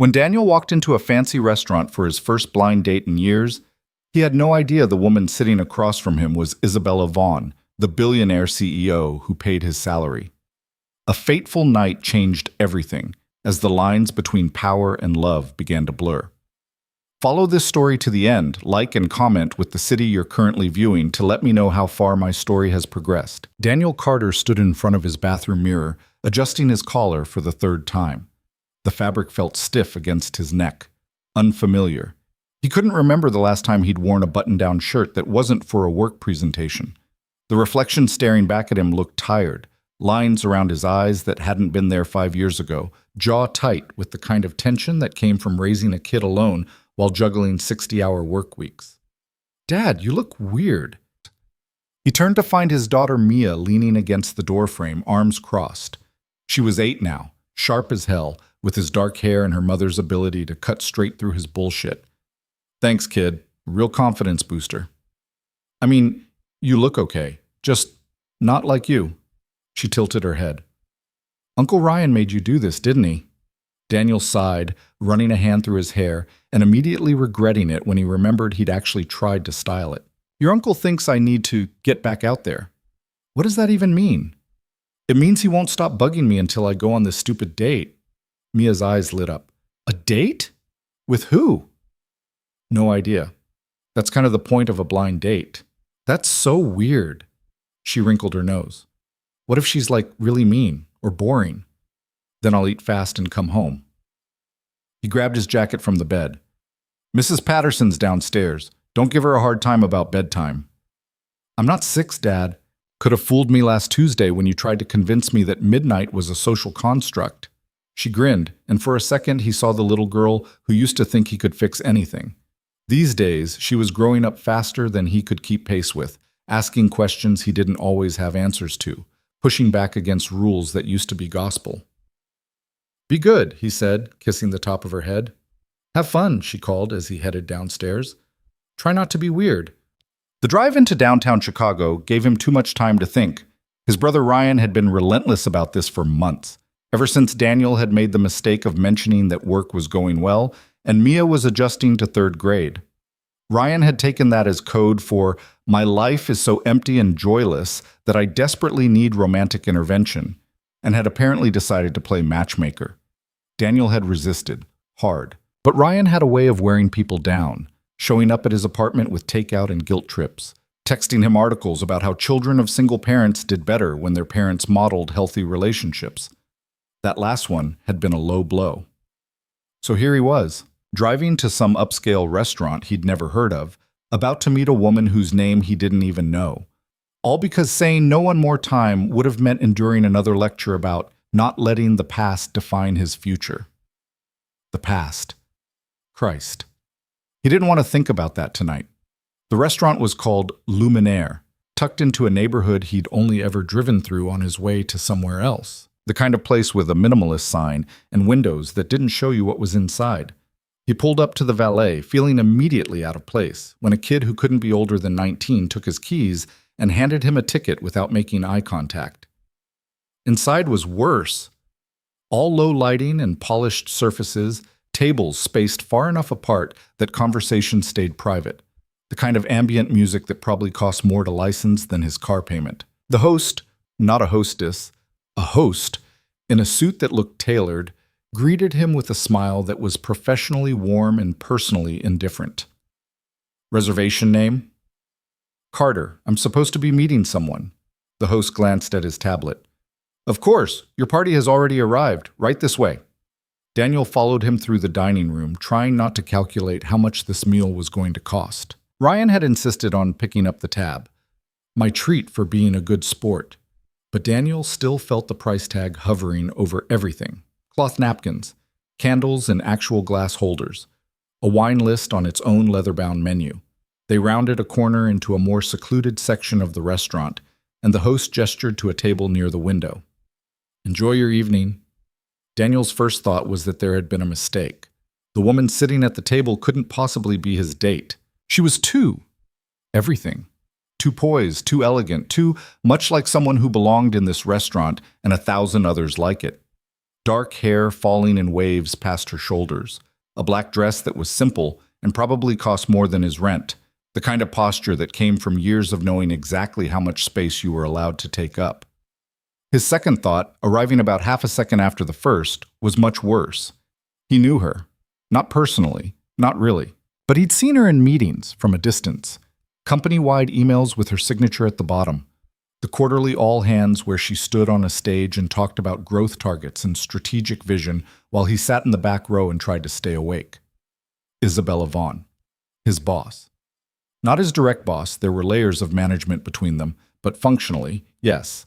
When Daniel walked into a fancy restaurant for his first blind date in years, he had no idea the woman sitting across from him was Isabella Vaughn, the billionaire CEO who paid his salary. A fateful night changed everything as the lines between power and love began to blur. Follow this story to the end, like and comment with the city you're currently viewing to let me know how far my story has progressed. Daniel Carter stood in front of his bathroom mirror, adjusting his collar for the third time. The fabric felt stiff against his neck, unfamiliar. He couldn't remember the last time he'd worn a button-down shirt that wasn't for a work presentation. The reflection staring back at him looked tired, lines around his eyes that hadn't been there 5 years ago, jaw tight with the kind of tension that came from raising a kid alone while juggling 60-hour work weeks. "Dad, you look weird." He turned to find his daughter Mia leaning against the doorframe, arms crossed. She was 8 now, sharp as hell, with his dark hair and her mother's ability to cut straight through his bullshit. "Thanks, kid. Real confidence booster." "I mean, you look okay. Just not like you." She tilted her head. "Uncle Ryan made you do this, didn't he?" Daniel sighed, running a hand through his hair, and immediately regretting it when he remembered he'd actually tried to style it. "Your uncle thinks I need to get back out there." "What does that even mean?" "It means he won't stop bugging me until I go on this stupid date." Mia's eyes lit up. "A date? With who?" "No idea. That's kind of the point of a blind date." "That's so weird." She wrinkled her nose. "What if she's like really mean or boring? Then I'll eat fast and come home." He grabbed his jacket from the bed. "Mrs. Patterson's downstairs. Don't give her a hard time about bedtime." "I'm not 6, Dad. Could have fooled me last Tuesday when you tried to convince me that midnight was a social construct." She grinned, and for a second he saw the little girl who used to think he could fix anything. These days, she was growing up faster than he could keep pace with, asking questions he didn't always have answers to, pushing back against rules that used to be gospel. "Be good," he said, kissing the top of her head. "Have fun," she called as he headed downstairs. "Try not to be weird." The drive into downtown Chicago gave him too much time to think. His brother Ryan had been relentless about this for months, ever since Daniel had made the mistake of mentioning that work was going well and Mia was adjusting to 3rd grade. Ryan had taken that as code for, "My life is so empty and joyless that I desperately need romantic intervention," and had apparently decided to play matchmaker. Daniel had resisted, hard. But Ryan had a way of wearing people down, showing up at his apartment with takeout and guilt trips, texting him articles about how children of single parents did better when their parents modeled healthy relationships. That last one had been a low blow. So here he was, driving to some upscale restaurant he'd never heard of, about to meet a woman whose name he didn't even know. All because saying no one more time would have meant enduring another lecture about not letting the past define his future. The past. Christ. He didn't want to think about that tonight. The restaurant was called Luminaire, tucked into a neighborhood he'd only ever driven through on his way to somewhere else. The kind of place with a minimalist sign and windows that didn't show you what was inside. He pulled up to the valet, feeling immediately out of place, when a kid who couldn't be older than 19 took his keys and handed him a ticket without making eye contact. Inside was worse. All low lighting and polished surfaces, tables spaced far enough apart that conversation stayed private. The kind of ambient music that probably cost more to license than his car payment. The host, not a hostess, a host, in a suit that looked tailored, greeted him with a smile that was professionally warm and personally indifferent. "Reservation name?" "Carter. I'm supposed to be meeting someone." The host glanced at his tablet. "Of course. Your party has already arrived. Right this way." Daniel followed him through the dining room, trying not to calculate how much this meal was going to cost. Ryan had insisted on picking up the tab. My treat for being a good sport. But Daniel still felt the price tag hovering over everything. Cloth napkins, candles in actual glass holders, a wine list on its own leather-bound menu. They rounded a corner into a more secluded section of the restaurant, and the host gestured to a table near the window. "Enjoy your evening." Daniel's first thought was that there had been a mistake. The woman sitting at the table couldn't possibly be his date. She was too everything. Too poised, too elegant, too much like someone who belonged in this restaurant and 1,000 others like it. dark hair falling in waves past her shoulders, a black dress that was simple and probably cost more than his rent, the kind of posture that came from years of knowing exactly how much space you were allowed to take up. His second thought, arriving about half a second after the first, was much worse. He knew her. Not personally, not really. But he'd seen her in meetings from a distance. Company-wide emails with her signature at the bottom. The quarterly all-hands where she stood on a stage and talked about growth targets and strategic vision while he sat in the back row and tried to stay awake. Isabella Vaughn. His boss. Not his direct boss, there were layers of management between them, but functionally, yes.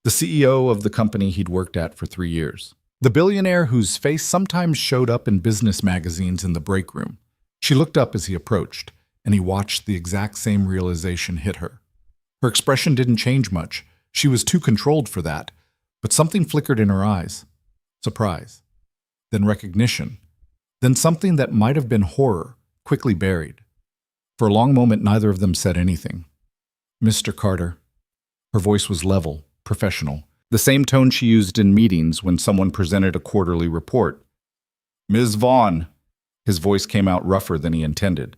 The CEO of the company he'd worked at for 3 years. The billionaire whose face sometimes showed up in business magazines in the break room. She looked up as he approached, and he watched the exact same realization hit her. Her expression didn't change much. She was too controlled for that, but something flickered in her eyes. Surprise. Then recognition. Then something that might have been horror, quickly buried. For a long moment, neither of them said anything. Mr. Carter. Her voice was level, professional, the same tone she used in meetings when someone presented a quarterly report. Ms. Vaughn. His voice came out rougher than he intended.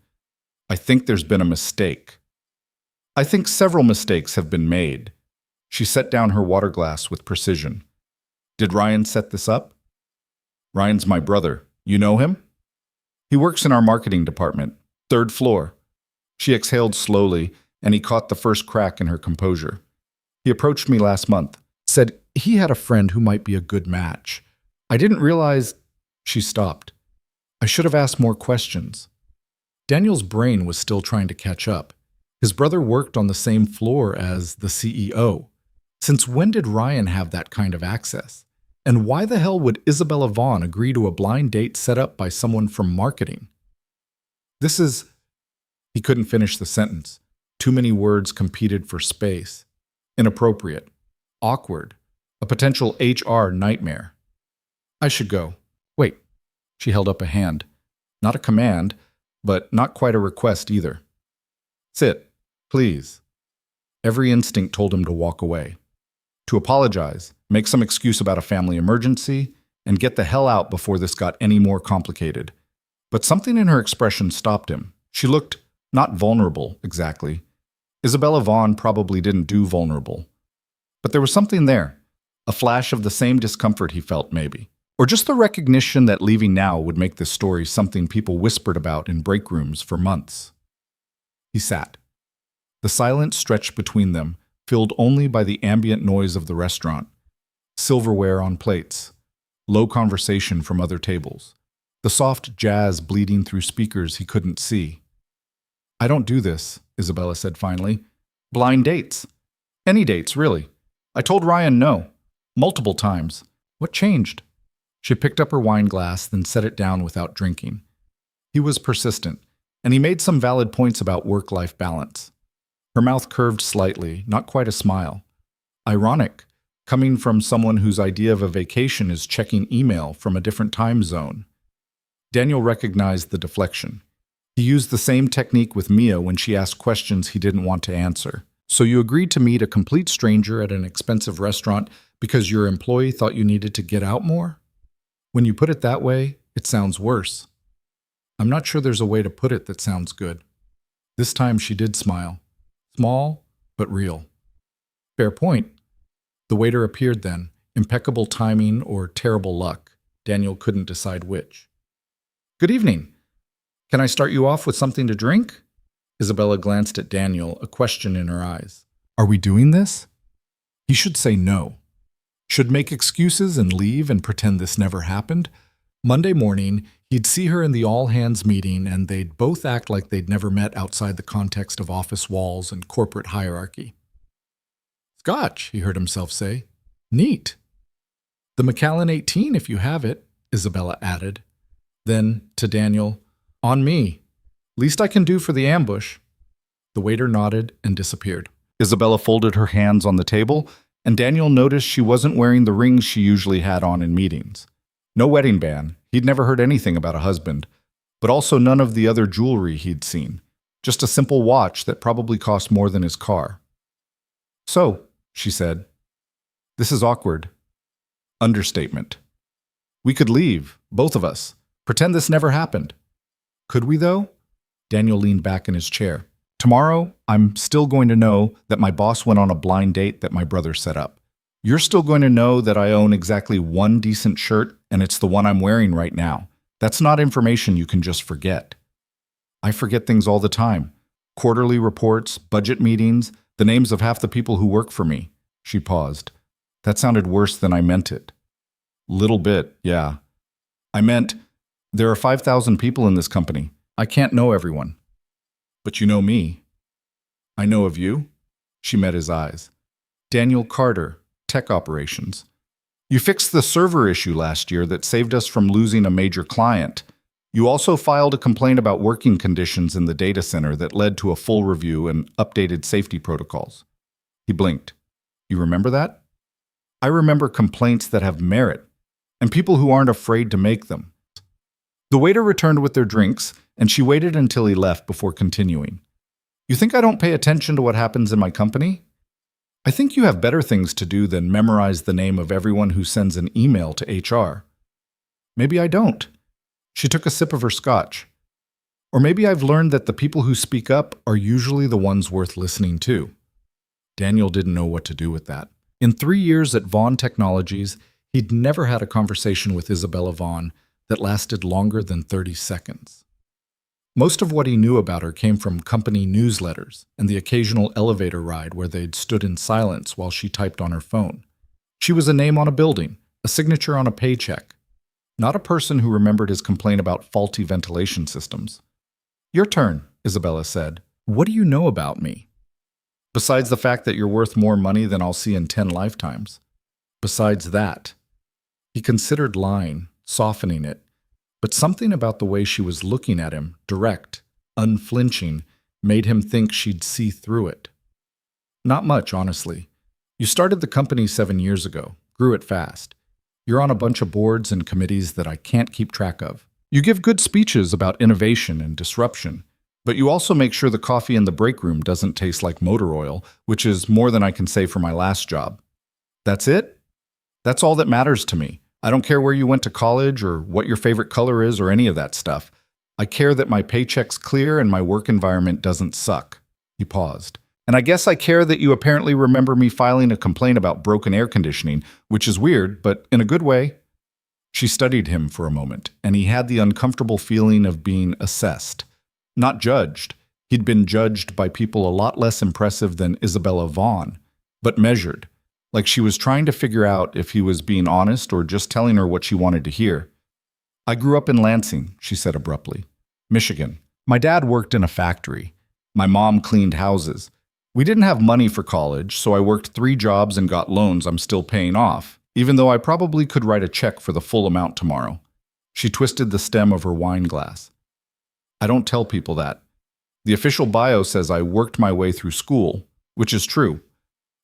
I think there's been a mistake. I think several mistakes have been made. She set down her water glass with precision. Did Ryan set this up? Ryan's my brother. You know him? He works in our marketing department, 3rd floor. She exhaled slowly, and he caught the first crack in her composure. He approached me last month, said he had a friend who might be a good match. I didn't realize... She stopped. I should have asked more questions. Daniel's brain was still trying to catch up. His brother worked on the same floor as the CEO. Since when did Ryan have that kind of access? And why the hell would Isabella Vaughn agree to a blind date set up by someone from marketing? This is... He couldn't finish the sentence. Too many words competed for space. Inappropriate. Awkward. A potential HR nightmare. I should go. Wait. She held up a hand. Not a command, but not quite a request either. Sit, please. Every instinct told him to walk away. To apologize, make some excuse about a family emergency, and get the hell out before this got any more complicated. But something in her expression stopped him. She looked not vulnerable, exactly. Isabella Vaughn probably didn't do vulnerable. But there was something there. A flash of the same discomfort he felt, maybe. Or just the recognition that leaving now would make this story something people whispered about in break rooms for months. He sat. The silence stretched between them, filled only by the ambient noise of the restaurant. Silverware on plates. Low conversation from other tables. The soft jazz bleeding through speakers he couldn't see. I don't do this, Isabella said finally. Blind dates. Any dates, really. I told Ryan no. Multiple times. What changed? She picked up her wine glass, then set it down without drinking. He was persistent, and he made some valid points about work-life balance. Her mouth curved slightly, not quite a smile. Ironic, coming from someone whose idea of a vacation is checking email from a different time zone. Daniel recognized the deflection. He used the same technique with Mia when she asked questions he didn't want to answer. So you agreed to meet a complete stranger at an expensive restaurant because your employee thought you needed to get out more? When you put it that way, it sounds worse. I'm not sure there's a way to put it that sounds good. This time she did smile. Small, but real. Fair point. The waiter appeared then, impeccable timing or terrible luck. Daniel couldn't decide which. Good evening. Can I start you off with something to drink? Isabella glanced at Daniel, a question in her eyes. Are we doing this? He should say no. Should make excuses and leave and pretend this never happened. Monday morning, he'd see her in the all-hands meeting and they'd both act like they'd never met outside the context of office walls and corporate hierarchy. Scotch, he heard himself say. Neat. The Macallan 18 if you have it, Isabella added. Then, to Daniel, on me. Least I can do for the ambush. The waiter nodded and disappeared. Isabella folded her hands on the table, and Daniel noticed she wasn't wearing the rings she usually had on in meetings. No wedding band. He'd never heard anything about a husband, but also none of the other jewelry he'd seen. Just a simple watch that probably cost more than his car. So, she said, this is awkward. Understatement. We could leave, both of us. Pretend this never happened. Could we, though? Daniel leaned back in his chair. Tomorrow, I'm still going to know that my boss went on a blind date that my brother set up. You're still going to know that I own exactly one decent shirt, and it's the one I'm wearing right now. That's not information you can just forget. I forget things all the time. Quarterly reports, budget meetings, the names of half the people who work for me. She paused. That sounded worse than I meant it. Little bit, yeah. I meant, there are 5,000 people in this company. I can't know everyone. But you know me. I know of you. She met his eyes. Daniel Carter, Tech Operations. You fixed the server issue last year that saved us from losing a major client. You also filed a complaint about working conditions in the data center that led to a full review and updated safety protocols. He blinked. You remember that? I remember complaints that have merit, and people who aren't afraid to make them. The waiter returned with their drinks, and she waited until he left before continuing. You think I don't pay attention to what happens in my company? I think you have better things to do than memorize the name of everyone who sends an email to HR. Maybe I don't. She took a sip of her scotch. Or maybe I've learned that the people who speak up are usually the ones worth listening to. Daniel didn't know what to do with that. In 3 years at Vaughn Technologies, he'd never had a conversation with Isabella Vaughn that lasted longer than 30 seconds. Most of what he knew about her came from company newsletters and the occasional elevator ride where they'd stood in silence while she typed on her phone. She was a name on a building, a signature on a paycheck, not a person who remembered his complaint about faulty ventilation systems. Your turn, Isabella said. What do you know about me? Besides the fact that you're worth more money than I'll see in 10 lifetimes. Besides that. He considered lying, softening it, but something about the way she was looking at him, direct, unflinching, made him think she'd see through it. Not much, honestly. You started the company 7 years ago, grew it fast. You're on a bunch of boards and committees that I can't keep track of. You give good speeches about innovation and disruption, but you also make sure the coffee in the break room doesn't taste like motor oil, which is more than I can say for my last job. That's it? That's all that matters to me. I don't care where you went to college or what your favorite color is or any of that stuff. I care that my paycheck's clear and my work environment doesn't suck. He paused. And I guess I care that you apparently remember me filing a complaint about broken air conditioning, which is weird, but in a good way. She studied him for a moment, and he had the uncomfortable feeling of being assessed. Not judged. He'd been judged by people a lot less impressive than Isabella Vaughn, but measured. Like she was trying to figure out if he was being honest or just telling her what she wanted to hear. I grew up in Lansing, she said abruptly. Michigan. My dad worked in a factory. My mom cleaned houses. We didn't have money for college, so I worked 3 jobs and got loans I'm still paying off, even though I probably could write a check for the full amount tomorrow. She twisted the stem of her wine glass. I don't tell people that. The official bio says I worked my way through school, which is true.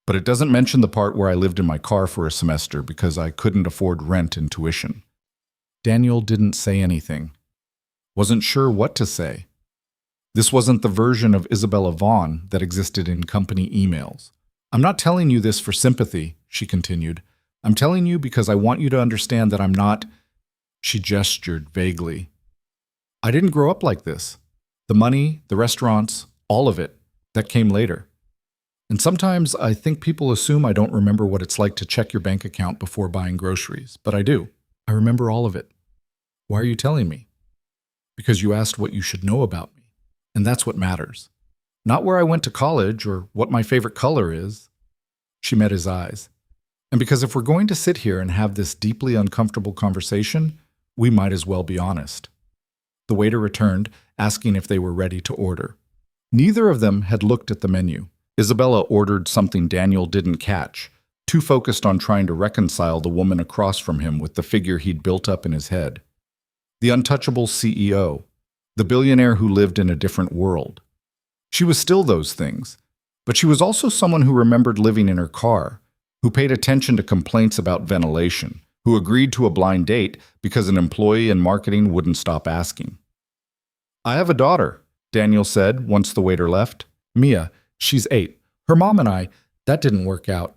But it doesn't mention the part where I lived in my car for a semester because I couldn't afford rent and tuition. Daniel didn't say anything. Wasn't sure what to say. This wasn't the version of Isabella Vaughn that existed in company emails. I'm not telling you this for sympathy, she continued. I'm telling you because I want you to understand that I'm not... She gestured vaguely. I didn't grow up like this. The money, the restaurants, all of it, that came later. And sometimes I think people assume I don't remember what it's like to check your bank account before buying groceries, but I do. I remember all of it. Why are you telling me? Because you asked what you should know about me, and that's what matters. Not where I went to college or what my favorite color is. She met his eyes. And because if we're going to sit here and have this deeply uncomfortable conversation, we might as well be honest. The waiter returned, asking if they were ready to order. Neither of them had looked at the menu. Isabella ordered something Daniel didn't catch, too focused on trying to reconcile the woman across from him with the figure he'd built up in his head. The untouchable CEO, the billionaire who lived in a different world. She was still those things, but she was also someone who remembered living in her car, who paid attention to complaints about ventilation, who agreed to a blind date because an employee in marketing wouldn't stop asking. I have a daughter, Daniel said once the waiter left. Mia. She's 8. Her mom and I, that didn't work out.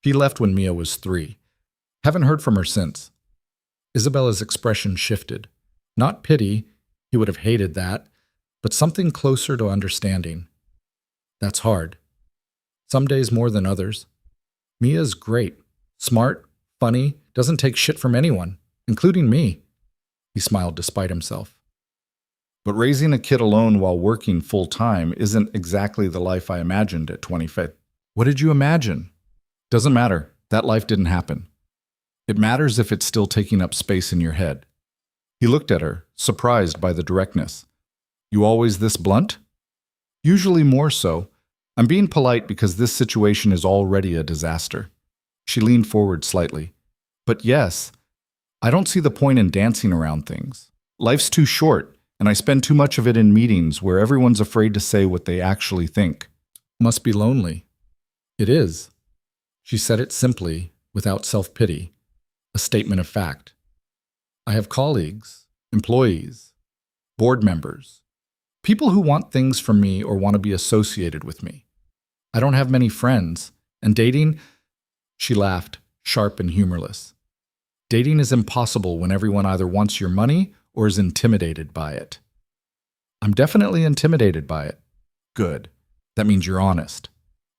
He left when Mia was 3. Haven't heard from her since. Isabella's expression shifted. Not pity, he would have hated that, but something closer to understanding. That's hard. Some days more than others. Mia's great, smart, funny, doesn't take shit from anyone, including me. He smiled despite himself. But raising a kid alone while working full-time isn't exactly the life I imagined at 25. What did you imagine? Doesn't matter. That life didn't happen. It matters if it's still taking up space in your head. He looked at her, surprised by the directness. You always this blunt? Usually more so. I'm being polite because this situation is already a disaster. She leaned forward slightly. But yes, I don't see the point in dancing around things. Life's too short, and I spend too much of it in meetings where everyone's afraid to say what they actually think. Must be lonely. It is. She said it simply, without self-pity, a statement of fact. I have colleagues, employees, board members, people who want things from me or want to be associated with me. I don't have many friends, and dating, she laughed, sharp and humorless. Dating is impossible when everyone either wants your money or is intimidated by it. I'm definitely intimidated by it. Good. That means you're honest.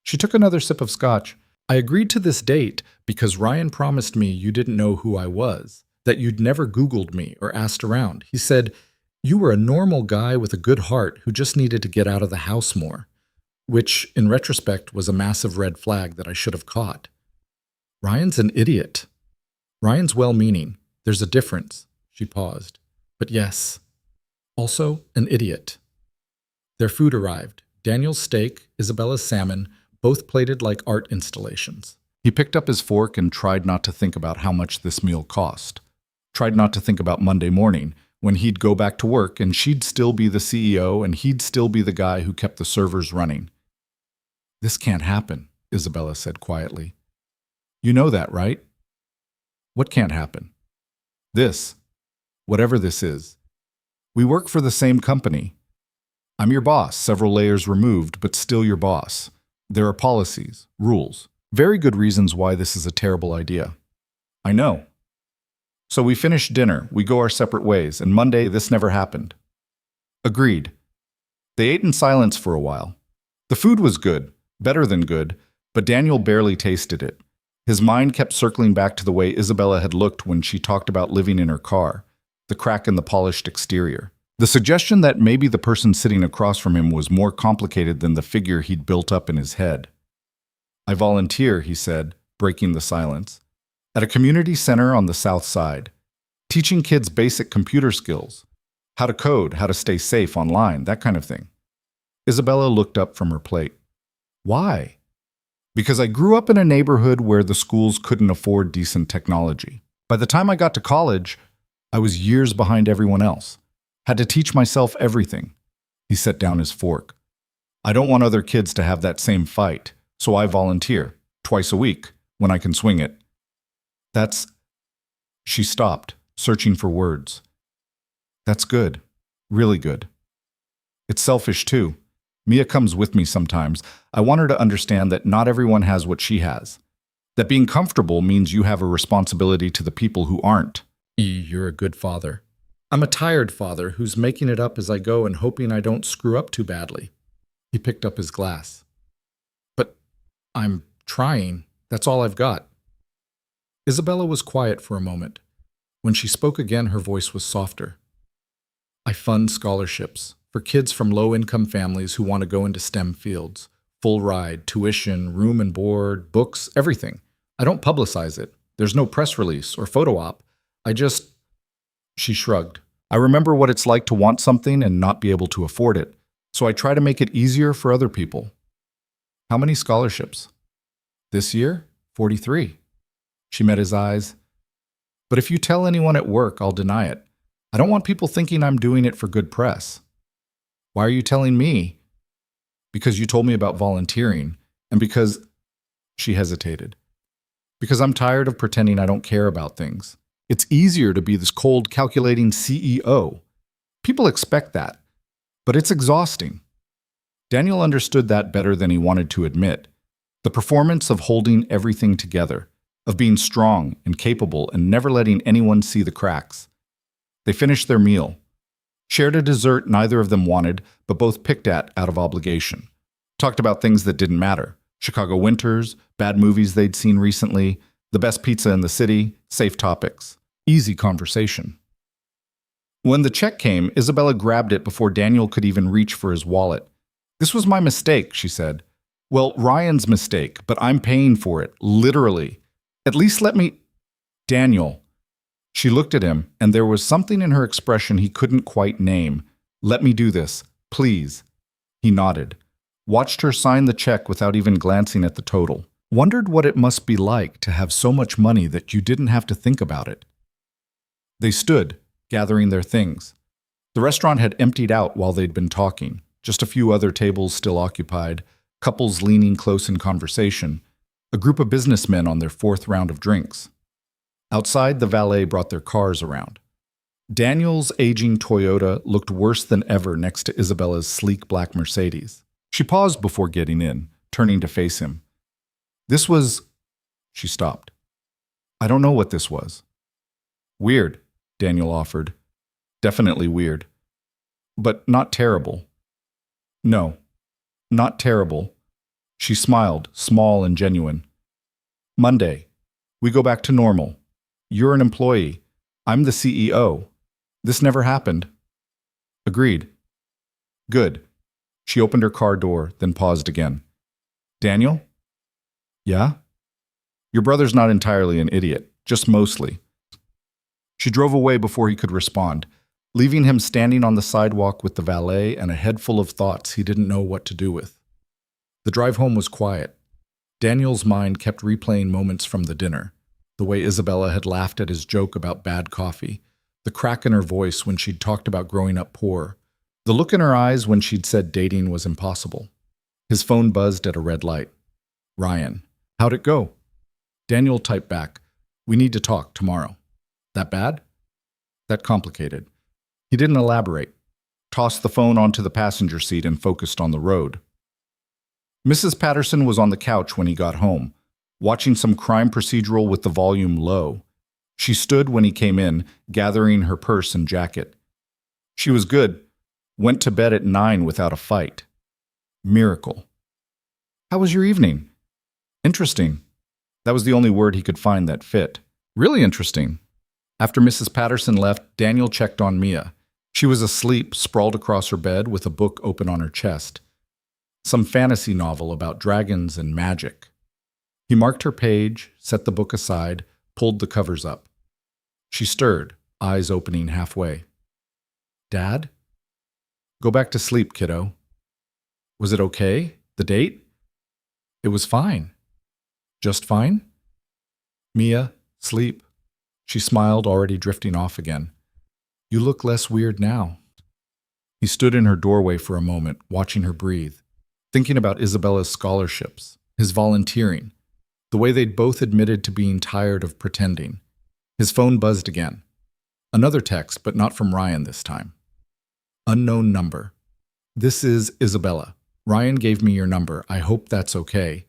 She took another sip of scotch. I agreed to this date because Ryan promised me you didn't know who I was, that you'd never Googled me or asked around. He said, you were a normal guy with a good heart who just needed to get out of the house more, which, in retrospect, was a massive red flag that I should have caught. Ryan's an idiot. Ryan's well-meaning. There's a difference. She paused. But yes, also an idiot. Their food arrived. Daniel's steak, Isabella's salmon, both plated like art installations. He picked up his fork and tried not to think about how much this meal cost. Tried not to think about Monday morning, when he'd go back to work and she'd still be the CEO and he'd still be the guy who kept the servers running. This can't happen, Isabella said quietly. You know that, right? What can't happen? This. Whatever this is. We work for the same company. I'm your boss, several layers removed, but still your boss. There are policies, rules, very good reasons why this is a terrible idea. I know. So we finish dinner, we go our separate ways, and Monday this never happened. Agreed. They ate in silence for a while. The food was good, better than good, but Daniel barely tasted it. His mind kept circling back to the way Isabella had looked when she talked about living in her car, the crack in the polished exterior. The suggestion that maybe the person sitting across from him was more complicated than the figure he'd built up in his head. I volunteer, he said, breaking the silence, at a community center on the south side, teaching kids basic computer skills, how to code, how to stay safe online, that kind of thing. Isabella looked up from her plate. Why? Because I grew up in a neighborhood where the schools couldn't afford decent technology. By the time I got to college, I was years behind everyone else. Had to teach myself everything. He set down his fork. I don't want other kids to have that same fight, so I volunteer, twice a week, when I can swing it. That's... She stopped, searching for words. That's good. Really good. It's selfish, too. Mia comes with me sometimes. I want her to understand that not everyone has what she has. That being comfortable means you have a responsibility to the people who aren't. You're a good father. I'm a tired father who's making it up as I go and hoping I don't screw up too badly. He picked up his glass. But I'm trying. That's all I've got. Isabella was quiet for a moment. When she spoke again, her voice was softer. I fund scholarships for kids from low-income families who want to go into STEM fields. Full ride, tuition, room and board, books, everything. I don't publicize it. There's no press release or photo op. She shrugged. I remember what it's like to want something and not be able to afford it, so I try to make it easier for other people. How many scholarships? This year, 43. She met his eyes. But if you tell anyone at work, I'll deny it. I don't want people thinking I'm doing it for good press. Why are you telling me? Because you told me about volunteering, and because... She hesitated. Because I'm tired of pretending I don't care about things. It's easier to be this cold, calculating CEO. People expect that, but it's exhausting. Daniel understood that better than he wanted to admit. The performance of holding everything together, of being strong and capable and never letting anyone see the cracks. They finished their meal, shared a dessert neither of them wanted, but both picked at out of obligation. Talked about things that didn't matter. Chicago winters, bad movies they'd seen recently, the best pizza in the city, safe topics. Easy conversation. When the check came, Isabella grabbed it before Daniel could even reach for his wallet. "This was my mistake," she said. "Well, Ryan's mistake, but I'm paying for it, literally. At least let me—" "Daniel." She looked at him, and there was something in her expression he couldn't quite name. "Let me do this, please." He nodded, watched her sign the check without even glancing at the total. Wondered what it must be like to have so much money that you didn't have to think about it. They stood, gathering their things. The restaurant had emptied out while they'd been talking, just a few other tables still occupied, couples leaning close in conversation, a group of businessmen on their fourth round of drinks. Outside, the valet brought their cars around. Daniel's aging Toyota looked worse than ever next to Isabella's sleek black Mercedes. She paused before getting in, turning to face him. "This was—" She stopped. "I don't know what this was." "Weird," Daniel offered. "Definitely weird. But not terrible." "No, not terrible." She smiled, small and genuine. "Monday. We go back to normal. You're an employee. I'm the CEO. This never happened." "Agreed." "Good." She opened her car door, then paused again. "Daniel?" "Yeah?" "Your brother's not entirely an idiot, just mostly." She drove away before he could respond, leaving him standing on the sidewalk with the valet and a head full of thoughts he didn't know what to do with. The drive home was quiet. Daniel's mind kept replaying moments from the dinner, the way Isabella had laughed at his joke about bad coffee, the crack in her voice when she'd talked about growing up poor, the look in her eyes when she'd said dating was impossible. His phone buzzed at a red light. "Ryan. How'd it go?" Daniel typed back, "We need to talk tomorrow." "That bad?" "That complicated." He didn't elaborate, tossed the phone onto the passenger seat and focused on the road. Mrs. Patterson was on the couch when he got home, watching some crime procedural with the volume low. She stood when he came in, gathering her purse and jacket. She was good. Went to bed at 9 without a fight. Miracle. "How was your evening?" "Interesting." That was the only word he could find that fit. "Really interesting." After Mrs. Patterson left, Daniel checked on Mia. She was asleep, sprawled across her bed with a book open on her chest. Some fantasy novel about dragons and magic. He marked her page, set the book aside, pulled the covers up. She stirred, eyes opening halfway. "Dad?" "Go back to sleep, kiddo." "Was it okay? The date?" "It was fine." "Just fine?" "Mia, sleep." She smiled, already drifting off again. "You look less weird now." He stood in her doorway for a moment, watching her breathe, thinking about Isabella's scholarships, his volunteering, the way they'd both admitted to being tired of pretending. His phone buzzed again. Another text, but not from Ryan this time. Unknown number. "This is Isabella. Ryan gave me your number. I hope that's okay."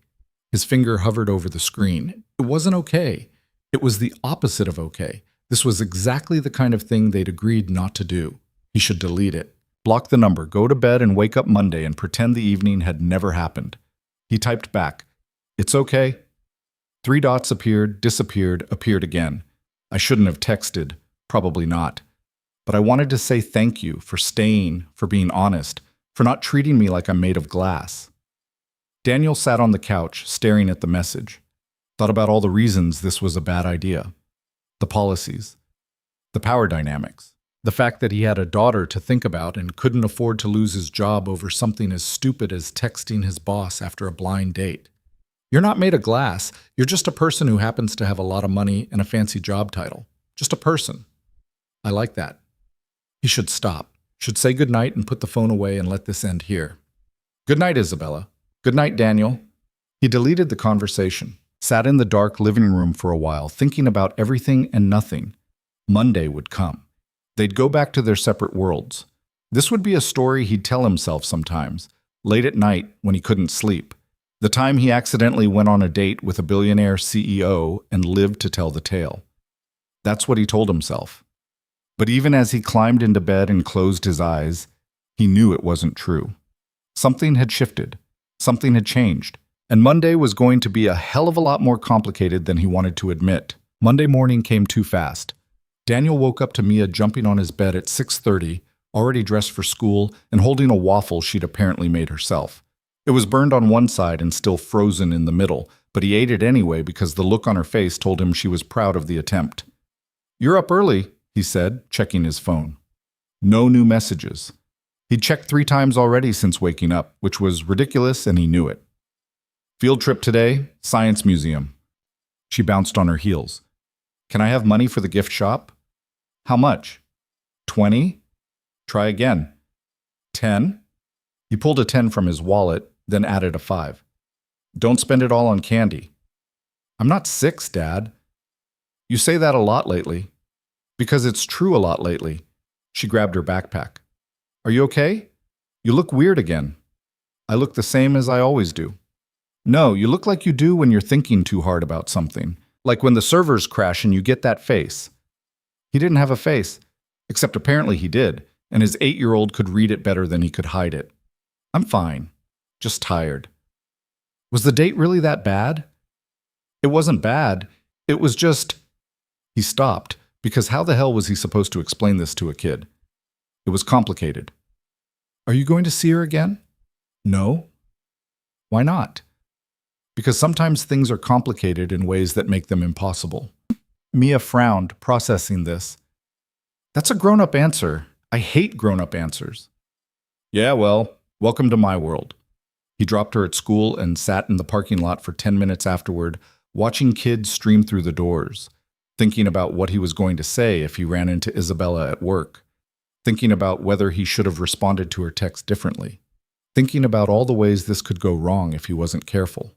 His finger hovered over the screen. It wasn't okay. It was the opposite of okay. This was exactly the kind of thing they'd agreed not to do. He should delete it. Block the number, go to bed and wake up Monday and pretend the evening had never happened. He typed back, "It's okay." 3 dots appeared, disappeared, appeared again. I shouldn't have texted. Probably not. But I wanted to say thank you for staying, for being honest, for not treating me like I'm made of glass. Daniel sat on the couch, staring at the message. Thought about all the reasons this was a bad idea. The policies. The power dynamics. The fact that he had a daughter to think about and couldn't afford to lose his job over something as stupid as texting his boss after a blind date. You're not made of glass. You're just a person who happens to have a lot of money and a fancy job title. Just a person. I like that. He should stop. Should say goodnight and put the phone away and let this end here. "Good night, Isabella." "Good night, Daniel." He deleted the conversation, sat in the dark living room for a while, thinking about everything and nothing. Monday would come. They'd go back to their separate worlds. This would be a story he'd tell himself sometimes, late at night when he couldn't sleep. The time he accidentally went on a date with a billionaire CEO and lived to tell the tale. That's what he told himself. But even as he climbed into bed and closed his eyes, he knew it wasn't true. Something had shifted. Something had changed. And Monday was going to be a hell of a lot more complicated than he wanted to admit. Monday morning came too fast. Daniel woke up to Mia jumping on his bed at 6:30, already dressed for school and holding a waffle she'd apparently made herself. It was burned on one side and still frozen in the middle, but he ate it anyway because the look on her face told him she was proud of the attempt. "You're up early," he said, checking his phone. No new messages. He'd checked 3 times already since waking up, which was ridiculous, and he knew it. "Field trip today, Science Museum." She bounced on her heels. "Can I have money for the gift shop?" "How much?" 20? Try again. 10? He pulled a 10 from his wallet, then added a 5. "Don't spend it all on candy." "I'm not 6, Dad." "You say that a lot lately." "Because it's true a lot lately." She grabbed her backpack. "Are you okay? You look weird again." "I look the same as I always do." "No, you look like you do when you're thinking too hard about something. Like when the servers crash and you get that face." He didn't have a face, except apparently he did, and his 8-year-old could read it better than he could hide it. "I'm fine. Just tired." Was the date really that bad? It wasn't bad. It was just... He stopped, because how the hell was he supposed to explain this to a kid? It was complicated. "Are you going to see her again?" "No." "Why not?" "Because sometimes things are complicated in ways that make them impossible." Mia frowned, processing this. "That's a grown-up answer. I hate grown-up answers." "Yeah, well, welcome to my world." He dropped her at school and sat in the parking lot for 10 minutes afterward, watching kids stream through the doors, thinking about what he was going to say if he ran into Isabella at work, thinking about whether he should have responded to her text differently, thinking about all the ways this could go wrong if he wasn't careful.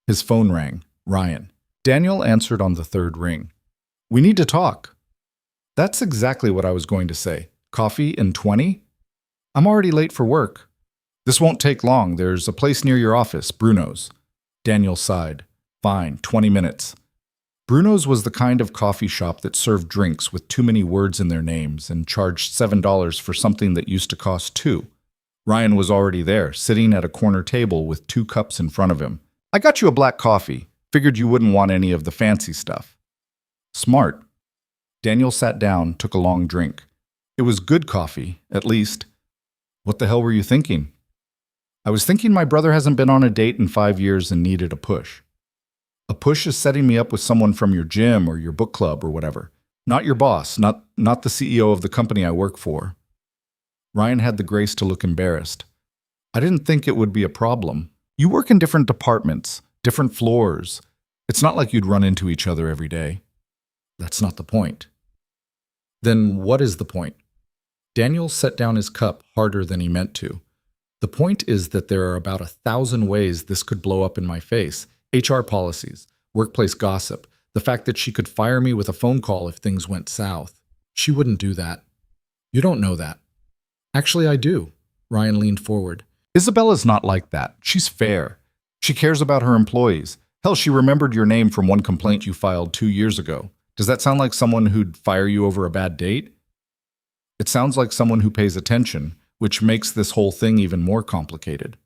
His phone rang. Ryan. Daniel answered on the 3rd ring. "We need to talk." "That's exactly what I was going to say. Coffee in 20? I'm already late for work." "This won't take long. There's a place near your office, Bruno's." Daniel sighed. "Fine, 20 minutes." Bruno's was the kind of coffee shop that served drinks with too many words in their names and charged $7 for something that used to cost $2. Ryan was already there, sitting at a corner table with 2 cups in front of him. "I got you a black coffee. Figured you wouldn't want any of the fancy stuff." "Smart." Daniel sat down, took a long drink. It was good coffee, at least. "What the hell were you thinking?" "I was thinking my brother hasn't been on a date in 5 years and needed a push." "A push is setting me up with someone from your gym or your book club or whatever. Not your boss, not the CEO of the company I work for." Ryan had the grace to look embarrassed. "I didn't think it would be a problem. You work in different departments, different floors. It's not like you'd run into each other every day." "That's not the point." "Then what is the point?" Daniel set down his cup harder than he meant to. "The point is that there are about 1,000 ways this could blow up in my face. HR policies, workplace gossip, the fact that she could fire me with a phone call if things went south. She wouldn't do that." "You don't know that." "Actually, I do." Ryan leaned forward. "Isabella's not like that. She's fair. She cares about her employees. Hell, she remembered your name from one complaint you filed 2 years ago. Does that sound like someone who'd fire you over a bad date?" "It sounds like someone who pays attention, which makes this whole thing even more complicated."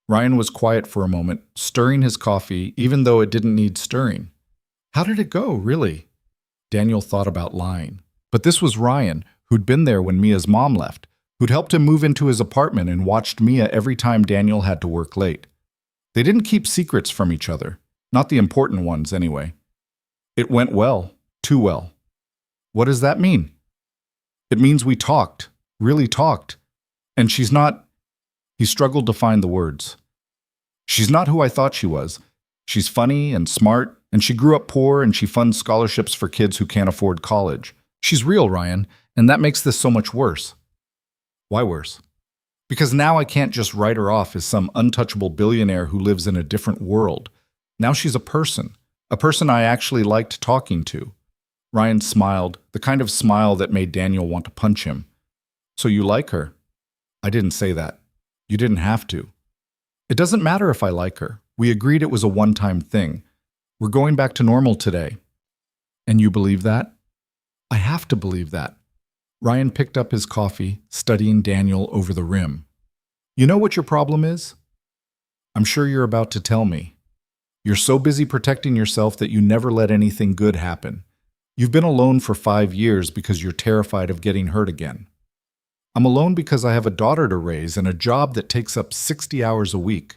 Ryan was quiet for a moment, stirring his coffee even though it didn't need stirring. How did it go, really? Daniel thought about lying. But this was Ryan, who'd been there when Mia's mom left, who'd helped him move into his apartment and watched Mia every time Daniel had to work late. They didn't keep secrets from each other, not the important ones anyway. "It went well, too well." "What does that mean?" "It means we talked, really talked. And she's not..." He struggled to find the words. "She's not who I thought she was. She's funny and smart, and she grew up poor and she funds scholarships for kids who can't afford college. She's real, Ryan, and that makes this so much worse." "Why worse?" "Because now I can't just write her off as some untouchable billionaire who lives in a different world. Now she's a person I actually liked talking to." Ryan smiled, the kind of smile that made Daniel want to punch him. "So you like her?" "I didn't say that. You didn't have to." It doesn't matter if I like her. We agreed it was a one-time thing. We're going back to normal today. And you believe that? I have to believe that. Ryan picked up his coffee, studying Daniel over the rim. You know what your problem is? I'm sure you're about to tell me. You're so busy protecting yourself that you never let anything good happen. You've been alone for 5 years because you're terrified of getting hurt again. I'm alone because I have a daughter to raise and a job that takes up 60 hours a week.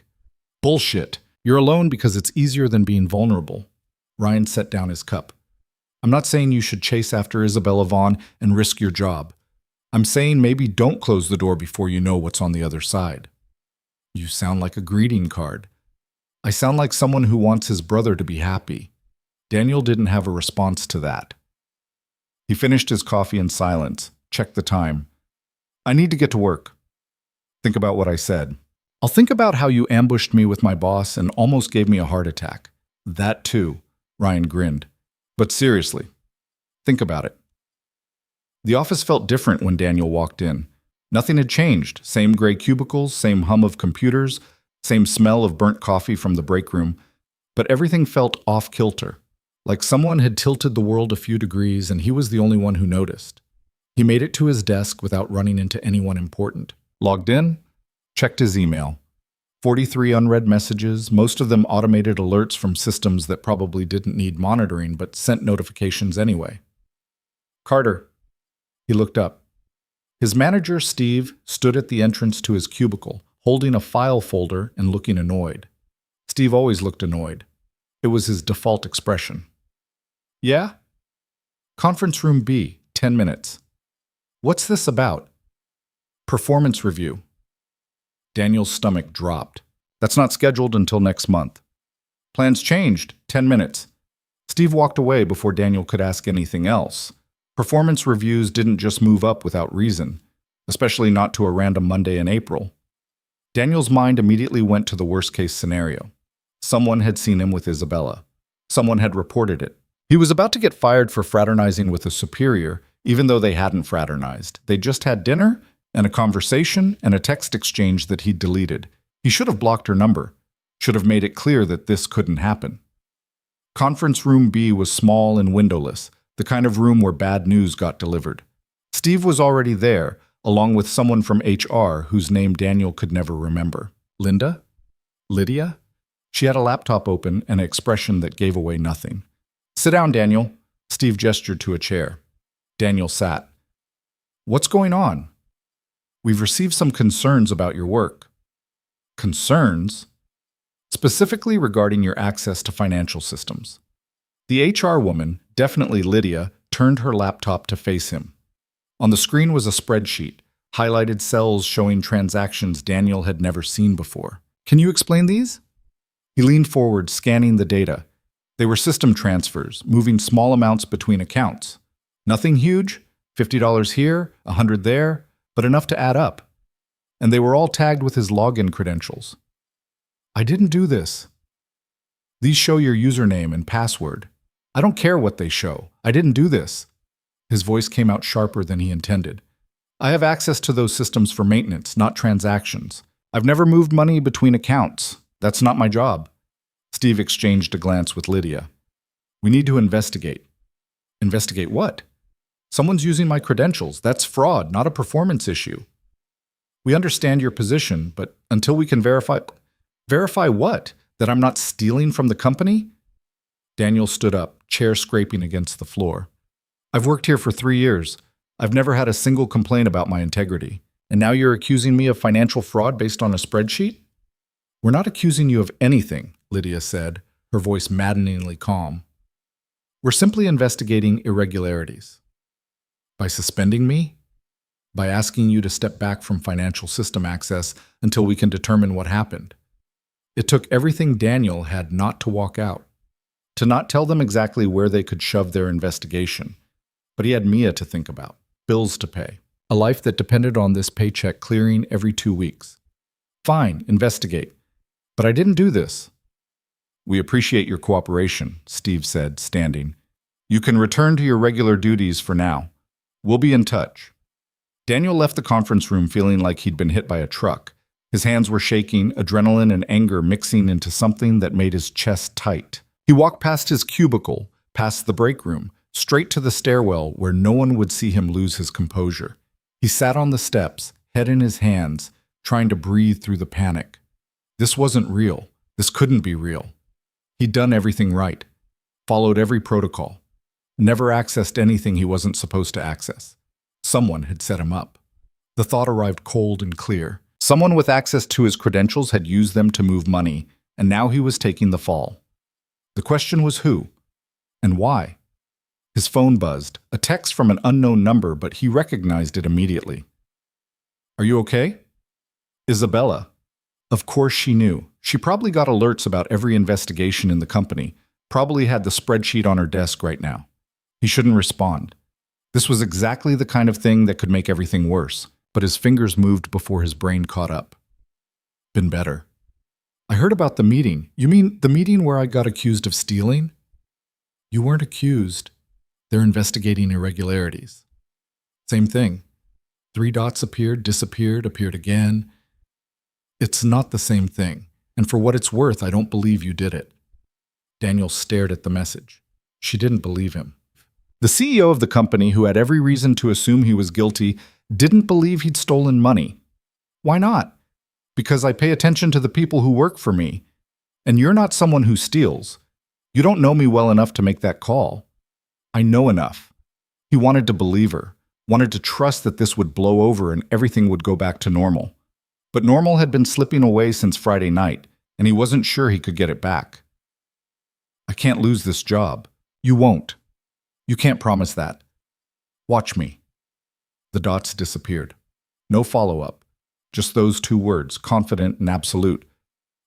Bullshit. You're alone because it's easier than being vulnerable. Ryan set down his cup. I'm not saying you should chase after Isabella Vaughn and risk your job. I'm saying maybe don't close the door before you know what's on the other side. You sound like a greeting card. I sound like someone who wants his brother to be happy. Daniel didn't have a response to that. He finished his coffee in silence, checked the time. I need to get to work. Think about what I said. I'll think about how you ambushed me with my boss and almost gave me a heart attack. That too, Ryan grinned. But seriously, think about it. The office felt different when Daniel walked in. Nothing had changed. Same gray cubicles, same hum of computers, same smell of burnt coffee from the break room. But everything felt off-kilter, like someone had tilted the world a few degrees and he was the only one who noticed. He made it to his desk without running into anyone important. Logged in, checked his email. 43 unread messages, most of them automated alerts from systems that probably didn't need monitoring but sent notifications anyway. Carter. He looked up. His manager, Steve, stood at the entrance to his cubicle, holding a file folder and looking annoyed. Steve always looked annoyed. It was his default expression. Yeah? Conference room B, 10 minutes. What's this about? Performance review. Daniel's stomach dropped. That's not scheduled until next month. Plans changed, 10 minutes. Steve walked away before Daniel could ask anything else. Performance reviews didn't just move up without reason, especially not to a random Monday in April. Daniel's mind immediately went to the worst-case scenario. Someone had seen him with Isabella. Someone had reported it. He was about to get fired for fraternizing with a superior, even though they hadn't fraternized. They just had dinner and a conversation and a text exchange that he'd deleted. He should have blocked her number, should have made it clear that this couldn't happen. Conference room B was small and windowless, the kind of room where bad news got delivered. Steve was already there, along with someone from HR whose name Daniel could never remember. Linda? Lydia? She had a laptop open and an expression that gave away nothing. Sit down, Daniel. Steve gestured to a chair. Daniel sat. What's going on? We've received some concerns about your work. Concerns? Specifically regarding your access to financial systems. The HR woman, definitely Lydia, turned her laptop to face him. On the screen was a spreadsheet, highlighted cells showing transactions Daniel had never seen before. Can you explain these? He leaned forward, scanning the data. They were system transfers, moving small amounts between accounts. Nothing huge, $50 here, $100 there, but enough to add up. And they were all tagged with his login credentials. I didn't do this. These show your username and password. I don't care what they show. I didn't do this. His voice came out sharper than he intended. I have access to those systems for maintenance, not transactions. I've never moved money between accounts. That's not my job. Steve exchanged a glance with Lydia. We need to investigate. Investigate what? Someone's using my credentials. That's fraud, not a performance issue. We understand your position, but until we can verify... Verify what? That I'm not stealing from the company? Daniel stood up, chair scraping against the floor. I've worked here for 3 years. I've never had a single complaint about my integrity. And now you're accusing me of financial fraud based on a spreadsheet? We're not accusing you of anything, Lydia said, her voice maddeningly calm. We're simply investigating irregularities. By suspending me? By asking you to step back from financial system access until we can determine what happened. It took everything Daniel had not to walk out, to not tell them exactly where they could shove their investigation. But he had Mia to think about, bills to pay, a life that depended on this paycheck clearing every 2 weeks. Fine, investigate. But I didn't do this. We appreciate your cooperation, Steve said, standing. You can return to your regular duties for now. We'll be in touch. Daniel left the conference room feeling like he'd been hit by a truck. His hands were shaking, adrenaline and anger mixing into something that made his chest tight. He walked past his cubicle, past the break room, straight to the stairwell where no one would see him lose his composure. He sat on the steps, head in his hands, trying to breathe through the panic. This wasn't real. This couldn't be real. He'd done everything right, followed every protocol, never accessed anything he wasn't supposed to access. Someone had set him up. The thought arrived cold and clear. Someone with access to his credentials had used them to move money, and now he was taking the fall. The question was who? And why? His phone buzzed, a text from an unknown number, but he recognized it immediately. "Are you okay?" Isabella. Of course she knew. She probably got alerts about every investigation in the company, probably had the spreadsheet on her desk right now. He shouldn't respond. This was exactly the kind of thing that could make everything worse, but his fingers moved before his brain caught up. Been better. I heard about the meeting. You mean the meeting where I got accused of stealing? You weren't accused. They're investigating irregularities. Same thing. 3 dots appeared, disappeared, appeared again. It's not the same thing, and for what it's worth, I don't believe you did it. Daniel stared at the message. She didn't believe him. The CEO of the company, who had every reason to assume he was guilty, didn't believe he'd stolen money. Why not? Because I pay attention to the people who work for me, and you're not someone who steals. You don't know me well enough to make that call. I know enough. He wanted to believe her, wanted to trust that this would blow over and everything would go back to normal. But normal had been slipping away since Friday night, and he wasn't sure he could get it back. I can't lose this job. You won't. You can't promise that. Watch me. The dots disappeared. No follow-up. Just those 2 words, confident and absolute.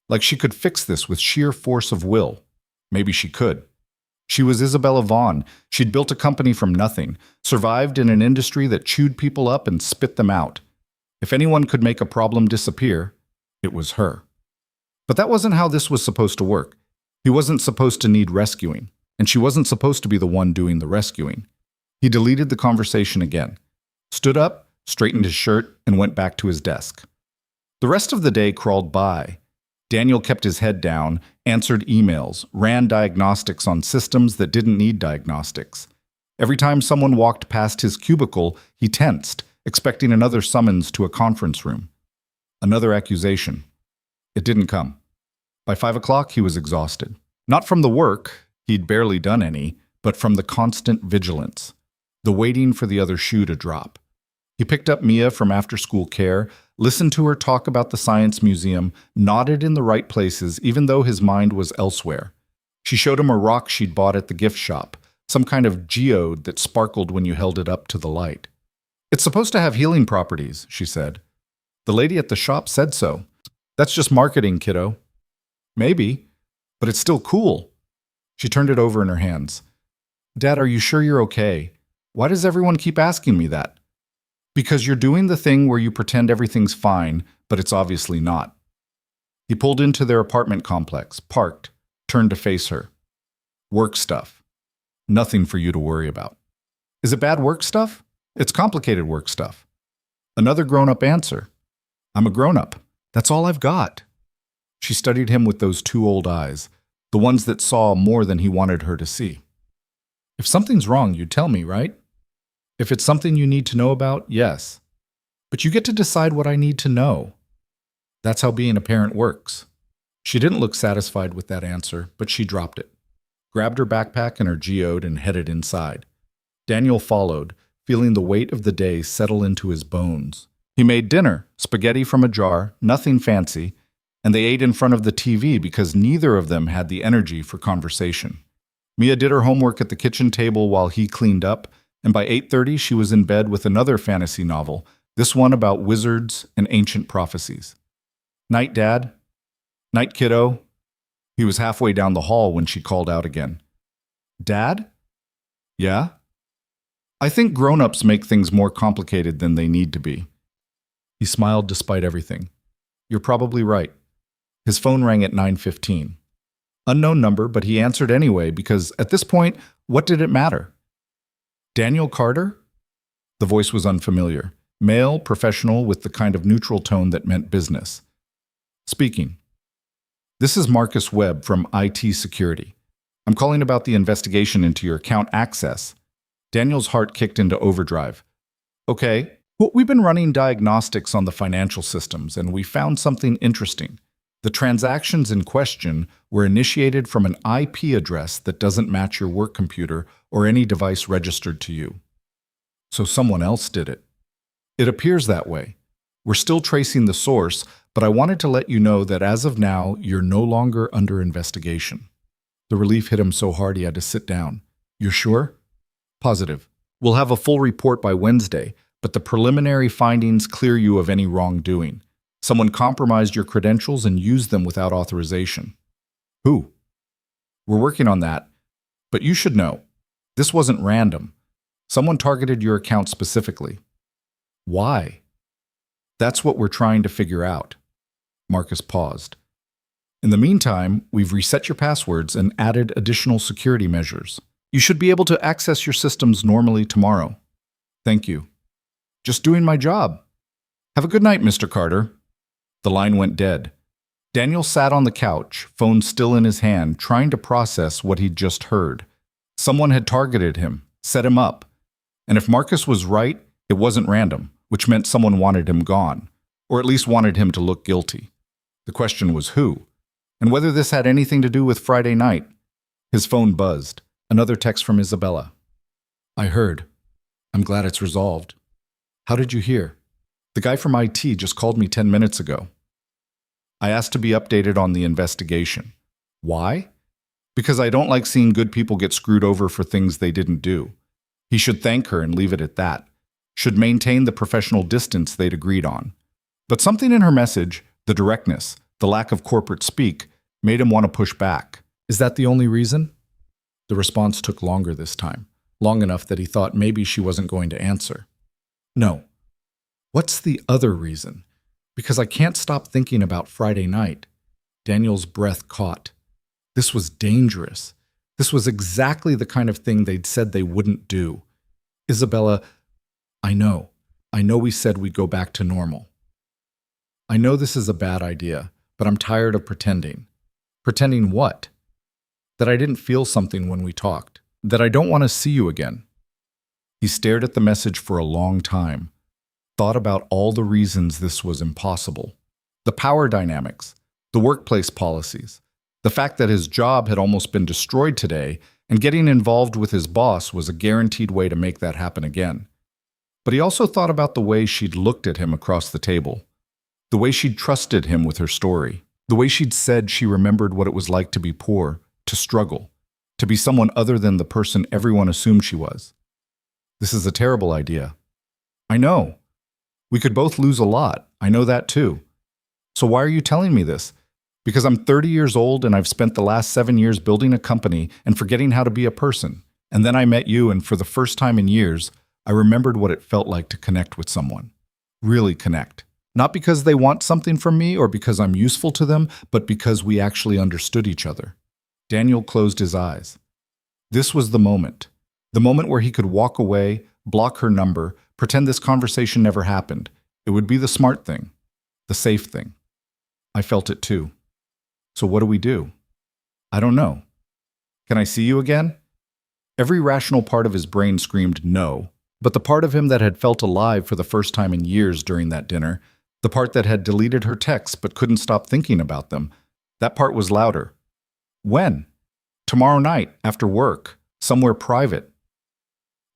Like she could fix this with sheer force of will. Maybe she could. She was Isabella Vaughn. She'd built a company from nothing, survived in an industry that chewed people up and spit them out. If anyone could make a problem disappear, it was her. But that wasn't how this was supposed to work. He wasn't supposed to need rescuing, and she wasn't supposed to be the one doing the rescuing. He deleted the conversation again, stood up, straightened his shirt, and went back to his desk. The rest of the day crawled by. Daniel kept his head down, answered emails, ran diagnostics on systems that didn't need diagnostics. Every time someone walked past his cubicle, he tensed, expecting another summons to a conference room. Another accusation. It didn't come. By 5 o'clock, he was exhausted. Not from the work, he'd barely done any, but from the constant vigilance, the waiting for the other shoe to drop. He picked up Mia from after-school care, listened to her talk about the science museum, nodded in the right places even though his mind was elsewhere. She showed him a rock she'd bought at the gift shop, some kind of geode that sparkled when you held it up to the light. "It's supposed to have healing properties," she said. "The lady at the shop said so. That's just marketing, kiddo." "Maybe, but it's still cool." She turned it over in her hands. "Dad, are you sure you're okay? Why does everyone keep asking me that?" "Because you're doing the thing where you pretend everything's fine, but it's obviously not." He pulled into their apartment complex, parked, turned to face her. "Work stuff. Nothing for you to worry about." "Is it bad work stuff?" "It's complicated work stuff." Another grown-up answer. "I'm a grown-up. That's all I've got." She studied him with those 2 old eyes, the ones that saw more than he wanted her to see. "If something's wrong, you'd tell me, right? If it's something you need to know about, yes. But you get to decide what I need to know. That's how being a parent works." She didn't look satisfied with that answer, but she dropped it, grabbed her backpack and her geode and headed inside. Daniel followed, feeling the weight of the day settle into his bones. He made dinner, spaghetti from a jar, nothing fancy, and they ate in front of the TV because neither of them had the energy for conversation. Mia did her homework at the kitchen table while he cleaned up, and by 8:30 she was in bed with another fantasy novel, this one about wizards and ancient prophecies. "Night, Dad." "Night, kiddo." He was halfway down the hall when she called out again. "Dad?" "Yeah?" "I think grown-ups make things more complicated than they need to be." He smiled despite everything. "You're probably right." His phone rang at 9:15. Unknown number, but he answered anyway because, at this point, what did it matter? "Daniel Carter?" The voice was unfamiliar. Male, professional, with the kind of neutral tone that meant business. Speaking. This is Marcus Webb from IT Security. I'm calling about the investigation into your account access. Daniel's heart kicked into overdrive. Okay, well, we've been running diagnostics on the financial systems, and we found something interesting. The transactions in question were initiated from an IP address that doesn't match your work computer or any device registered to you. So someone else did it. It appears that way. We're still tracing the source, but I wanted to let you know that as of now, you're no longer under investigation. The relief hit him so hard he had to sit down. You're sure? Positive. We'll have a full report by Wednesday, but the preliminary findings clear you of any wrongdoing. Someone compromised your credentials and used them without authorization. Who? We're working on that, but you should know. This wasn't random. Someone targeted your account specifically. Why? That's what we're trying to figure out. Marcus paused. In the meantime, we've reset your passwords and added additional security measures. You should be able to access your systems normally tomorrow. Thank you. Just doing my job. Have a good night, Mr. Carter. The line went dead. Daniel sat on the couch, phone still in his hand, trying to process what he'd just heard. Someone had targeted him, set him up. And if Marcus was right, it wasn't random, which meant someone wanted him gone, or at least wanted him to look guilty. The question was who, and whether this had anything to do with Friday night. His phone buzzed. Another text from Isabella. I heard. I'm glad it's resolved. How did you hear? The guy from IT just called me 10 minutes ago. I asked to be updated on the investigation. Why? Because I don't like seeing good people get screwed over for things they didn't do. He should thank her and leave it at that. Should maintain the professional distance they'd agreed on. But something in her message, the directness, the lack of corporate speak, made him want to push back. Is that the only reason? The response took longer this time, long enough that he thought maybe she wasn't going to answer. No. What's the other reason? Because I can't stop thinking about Friday night. Daniel's breath caught. This was dangerous. This was exactly the kind of thing they'd said they wouldn't do. Isabella, I know we said we'd go back to normal. I know this is a bad idea, but I'm tired of pretending. Pretending what? That I didn't feel something when we talked. That I don't want to see you again. He stared at the message for a long time, thought about all the reasons this was impossible. The power dynamics, the workplace policies, the fact that his job had almost been destroyed today, and getting involved with his boss was a guaranteed way to make that happen again. But he also thought about the way she'd looked at him across the table, the way she'd trusted him with her story, the way she'd said she remembered what it was like to be poor, to struggle, to be someone other than the person everyone assumed she was. This is a terrible idea. I know. We could both lose a lot. I know that too. So why are you telling me this? Because I'm 30 years old and I've spent the last 7 years building a company and forgetting how to be a person. And then I met you, and for the first time in years, I remembered what it felt like to connect with someone. Really connect. Not because they want something from me or because I'm useful to them, but because we actually understood each other. Daniel closed his eyes. This was the moment where he could walk away, block her number, pretend this conversation never happened. It would be the smart thing, the safe thing. I felt it too. So what do we do? I don't know. Can I see you again? Every rational part of his brain screamed no, but the part of him that had felt alive for the first time in years during that dinner, the part that had deleted her texts but couldn't stop thinking about them, that part was louder. When? Tomorrow night, after work, somewhere private.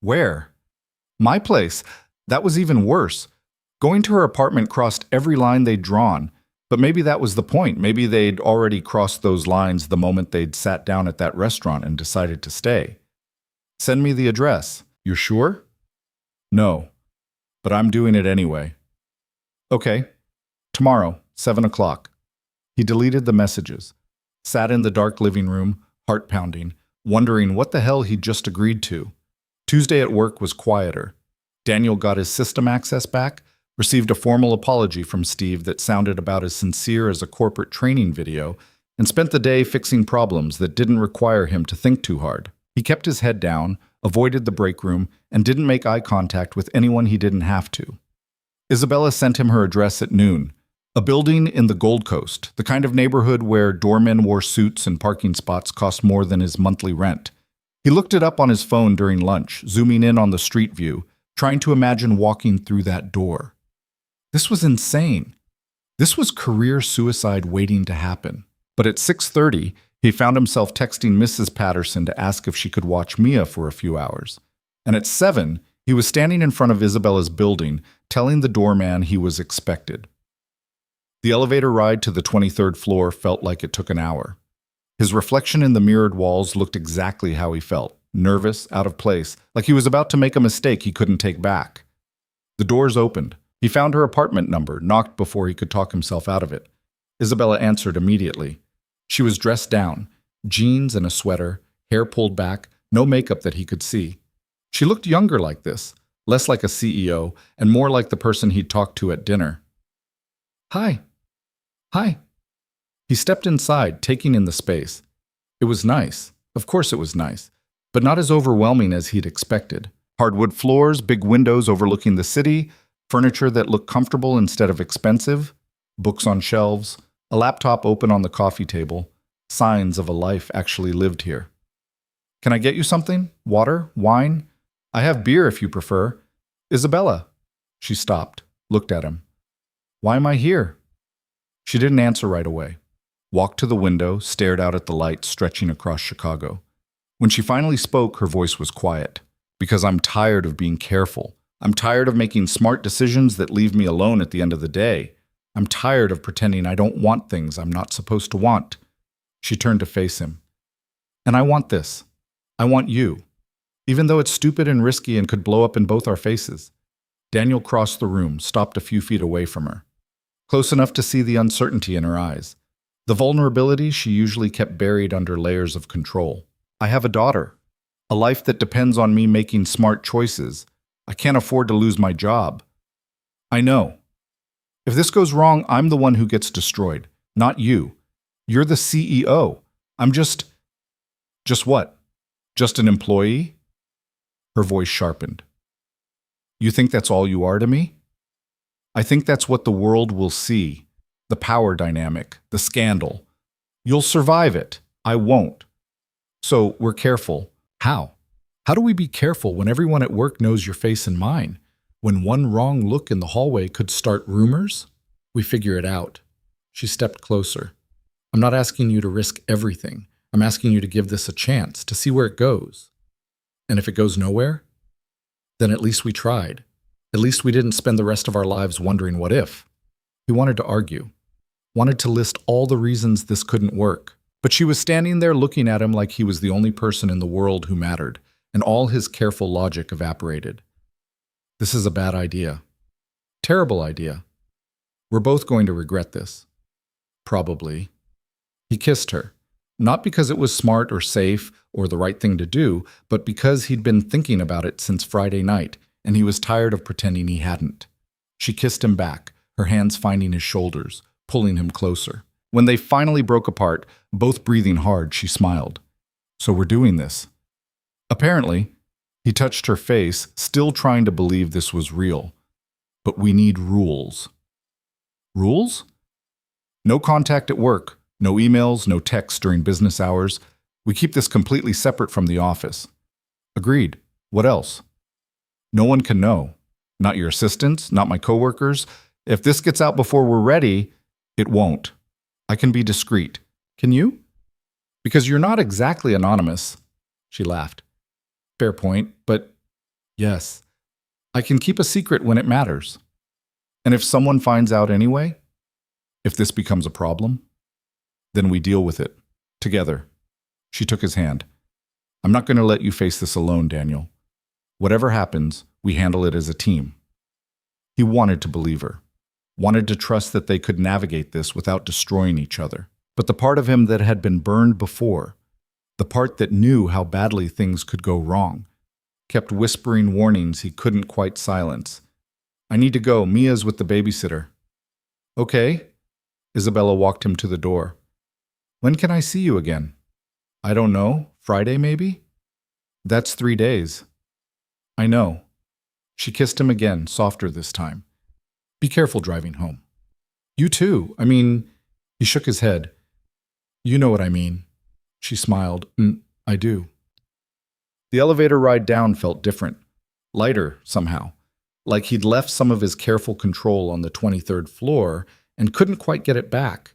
Where? My place. That was even worse. Going to her apartment crossed every line they'd drawn, but maybe that was the point. Maybe they'd already crossed those lines the moment they'd sat down at that restaurant and decided to stay. Send me the address. You're sure? No, but I'm doing it anyway. Okay. Tomorrow, 7 o'clock. He deleted the messages, sat in the dark living room, heart pounding, wondering what the hell he'd just agreed to. Tuesday at work was quieter. Daniel got his system access back, received a formal apology from Steve that sounded about as sincere as a corporate training video, and spent the day fixing problems that didn't require him to think too hard. He kept his head down, avoided the break room, and didn't make eye contact with anyone he didn't have to. Isabella sent him her address at noon. A building in the Gold Coast, the kind of neighborhood where doormen wore suits and parking spots cost more than his monthly rent. He looked it up on his phone during lunch, zooming in on the street view, trying to imagine walking through that door. This was insane. This was career suicide waiting to happen. But at 6:30, he found himself texting Mrs. Patterson to ask if she could watch Mia for a few hours. And at 7, he was standing in front of Isabella's building, telling the doorman he was expected. The elevator ride to the 23rd floor felt like it took an hour. His reflection in the mirrored walls looked exactly how he felt, nervous, out of place, like he was about to make a mistake he couldn't take back. The doors opened. He found her apartment number, knocked before he could talk himself out of it. Isabella answered immediately. She was dressed down, jeans and a sweater, hair pulled back, no makeup that he could see. She looked younger like this, less like a CEO, and more like the person he'd talked to at dinner. "Hi." "Hi." He stepped inside, taking in the space. It was nice. Of course it was nice, but not as overwhelming as he'd expected. Hardwood floors, big windows overlooking the city, furniture that looked comfortable instead of expensive, books on shelves, a laptop open on the coffee table, signs of a life actually lived here. "Can I get you something? Water? Wine? I have beer if you prefer." "Isabella." She stopped, looked at him. "Why am I here?" She didn't answer right away. Walked to the window, stared out at the light stretching across Chicago. When she finally spoke, her voice was quiet. "Because I'm tired of being careful. I'm tired of making smart decisions that leave me alone at the end of the day. I'm tired of pretending I don't want things I'm not supposed to want." She turned to face him. "And I want this. I want you. Even though it's stupid and risky and could blow up in both our faces." Daniel crossed the room, stopped a few feet away from her. Close enough to see the uncertainty in her eyes. The vulnerability she usually kept buried under layers of control. "I have a daughter. A life that depends on me making smart choices. I can't afford to lose my job. I know. If this goes wrong, I'm the one who gets destroyed, not you. You're the CEO. I'm just what? Just an employee?" Her voice sharpened. "You think that's all you are to me?" "I think that's what the world will see. The power dynamic, the scandal. You'll survive it. I won't. So we're careful." "How? How do we be careful when everyone at work knows your face and mine? When one wrong look in the hallway could start rumors?" "We figure it out." She stepped closer. "I'm not asking you to risk everything. I'm asking you to give this a chance, to see where it goes. And if it goes nowhere, then at least we tried. At least we didn't spend the rest of our lives wondering what if." He wanted to argue, wanted to list all the reasons this couldn't work. But she was standing there looking at him like he was the only person in the world who mattered, and all his careful logic evaporated. "This is a bad idea. Terrible idea. We're both going to regret this. Probably." He kissed her, not because it was smart or safe or the right thing to do, but because he'd been thinking about it since Friday night, and he was tired of pretending he hadn't. She kissed him back, her hands finding his shoulders, pulling him closer. When they finally broke apart, both breathing hard, she smiled. "So we're doing this." Apparently, he touched her face, still trying to believe this was real. "But we need rules." "Rules?" "No contact at work, no emails, no texts during business hours. We keep this completely separate from the office." "Agreed. What else?" "No one can know. Not your assistants, not my coworkers. If this gets out before we're ready, it won't. I can be discreet. Can you?" "Because you're not exactly anonymous." She laughed. "Fair point, but yes, I can keep a secret when it matters. And if someone finds out anyway, if this becomes a problem, then we deal with it, together." She took his hand. "I'm not going to let you face this alone, Daniel. Whatever happens, we handle it as a team." He wanted to believe her, wanted to trust that they could navigate this without destroying each other. But the part of him that had been burned before, the part that knew how badly things could go wrong, kept whispering warnings he couldn't quite silence. "I need to go. Mia's with the babysitter." "Okay." Isabella walked him to the door. "When can I see you again?" "I don't know. Friday, maybe?" "That's 3 days." "I know." She kissed him again, softer this time. "Be careful driving home." You too. I mean, he shook his head. You know what I mean. She smiled. I do. The elevator ride down felt different, lighter somehow, like he'd left some of his careful control on the 23rd floor and couldn't quite get it back.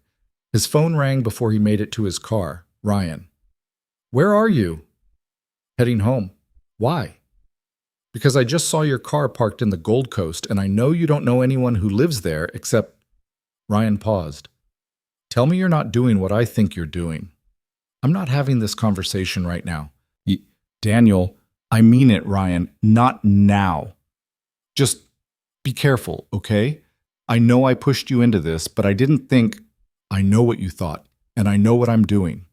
His phone rang before he made it to his car. Ryan. Where are you? Heading home. Why? Because I just saw your car parked in the Gold Coast and I know you don't know anyone who lives there except… Ryan paused. Tell me you're not doing what I think you're doing. I'm not having this conversation right now. Daniel, I mean it, Ryan, not now. Just be careful, okay? I know I pushed you into this, but I didn't think… I know what you thought, and I know what I'm doing.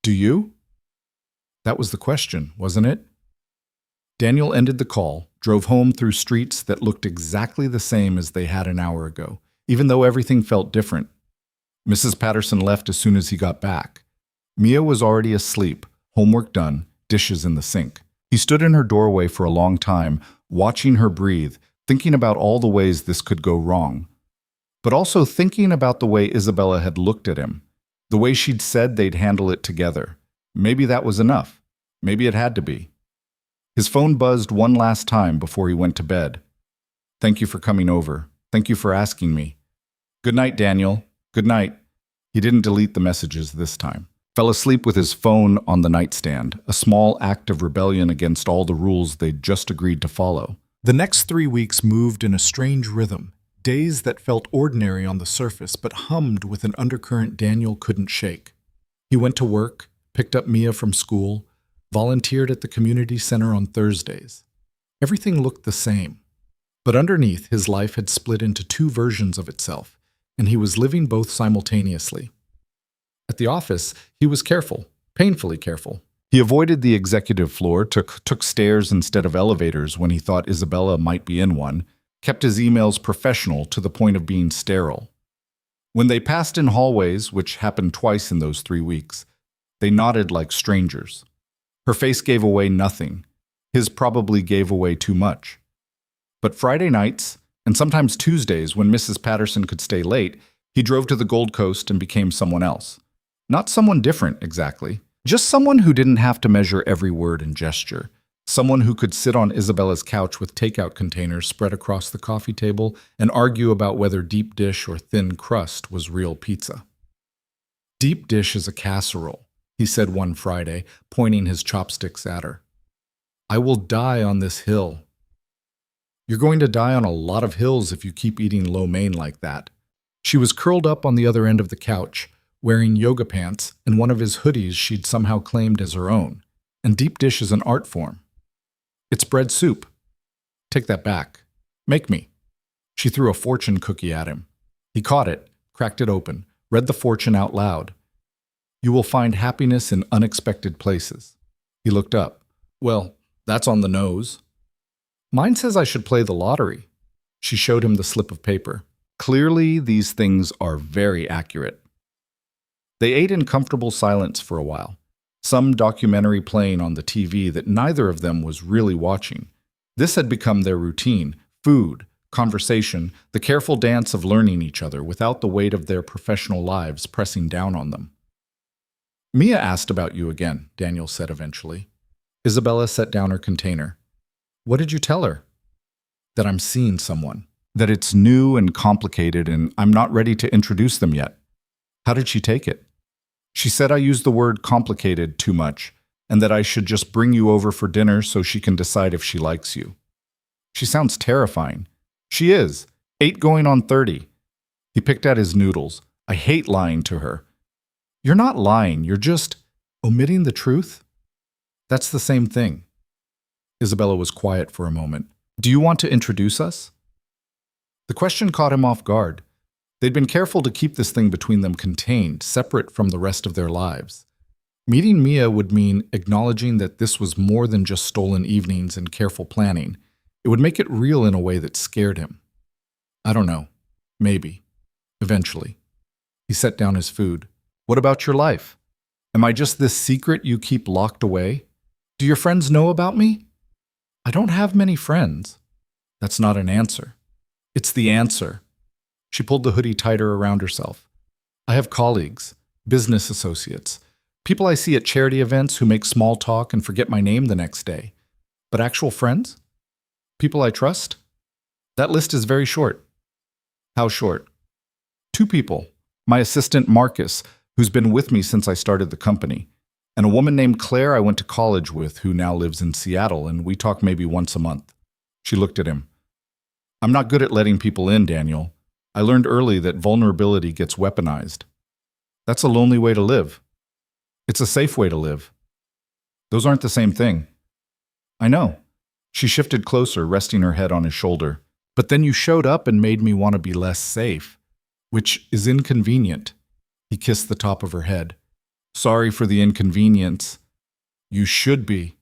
Do you? That was the question, wasn't it? Daniel ended the call, drove home through streets that looked exactly the same as they had an hour ago, even though everything felt different. Mrs. Patterson left as soon as he got back. Mia was already asleep, homework done, dishes in the sink. He stood in her doorway for a long time, watching her breathe, thinking about all the ways this could go wrong. But also thinking about the way Isabella had looked at him, the way she'd said they'd handle it together. Maybe that was enough. Maybe it had to be. His phone buzzed one last time before he went to bed. Thank you for coming over. Thank you for asking me. Good night, Daniel. Good night. He didn't delete the messages this time. Fell asleep with his phone on the nightstand, a small act of rebellion against all the rules they'd just agreed to follow. The next 3 weeks moved in a strange rhythm, days that felt ordinary on the surface but hummed with an undercurrent Daniel couldn't shake. He went to work, picked up Mia from school, volunteered at the community center on Thursdays. Everything looked the same. But underneath, his life had split into two versions of itself, and he was living both simultaneously. At the office, he was careful, painfully careful. He avoided the executive floor, took stairs instead of elevators when he thought Isabella might be in one, kept his emails professional to the point of being sterile. When they passed in hallways, which happened twice in those 3 weeks, they nodded like strangers. Her face gave away nothing. His probably gave away too much. But Friday nights, and sometimes Tuesdays when Mrs. Patterson could stay late, he drove to the Gold Coast and became someone else. Not someone different, exactly. Just someone who didn't have to measure every word and gesture. Someone who could sit on Isabella's couch with takeout containers spread across the coffee table and argue about whether deep dish or thin crust was real pizza. Deep dish is a casserole, he said one Friday, pointing his chopsticks at her. I will die on this hill. You're going to die on a lot of hills if you keep eating lo mein like that. She was curled up on the other end of the couch, wearing yoga pants and one of his hoodies she'd somehow claimed as her own. And deep dish is an art form. It's bread soup. Take that back. Make me. She threw a fortune cookie at him. He caught it, cracked it open, read the fortune out loud. You will find happiness in unexpected places. He looked up. Well, that's on the nose. Mine says I should play the lottery. She showed him the slip of paper. Clearly, these things are very accurate. They ate in comfortable silence for a while, some documentary playing on the TV that neither of them was really watching. This had become their routine: food, conversation, the careful dance of learning each other without the weight of their professional lives pressing down on them. Mia asked about you again, Daniel said eventually. Isabella set down her container. What did you tell her? That I'm seeing someone. That it's new and complicated and I'm not ready to introduce them yet. How did she take it? She said I used the word complicated too much and that I should just bring you over for dinner so she can decide if she likes you. She sounds terrifying. She is. 8 going on 30. He picked at his noodles. I hate lying to her. You're not lying. You're just omitting the truth. That's the same thing. Isabella was quiet for a moment. Do you want to introduce us? The question caught him off guard. They'd been careful to keep this thing between them contained, separate from the rest of their lives. Meeting Mia would mean acknowledging that this was more than just stolen evenings and careful planning. It would make it real in a way that scared him. I don't know. Maybe. Eventually. He set down his food. What about your life? Am I just this secret you keep locked away? Do your friends know about me? I don't have many friends. That's not an answer. It's the answer. She pulled the hoodie tighter around herself. I have colleagues, business associates, people I see at charity events who make small talk and forget my name the next day. But actual friends? People I trust? That list is very short. How short? 2 people. My assistant Marcus, who's been with me since I started the company, and a woman named Claire I went to college with who now lives in Seattle, and we talk maybe once a month. She looked at him. I'm not good at letting people in, Daniel. I learned early that vulnerability gets weaponized. That's a lonely way to live. It's a safe way to live. Those aren't the same thing. I know. She shifted closer, resting her head on his shoulder. But then you showed up and made me want to be less safe, which is inconvenient. He kissed the top of her head. Sorry for the inconvenience. You should be.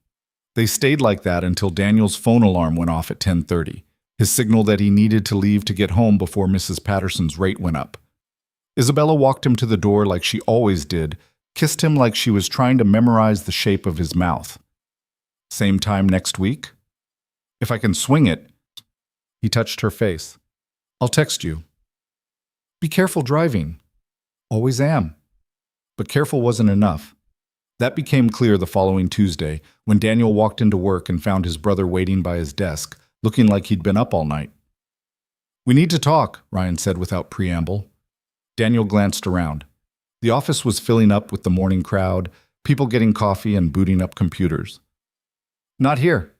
They stayed like that until Daniel's phone alarm went off at 10:30, his signal that he needed to leave to get home before Mrs. Patterson's rate went up. Isabella walked him to the door like she always did, kissed him like she was trying to memorize the shape of his mouth. Same time next week? If I can swing it. He touched her face. I'll text you. Be careful driving. Always am. But careful wasn't enough. That became clear the following Tuesday when Daniel walked into work and found his brother waiting by his desk, looking like he'd been up all night. We need to talk, Ryan said without preamble. Daniel glanced around. The office was filling up with the morning crowd, people getting coffee and booting up computers. Not here.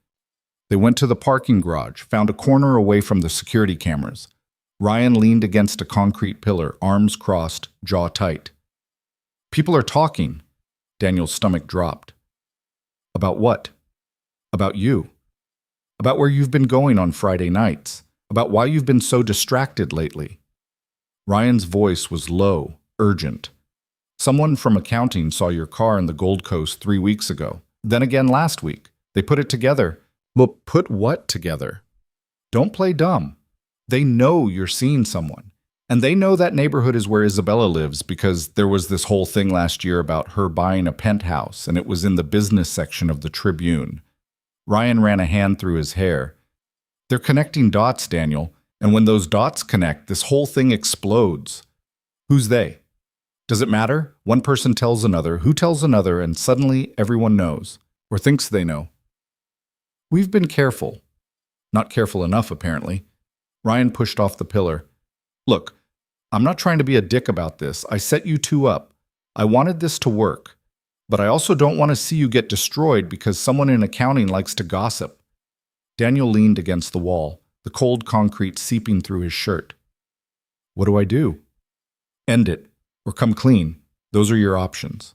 They went to the parking garage, found a corner away from the security cameras. Ryan leaned against a concrete pillar, arms crossed, jaw tight. People are talking. Daniel's stomach dropped. About what? About you. About where you've been going on Friday nights. About why you've been so distracted lately. Ryan's voice was low, urgent. Someone from accounting saw your car in the Gold Coast 3 weeks ago. Then again last week. They put it together. Well, put what together? Don't play dumb. They know you're seeing someone. And they know that neighborhood is where Isabella lives because there was this whole thing last year about her buying a penthouse, and it was in the business section of the Tribune. Ryan ran a hand through his hair. They're connecting dots, Daniel, and when those dots connect, this whole thing explodes. Who's they? Does it matter? One person tells another, who tells another, and suddenly everyone knows, or thinks they know. We've been careful. Not careful enough, apparently. Ryan pushed off the pillar. Look, I'm not trying to be a dick about this. I set you 2 up. I wanted this to work. But I also don't want to see you get destroyed because someone in accounting likes to gossip. Daniel leaned against the wall, the cold concrete seeping through his shirt. What do I do? End it, or come clean. Those are your options.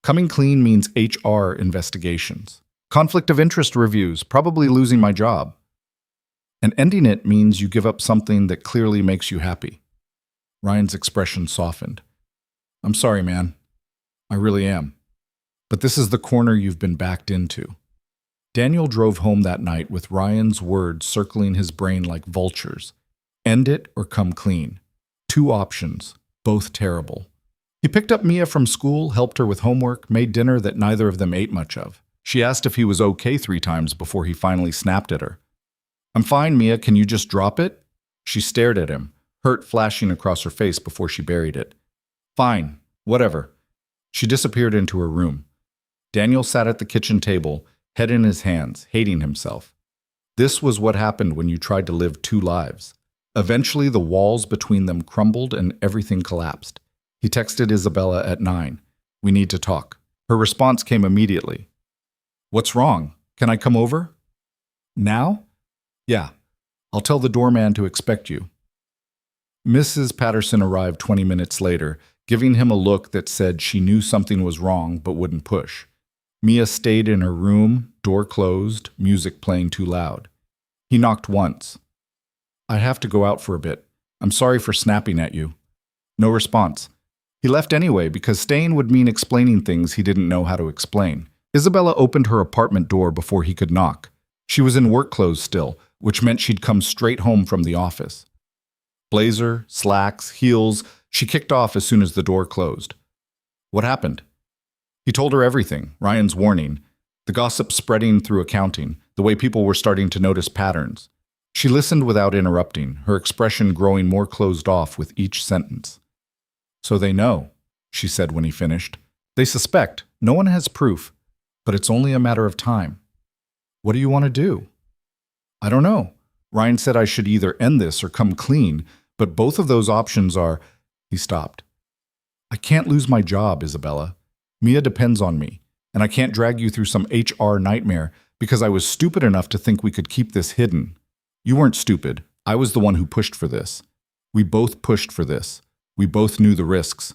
Coming clean means HR investigations. Conflict of interest reviews, probably losing my job. And ending it means you give up something that clearly makes you happy. Ryan's expression softened. I'm sorry, man. I really am. But this is the corner you've been backed into. Daniel drove home that night with Ryan's words circling his brain like vultures. End it or come clean. 2 options, both terrible. He picked up Mia from school, helped her with homework, made dinner that neither of them ate much of. She asked if he was okay 3 times before he finally snapped at her. I'm fine, Mia. Can you just drop it? She stared at him, hurt flashing across her face before she buried it. Fine. Whatever. She disappeared into her room. Daniel sat at the kitchen table, head in his hands, hating himself. This was what happened when you tried to live 2 lives. Eventually, the walls between them crumbled and everything collapsed. He texted Isabella at 9. We need to talk. Her response came immediately. What's wrong? Can I come over? Now? Yeah. I'll tell the doorman to expect you. Mrs. Patterson arrived 20 minutes later, giving him a look that said she knew something was wrong but wouldn't push. Mia stayed in her room, door closed, music playing too loud. He knocked once. I have to go out for a bit. I'm sorry for snapping at you. No response. He left anyway because staying would mean explaining things he didn't know how to explain. Isabella opened her apartment door before he could knock. She was in work clothes still, which meant she'd come straight home from the office. Blazer, slacks, heels, she kicked off as soon as the door closed. What happened? He told her everything, Ryan's warning, the gossip spreading through accounting, the way people were starting to notice patterns. She listened without interrupting, her expression growing more closed off with each sentence. So they know, she said when he finished. They suspect. No one has proof, but it's only a matter of time. What do you want to do? I don't know. Ryan said I should either end this or come clean, but both of those options are... He stopped. I can't lose my job, Isabella. Mia depends on me, and I can't drag you through some HR nightmare because I was stupid enough to think we could keep this hidden. You weren't stupid. I was the one who pushed for this. We both pushed for this. We both knew the risks.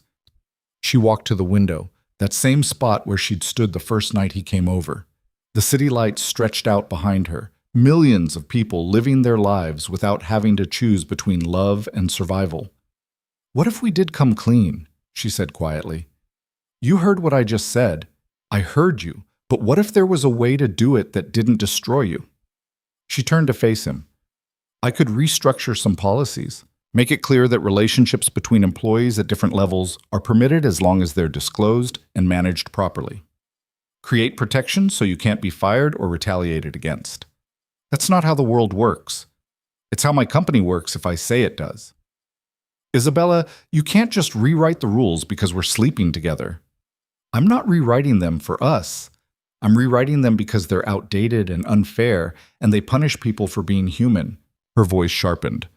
She walked to the window, that same spot where she'd stood the first night he came over. The city lights stretched out behind her, millions of people living their lives without having to choose between love and survival. What if we did come clean? She said quietly. You heard what I just said. I heard you, but what if there was a way to do it that didn't destroy you? She turned to face him. I could restructure some policies, make it clear that relationships between employees at different levels are permitted as long as they're disclosed and managed properly. Create protection so you can't be fired or retaliated against. That's not how the world works. It's how my company works if I say it does. Isabella, you can't just rewrite the rules because we're sleeping together. I'm not rewriting them for us. I'm rewriting them because they're outdated and unfair, and they punish people for being human. Her voice sharpened.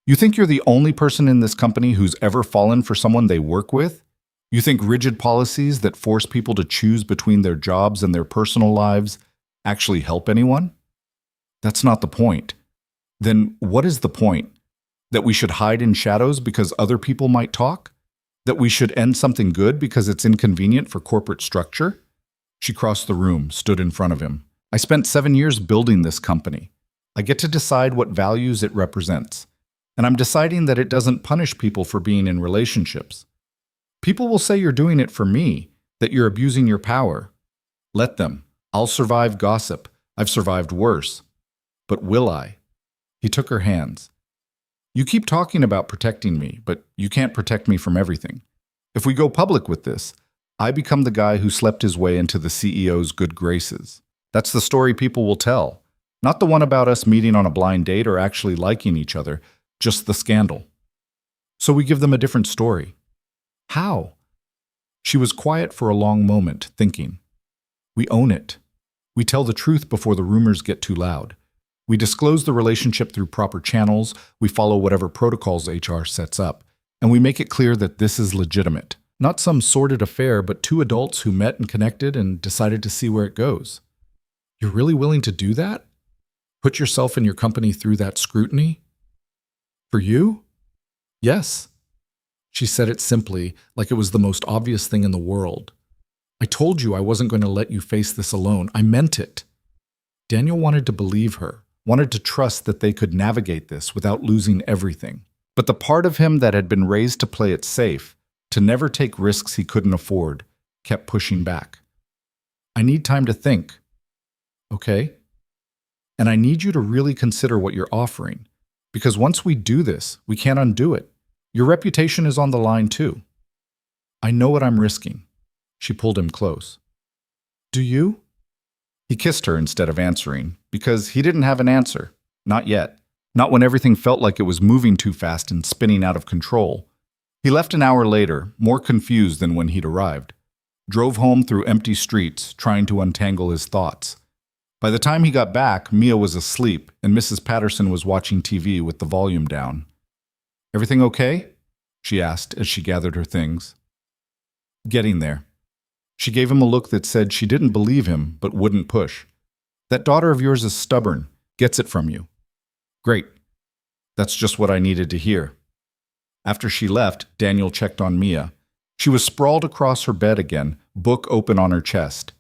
You think you're the only person in this company who's ever fallen for someone they work with? You think rigid policies that force people to choose between their jobs and their personal lives actually help anyone? That's not the point. Then what is the point? That we should hide in shadows because other people might talk? That we should end something good because it's inconvenient for corporate structure? She crossed the room, stood in front of him. I spent 7 years building this company. I get to decide what values it represents. And I'm deciding that it doesn't punish people for being in relationships. People will say you're doing it for me, that you're abusing your power. Let them. I'll survive gossip. I've survived worse. But will I? He took her hands. You keep talking about protecting me, but you can't protect me from everything. If we go public with this, I become the guy who slept his way into the CEO's good graces. That's the story people will tell. Not the one about us meeting on a blind date or actually liking each other, just the scandal. So we give them a different story. How? She was quiet for a long moment, thinking. We own it. We tell the truth before the rumors get too loud. We disclose the relationship through proper channels, we follow whatever protocols HR sets up, and we make it clear that this is legitimate. Not some sordid affair, but two adults who met and connected and decided to see where it goes. You're really willing to do that? Put yourself and your company through that scrutiny? For you? Yes. She said it simply, like it was the most obvious thing in the world. I told you I wasn't going to let you face this alone. I meant it. Daniel wanted to believe her, wanted to trust that they could navigate this without losing everything. But the part of him that had been raised to play it safe, to never take risks he couldn't afford, kept pushing back. I need time to think. Okay? And I need you to really consider what you're offering. Because once we do this, we can't undo it. Your reputation is on the line too. I know what I'm risking. She pulled him close. Do you? He kissed her instead of answering, because he didn't have an answer. Not yet. Not when everything felt like it was moving too fast and spinning out of control. He left an hour later, more confused than when he'd arrived. Drove home through empty streets, trying to untangle his thoughts. By the time he got back, Mia was asleep, and Mrs. Patterson was watching TV with the volume down. Everything okay? She asked as she gathered her things. Getting there. She gave him a look that said she didn't believe him, but wouldn't push. That daughter of yours is stubborn, gets it from you. Great. That's just what I needed to hear. After she left, Daniel checked on Mia. She was sprawled across her bed again, book open on her chest.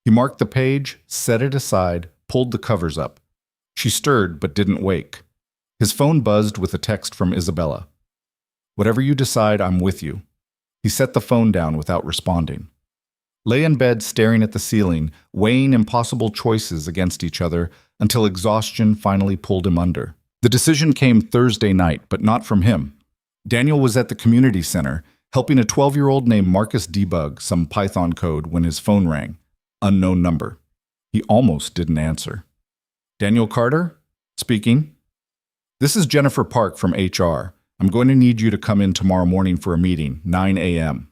He marked the page, set it aside, pulled the covers up. She stirred but didn't wake. His phone buzzed with a text from Isabella. Whatever you decide, I'm with you. He set the phone down without responding. Lay in bed staring at the ceiling, weighing impossible choices against each other until exhaustion finally pulled him under. The decision came Thursday night, but not from him. Daniel was at the community center, helping a 12-year-old named Marcus debug some Python code when his phone rang. Unknown number. He almost didn't answer. Daniel Carter? Speaking. This is Jennifer Park from HR. I'm going to need you to come in tomorrow morning for a meeting, 9 a.m.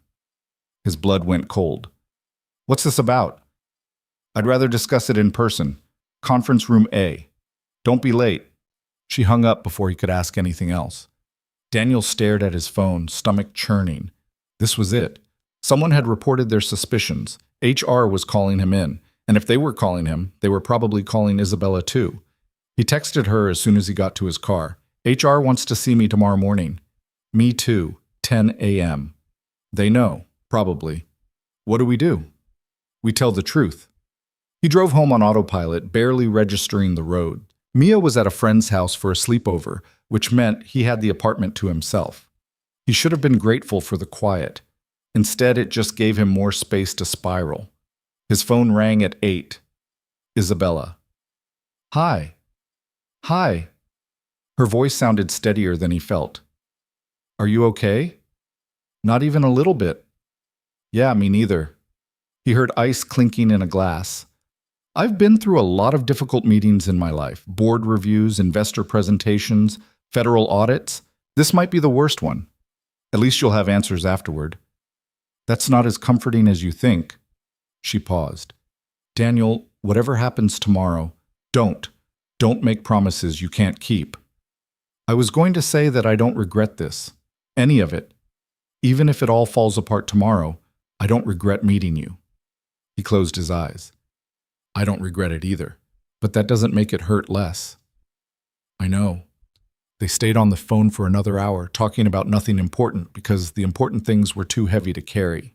His blood went cold. What's this about? I'd rather discuss it in person. Conference room A. Don't be late. She hung up before he could ask anything else. Daniel stared at his phone, stomach churning. This was it. Someone had reported their suspicions. HR was calling him in, and if they were calling him, they were probably calling Isabella too. He texted her as soon as he got to his car. HR wants to see me tomorrow morning. Me too, 10 a.m. They know, probably. What do? We tell the truth. He drove home on autopilot, barely registering the road. Mia was at a friend's house for a sleepover, which meant he had the apartment to himself. He should have been grateful for the quiet. Instead, it just gave him more space to spiral. His phone rang at 8. Isabella. Hi. Hi. Her voice sounded steadier than he felt. Are you okay? Not even a little bit. Yeah, me neither. He heard ice clinking in a glass. I've been through a lot of difficult meetings in my life. Board reviews, investor presentations, federal audits. This might be the worst one. At least you'll have answers afterward. That's not as comforting as you think. She paused. Daniel, whatever happens tomorrow, don't make promises you can't keep. I was going to say that I don't regret this. Any of it. Even if it all falls apart tomorrow, I don't regret meeting you. He closed his eyes. I don't regret it either, but that doesn't make it hurt less. I know. They stayed on the phone for another hour, talking about nothing important because the important things were too heavy to carry.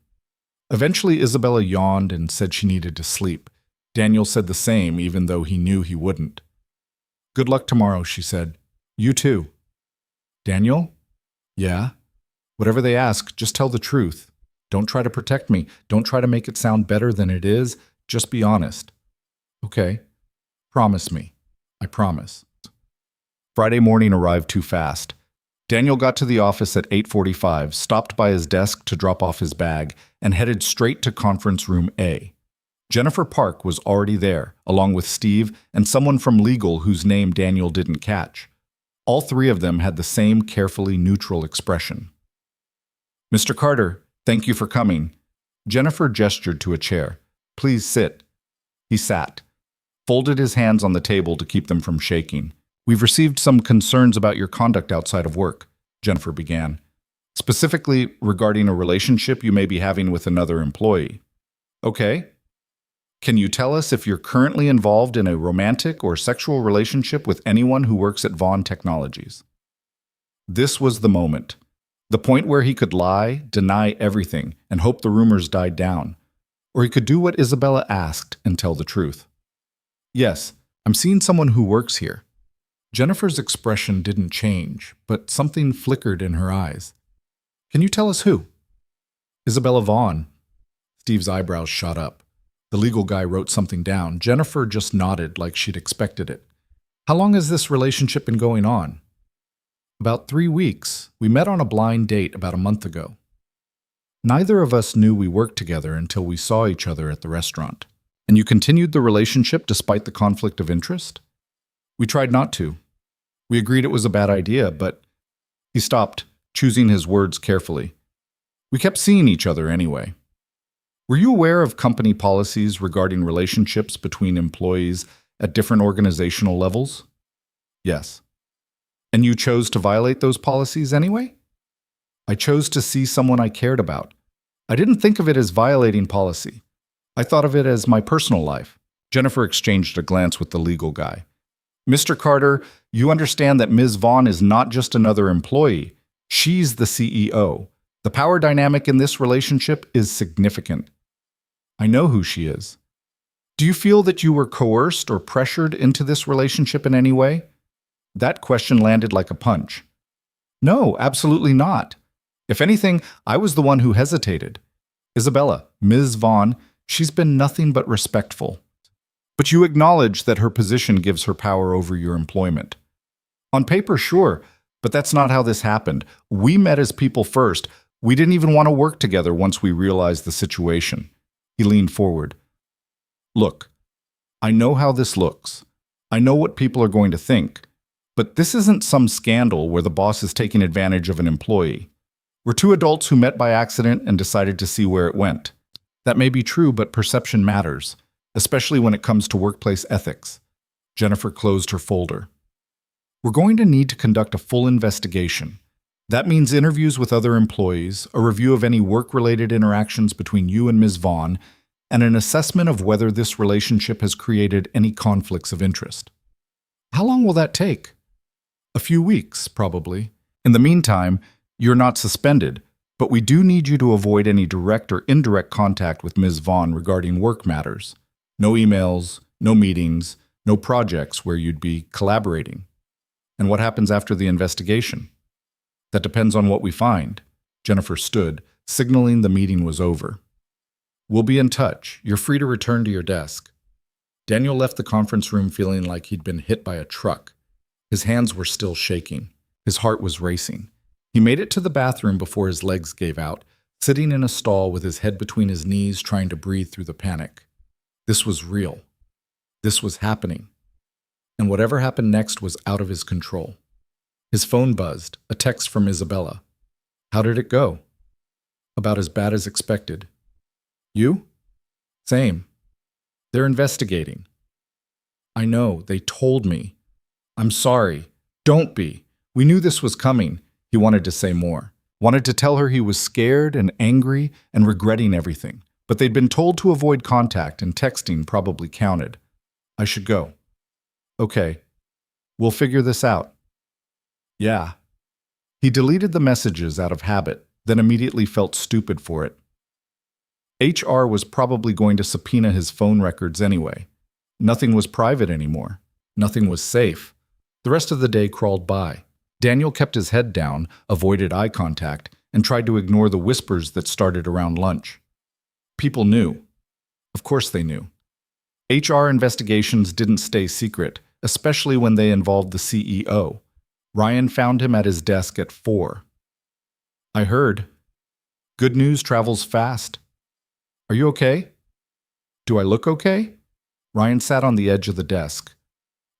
Eventually, Isabella yawned and said she needed to sleep. Daniel said the same, even though he knew he wouldn't. Good luck tomorrow, she said. You too. Daniel? Yeah? Whatever they ask, just tell the truth. Don't try to protect me. Don't try to make it sound better than it is. Just be honest. Okay. Promise me. I promise. Friday morning arrived too fast. Daniel got to the office at 8:45, stopped by his desk to drop off his bag, and headed straight to conference room A. Jennifer Park was already there, along with Steve and someone from legal whose name Daniel didn't catch. All three of them had the same carefully neutral expression. Mr. Carter, thank you for coming. Jennifer gestured to a chair. Please sit. He sat, folded his hands on the table to keep them from shaking. We've received some concerns about your conduct outside of work, Jennifer began, specifically regarding a relationship you may be having with another employee. Okay. Can you tell us if you're currently involved in a romantic or sexual relationship with anyone who works at Vaughn Technologies? This was the moment. The point where he could lie, deny everything, and hope the rumors died down. Or he could do what Isabella asked and tell the truth. Yes, I'm seeing someone who works here. Jennifer's expression didn't change, but something flickered in her eyes. Can you tell us who? Isabella Vaughn. Steve's eyebrows shot up. The legal guy wrote something down. Jennifer just nodded like she'd expected it. How long has this relationship been going on? About 3 weeks. We met on a blind date about a month ago. Neither of us knew we worked together until we saw each other at the restaurant. And you continued the relationship despite the conflict of interest? We tried not to. We agreed it was a bad idea, but he stopped, choosing his words carefully. We kept seeing each other anyway. Were you aware of company policies regarding relationships between employees at different organizational levels? Yes. And you chose to violate those policies anyway? I chose to see someone I cared about. I didn't think of it as violating policy. I thought of it as my personal life. Jennifer exchanged a glance with the legal guy. Mr. Carter, you understand that Ms. Vaughn is not just another employee. She's the CEO. The power dynamic in this relationship is significant. I know who she is. Do you feel that you were coerced or pressured into this relationship in any way? That question landed like a punch. No, absolutely not. If anything, I was the one who hesitated. Isabella, Ms. Vaughn, she's been nothing but respectful. But you acknowledge that her position gives her power over your employment. On paper, sure, but that's not how this happened. We met as people first. We didn't even want to work together once we realized the situation. He leaned forward. Look, I know how this looks. I know what people are going to think. But this isn't some scandal where the boss is taking advantage of an employee. We're two adults who met by accident and decided to see where it went. That may be true, but perception matters, especially when it comes to workplace ethics. Jennifer closed her folder. We're going to need to conduct a full investigation. That means interviews with other employees, a review of any work-related interactions between you and Ms. Vaughn, and an assessment of whether this relationship has created any conflicts of interest. How long will that take? A few weeks, probably. In the meantime, you're not suspended, but we do need you to avoid any direct or indirect contact with Ms. Vaughn regarding work matters. No emails, no meetings, no projects where you'd be collaborating. And what happens after the investigation? That depends on what we find. Jennifer stood, signaling the meeting was over. We'll be in touch. You're free to return to your desk. Daniel left the conference room feeling like he'd been hit by a truck. His hands were still shaking. His heart was racing. He made it to the bathroom before his legs gave out, sitting in a stall with his head between his knees trying to breathe through the panic. This was real. This was happening. And whatever happened next was out of his control. His phone buzzed, a text from Isabella. How did it go? About as bad as expected. You? Same. They're investigating. I know, they told me. I'm sorry. Don't be. We knew this was coming. He wanted to say more. Wanted to tell her he was scared and angry and regretting everything. But they'd been told to avoid contact and texting probably counted. I should go. Okay. We'll figure this out. Yeah. He deleted the messages out of habit, then immediately felt stupid for it. HR was probably going to subpoena his phone records anyway. Nothing was private anymore. Nothing was safe. The rest of the day crawled by. Daniel kept his head down, avoided eye contact, and tried to ignore the whispers that started around lunch. People knew. Of course they knew. HR investigations didn't stay secret, especially when they involved the CEO. Ryan found him at his desk at 4. I heard. Good news travels fast. Are you okay? Do I look okay? Ryan sat on the edge of the desk.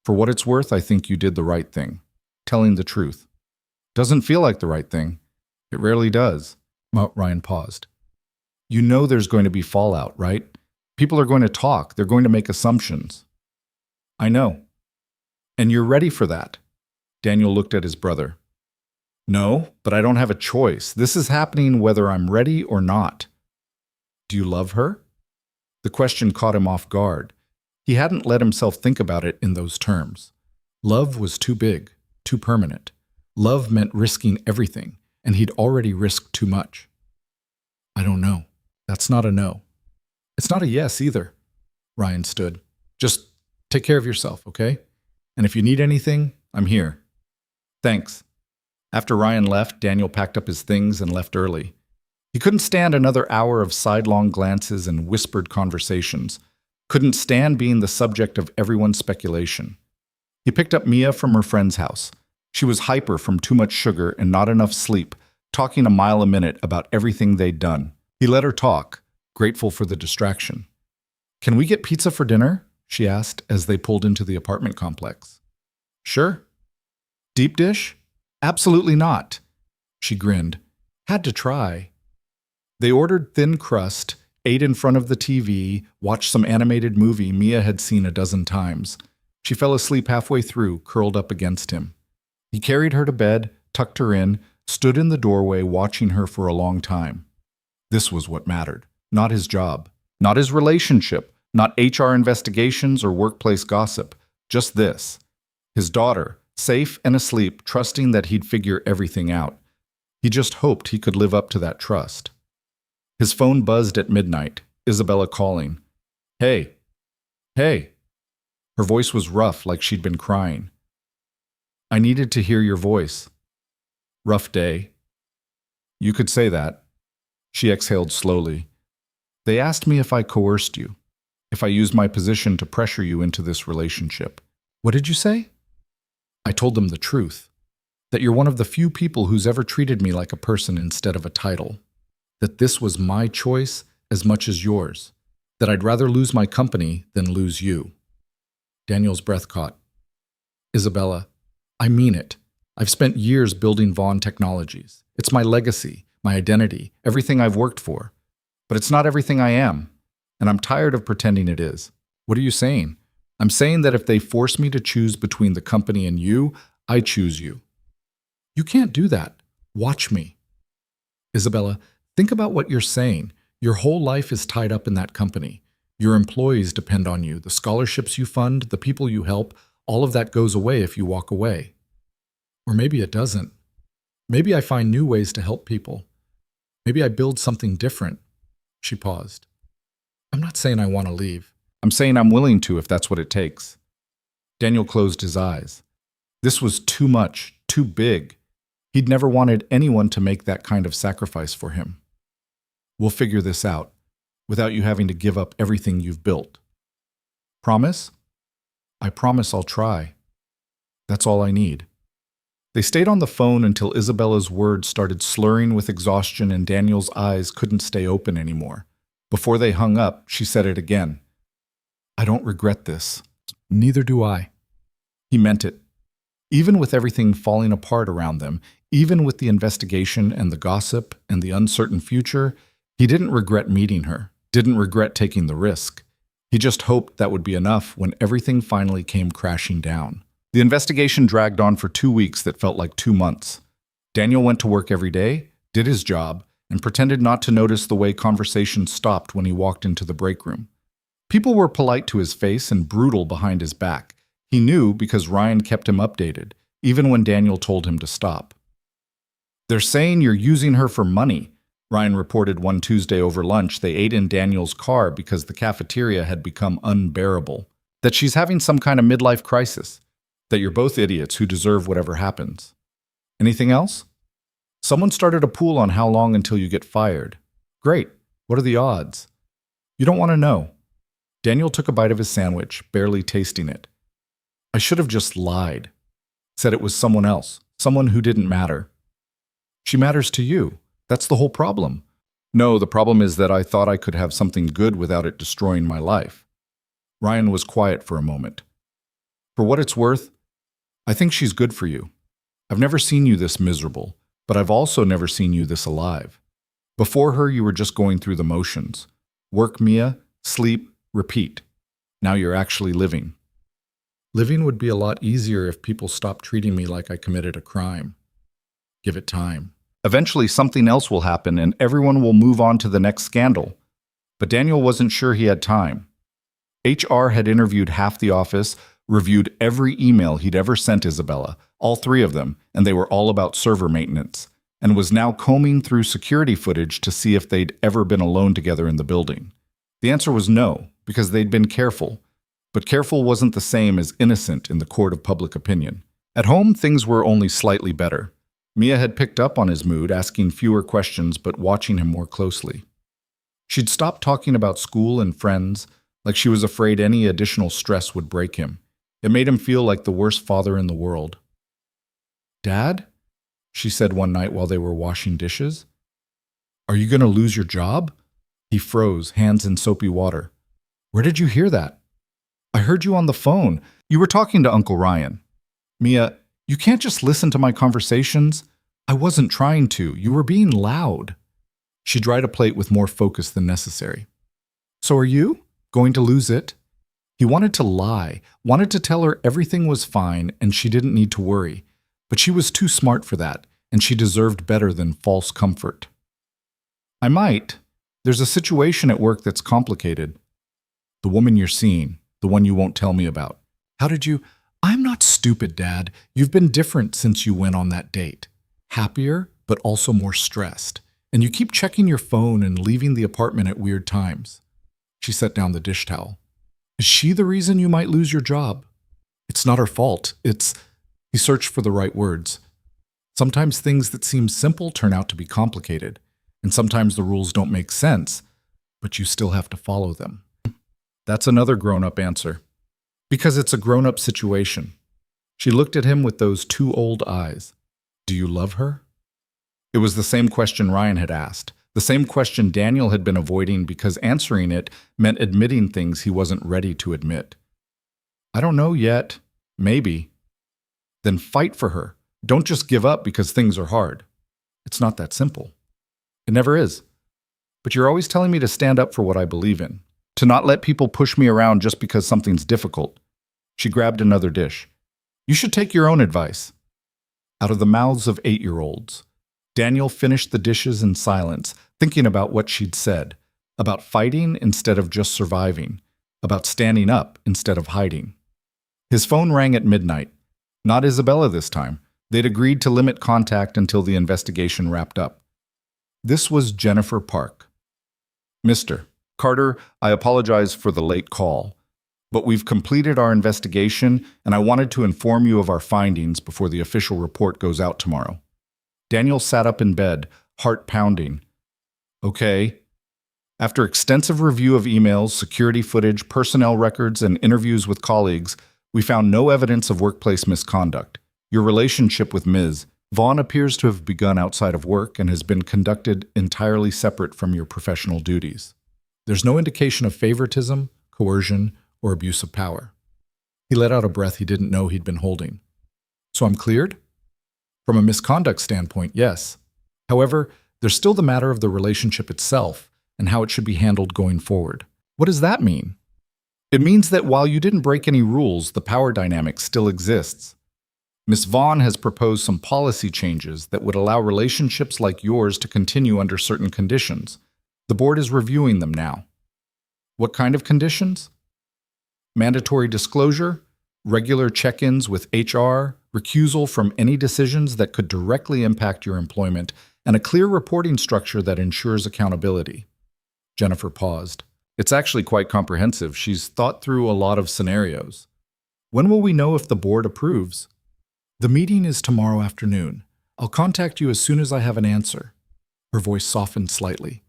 For what it's worth, I think you did the right thing. Telling the truth. Doesn't feel like the right thing. It rarely does. Ryan paused. You know there's going to be fallout, right? People are going to talk. They're going to make assumptions. I know. And you're ready for that. Daniel looked at his brother. No, but I don't have a choice. This is happening whether I'm ready or not. Do you love her? The question caught him off guard. He hadn't let himself think about it in those terms. Love was too big, too permanent. Love meant risking everything, and he'd already risked too much. I don't know. That's not a no. It's not a yes either. Ryan stood. Just take care of yourself, okay? And if you need anything, I'm here. Thanks. After Ryan left, Daniel packed up his things and left early. He couldn't stand another hour of sidelong glances and whispered conversations. Couldn't stand being the subject of everyone's speculation. He picked up Mia from her friend's house. She was hyper from too much sugar and not enough sleep, talking a mile a minute about everything they'd done. He let her talk, grateful for the distraction. Can we get pizza for dinner? She asked as they pulled into the apartment complex. Sure. Deep dish? Absolutely not. She grinned. Had to try. They ordered thin crust, ate in front of the TV, watched some animated movie Mia had seen a dozen times. She fell asleep halfway through, curled up against him. He carried her to bed, tucked her in, stood in the doorway watching her for a long time. This was what mattered. Not his job. Not his relationship. Not HR investigations or workplace gossip. Just this. His daughter, safe and asleep, trusting that he'd figure everything out. He just hoped he could live up to that trust. His phone buzzed at midnight, Isabella calling. Hey. Hey. Her voice was rough, like she'd been crying. I needed to hear your voice. Rough day. You could say that. She exhaled slowly. They asked me if I coerced you, if I used my position to pressure you into this relationship. What did you say? I told them the truth, that you're one of the few people who's ever treated me like a person instead of a title, that this was my choice as much as yours, that I'd rather lose my company than lose you. Daniel's breath caught. Isabella, I mean it. I've spent years building Vaughn Technologies. It's my legacy, my identity, everything I've worked for. But it's not everything I am, and I'm tired of pretending it is. What are you saying? I'm saying that if they force me to choose between the company and you, I choose you. You can't do that. Watch me. Isabella, think about what you're saying. Your whole life is tied up in that company. Your employees depend on you. The scholarships you fund, the people you help, all of that goes away if you walk away. Or maybe it doesn't. Maybe I find new ways to help people. Maybe I build something different. She paused. I'm not saying I want to leave. I'm saying I'm willing to if that's what it takes. Daniel closed his eyes. This was too much, too big. He'd never wanted anyone to make that kind of sacrifice for him. We'll figure this out, without you having to give up everything you've built. Promise? I promise I'll try. That's all I need. They stayed on the phone until Isabella's words started slurring with exhaustion and Daniel's eyes couldn't stay open anymore. Before they hung up, she said it again. I don't regret this. Neither do I. He meant it. Even with everything falling apart around them, even with the investigation and the gossip and the uncertain future, he didn't regret meeting her, didn't regret taking the risk. He just hoped that would be enough when everything finally came crashing down. The investigation dragged on for 2 weeks that felt like 2 months. Daniel went to work every day, did his job, and pretended not to notice the way conversation stopped when he walked into the break room. People were polite to his face and brutal behind his back. He knew because Ryan kept him updated, even when Daniel told him to stop. They're saying you're using her for money, Ryan reported one Tuesday over lunch. They ate in Daniel's car because the cafeteria had become unbearable. That she's having some kind of midlife crisis. That you're both idiots who deserve whatever happens. Anything else? Someone started a pool on how long until you get fired. Great. What are the odds? You don't want to know. Daniel took a bite of his sandwich, barely tasting it. I should have just lied. Said it was someone else, someone who didn't matter. She matters to you. That's the whole problem. No, the problem is that I thought I could have something good without it destroying my life. Ryan was quiet for a moment. For what it's worth, I think she's good for you. I've never seen you this miserable, but I've also never seen you this alive. Before her, you were just going through the motions. Work, Mia, sleep, repeat. Now you're actually living. Living would be a lot easier if people stopped treating me like I committed a crime. Give it time. Eventually something else will happen and everyone will move on to the next scandal. But Daniel wasn't sure he had time. HR had interviewed half the office, reviewed every email he'd ever sent Isabella, all 3 of them, and they were all about server maintenance, and was now combing through security footage to see if they'd ever been alone together in the building. The answer was no, because they'd been careful. But careful wasn't the same as innocent in the court of public opinion. At home, things were only slightly better. Mia had picked up on his mood, asking fewer questions but watching him more closely. She'd stopped talking about school and friends, like she was afraid any additional stress would break him. It made him feel like the worst father in the world. Dad? She said one night while they were washing dishes. Are you going to lose your job? He froze, hands in soapy water. Where did you hear that? I heard you on the phone. You were talking to Uncle Ryan. Mia, you can't just listen to my conversations. I wasn't trying to. You were being loud. She dried a plate with more focus than necessary. So are you going to lose it? He wanted to lie, wanted to tell her everything was fine and she didn't need to worry. But she was too smart for that, and she deserved better than false comfort. I might. There's a situation at work that's complicated. The woman you're seeing, the one you won't tell me about. How did you... I'm not stupid, Dad. You've been different since you went on that date. Happier, but also more stressed. And you keep checking your phone and leaving the apartment at weird times. She set down the dish towel. Is she the reason you might lose your job? It's not her fault. He searched for the right words. Sometimes things that seem simple turn out to be complicated, and sometimes the rules don't make sense, but you still have to follow them. That's another grown-up answer. Because it's a grown-up situation. She looked at him with those 2 old eyes. Do you love her? It was the same question Ryan had asked, the same question Daniel had been avoiding because answering it meant admitting things he wasn't ready to admit. I don't know yet. Maybe. Then fight for her. Don't just give up because things are hard. It's not that simple. It never is. But you're always telling me to stand up for what I believe in, to not let people push me around just because something's difficult. She grabbed another dish. You should take your own advice. Out of the mouths of 8-year-olds. Daniel finished the dishes in silence, thinking about what she'd said, about fighting instead of just surviving, about standing up instead of hiding. His phone rang at midnight. Not Isabella this time. They'd agreed to limit contact until the investigation wrapped up. This was Jennifer Park. Mr. Carter, I apologize for the late call, but we've completed our investigation and I wanted to inform you of our findings before the official report goes out tomorrow. Daniel sat up in bed, heart pounding. Okay. After extensive review of emails, security footage, personnel records, and interviews with colleagues, we found no evidence of workplace misconduct. Your relationship with Ms. Vaughn appears to have begun outside of work and has been conducted entirely separate from your professional duties. There's no indication of favoritism, coercion, or abuse of power. He let out a breath he didn't know he'd been holding. So I'm cleared? From a misconduct standpoint, yes. However, there's still the matter of the relationship itself and how it should be handled going forward. What does that mean? It means that while you didn't break any rules, the power dynamic still exists. Ms. Vaughn has proposed some policy changes that would allow relationships like yours to continue under certain conditions. The board is reviewing them now. What kind of conditions? Mandatory disclosure, regular check-ins with HR, recusal from any decisions that could directly impact your employment, and a clear reporting structure that ensures accountability. Jennifer paused. It's actually quite comprehensive. She's thought through a lot of scenarios. When will we know if the board approves? The meeting is tomorrow afternoon. I'll contact you as soon as I have an answer. Her voice softened slightly.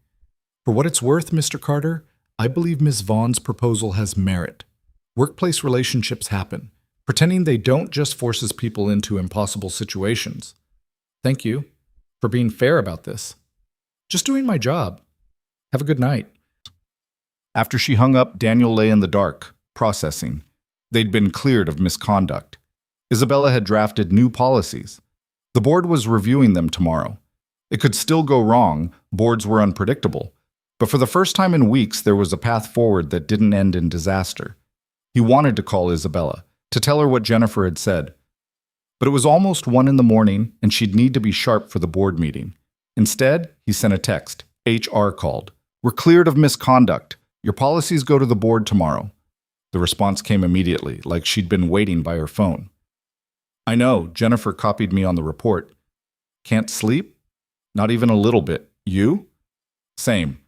For what it's worth, Mr. Carter, I believe Ms. Vaughn's proposal has merit. Workplace relationships happen. Pretending they don't just forces people into impossible situations. Thank you for being fair about this. Just doing my job. Have a good night. After she hung up, Daniel lay in the dark, processing. They'd been cleared of misconduct. Isabella had drafted new policies. The board was reviewing them tomorrow. It could still go wrong, boards were unpredictable. But for the first time in weeks, there was a path forward that didn't end in disaster. He wanted to call Isabella, to tell her what Jennifer had said. But it was almost 1 a.m, and she'd need to be sharp for the board meeting. Instead, he sent a text. HR called. We're cleared of misconduct. Your policies go to the board tomorrow. The response came immediately, like she'd been waiting by her phone. I know, Jennifer copied me on the report. Can't sleep? Not even a little bit. You? Same.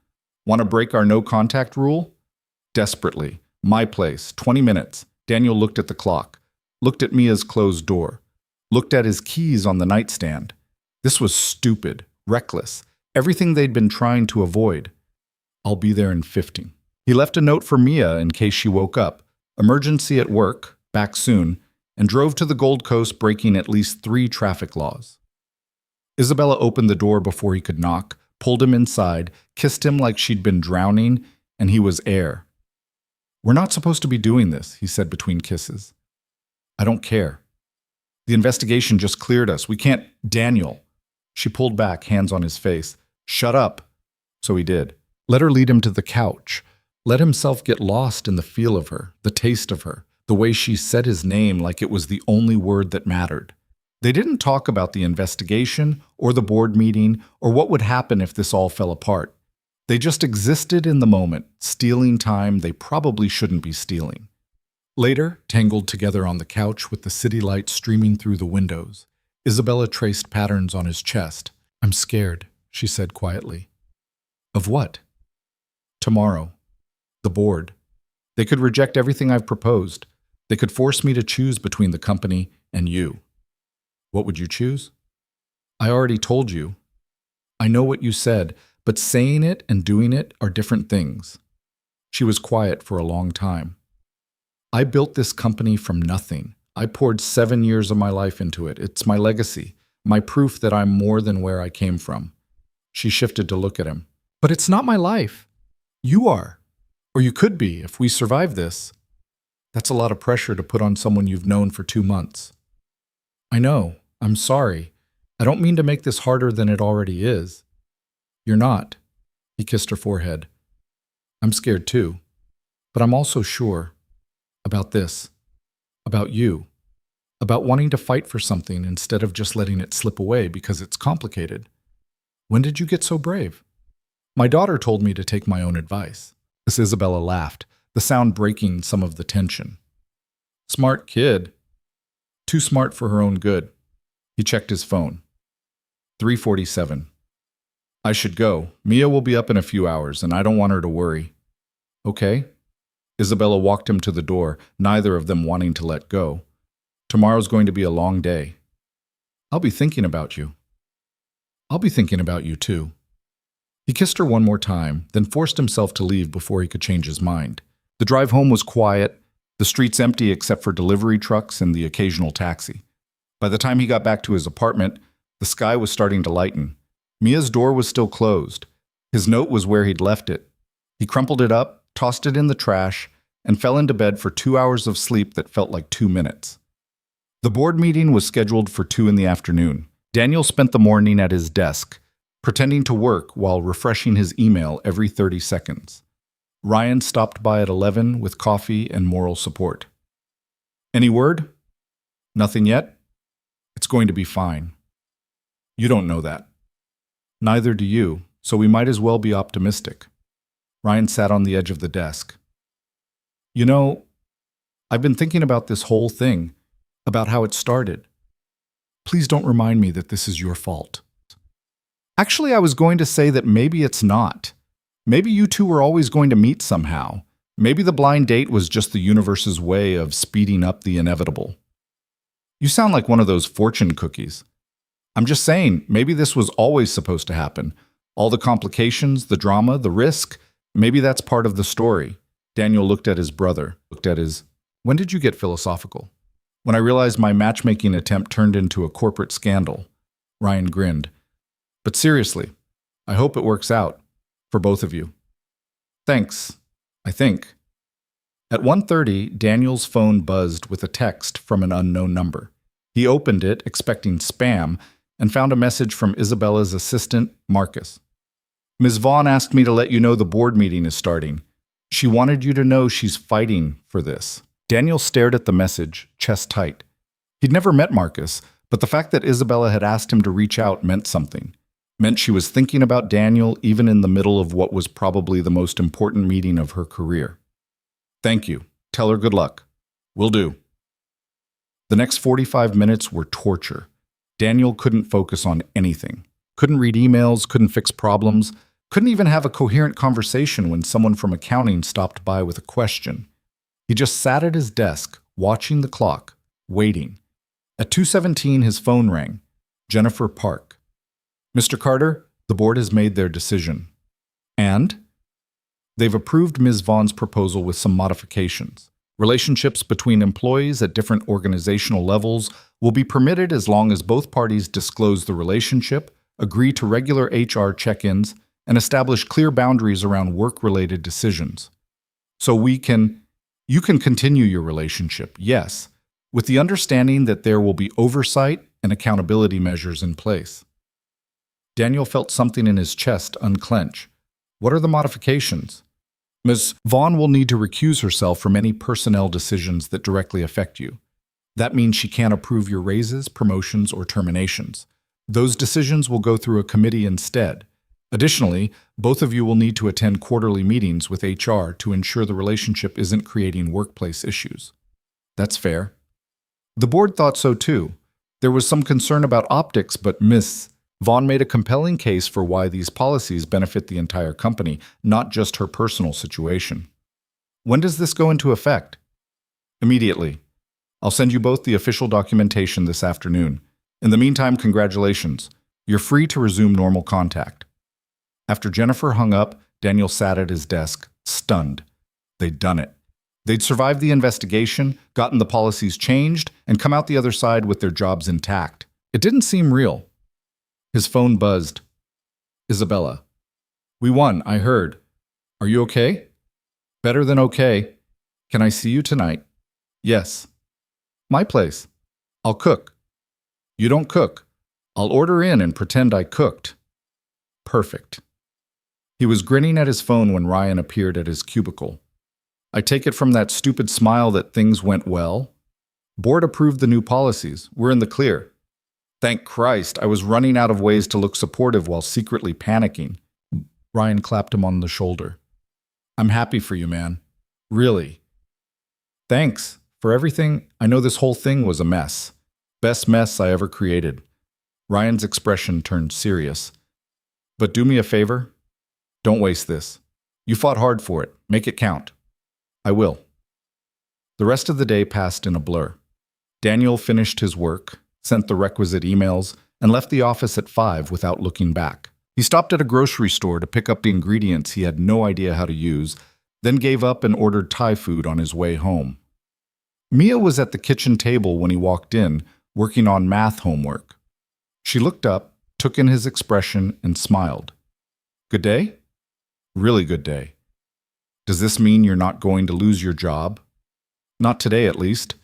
Want to break our no-contact rule? Desperately. My place, 20 minutes. Daniel looked at the clock, looked at Mia's closed door, looked at his keys on the nightstand. This was stupid, reckless, everything they'd been trying to avoid. I'll be there in 15. He left a note for Mia in case she woke up, emergency at work, back soon, and drove to the Gold Coast breaking at least 3 traffic laws. Isabella opened the door before he could knock, pulled him inside, kissed him like she'd been drowning, and he was air. We're not supposed to be doing this, he said between kisses. I don't care. The investigation just cleared us. We can't… Daniel. She pulled back, hands on his face. Shut up. So he did. Let her lead him to the couch. Let himself get lost in the feel of her, the taste of her, the way she said his name like it was the only word that mattered. They didn't talk about the investigation or the board meeting or what would happen if this all fell apart. They just existed in the moment, stealing time they probably shouldn't be stealing. Later, tangled together on the couch with the city lights streaming through the windows, Isabella traced patterns on his chest. I'm scared, she said quietly. Of what? Tomorrow. The board. They could reject everything I've proposed. They could force me to choose between the company and you. What would you choose? I already told you. I know what you said, but saying it and doing it are different things. She was quiet for a long time. I built this company from nothing. I poured 7 years of my life into it. It's my legacy, my proof that I'm more than where I came from. She shifted to look at him. But it's not my life. You are. Or you could be if we survive this. That's a lot of pressure to put on someone you've known for 2 months. I know. I'm sorry. I don't mean to make this harder than it already is. You're not. He kissed her forehead. I'm scared too. But I'm also sure about this, about you, about wanting to fight for something instead of just letting it slip away because it's complicated. When did you get so brave? My daughter told me to take my own advice. Miss Isabella laughed, the sound breaking some of the tension. Smart kid. Too smart for her own good. He checked his phone. 3:47. I should go. Mia will be up in a few hours, and I don't want her to worry. Okay. Isabella walked him to the door, neither of them wanting to let go. Tomorrow's going to be a long day. I'll be thinking about you. I'll be thinking about you too. He kissed her one more time, then forced himself to leave before he could change his mind. The drive home was quiet, the streets empty except for delivery trucks and the occasional taxi. By the time he got back to his apartment, the sky was starting to lighten. Mia's door was still closed. His note was where he'd left it. He crumpled it up, tossed it in the trash, and fell into bed for 2 hours of sleep that felt like 2 minutes. The board meeting was scheduled for 2 in the afternoon. Daniel spent the morning at his desk, pretending to work while refreshing his email every 30 seconds. Ryan stopped by at 11 with coffee and moral support. Any word? Nothing yet? It's going to be fine. You don't know that. Neither do you, so we might as well be optimistic. Ryan sat on the edge of the desk. You know, I've been thinking about this whole thing, about how it started. Please don't remind me that this is your fault. Actually, I was going to say that maybe it's not. Maybe you two were always going to meet somehow. Maybe the blind date was just the universe's way of speeding up the inevitable. You sound like one of those fortune cookies. I'm just saying, maybe this was always supposed to happen. All the complications, the drama, the risk, maybe that's part of the story. Daniel looked at his brother, When did you get philosophical? When I realized my matchmaking attempt turned into a corporate scandal. Ryan grinned. But seriously, I hope it works out. For both of you. Thanks, I think. At 1:30, Daniel's phone buzzed with a text from an unknown number. He opened it, expecting spam, and found a message from Isabella's assistant, Marcus. Ms. Vaughn asked me to let you know the board meeting is starting. She wanted you to know she's fighting for this. Daniel stared at the message, chest tight. He'd never met Marcus, but the fact that Isabella had asked him to reach out meant something. Meant she was thinking about Daniel even in the middle of what was probably the most important meeting of her career. Thank you. Tell her good luck. Will do. The next 45 minutes were torture. Daniel couldn't focus on anything. Couldn't read emails, couldn't fix problems, couldn't even have a coherent conversation when someone from accounting stopped by with a question. He just sat at his desk, watching the clock, waiting. At 2:17, his phone rang. Jennifer Park. Mr. Carter, the board has made their decision. And? They've approved Ms. Vaughn's proposal with some modifications. Relationships between employees at different organizational levels will be permitted as long as both parties disclose the relationship, agree to regular HR check-ins, and establish clear boundaries around work-related decisions. So you can continue your relationship, yes, with the understanding that there will be oversight and accountability measures in place. Daniel felt something in his chest unclench. What are the modifications? Ms. Vaughn will need to recuse herself from any personnel decisions that directly affect you. That means she can't approve your raises, promotions, or terminations. Those decisions will go through a committee instead. Additionally, both of you will need to attend quarterly meetings with HR to ensure the relationship isn't creating workplace issues. That's fair. The board thought so too. There was some concern about optics, but Ms. Vaughn made a compelling case for why these policies benefit the entire company, not just her personal situation. When does this go into effect? Immediately. I'll send you both the official documentation this afternoon. In the meantime, congratulations. You're free to resume normal contact. After Jennifer hung up, Daniel sat at his desk, stunned. They'd done it. They'd survived the investigation, gotten the policies changed, and come out the other side with their jobs intact. It didn't seem real. His phone buzzed. Isabella. We won, I heard. Are you okay? Better than okay. Can I see you tonight? Yes. My place. I'll cook. You don't cook. I'll order in and pretend I cooked. Perfect. He was grinning at his phone when Ryan appeared at his cubicle. I take it from that stupid smile that things went well. Board approved the new policies. We're in the clear. Thank Christ, I was running out of ways to look supportive while secretly panicking. Ryan clapped him on the shoulder. I'm happy for you, man. Really. Thanks for everything. I know this whole thing was a mess. Best mess I ever created. Ryan's expression turned serious. But do me a favor. Don't waste this. You fought hard for it. Make it count. I will. The rest of the day passed in a blur. Daniel finished his work, sent the requisite emails, and left the office at 5 without looking back. He stopped at a grocery store to pick up the ingredients he had no idea how to use, then gave up and ordered Thai food on his way home. Mia was at the kitchen table when he walked in, working on math homework. She looked up, took in his expression, and smiled. Good day? Really good day. Does this mean you're not going to lose your job? Not today, at least.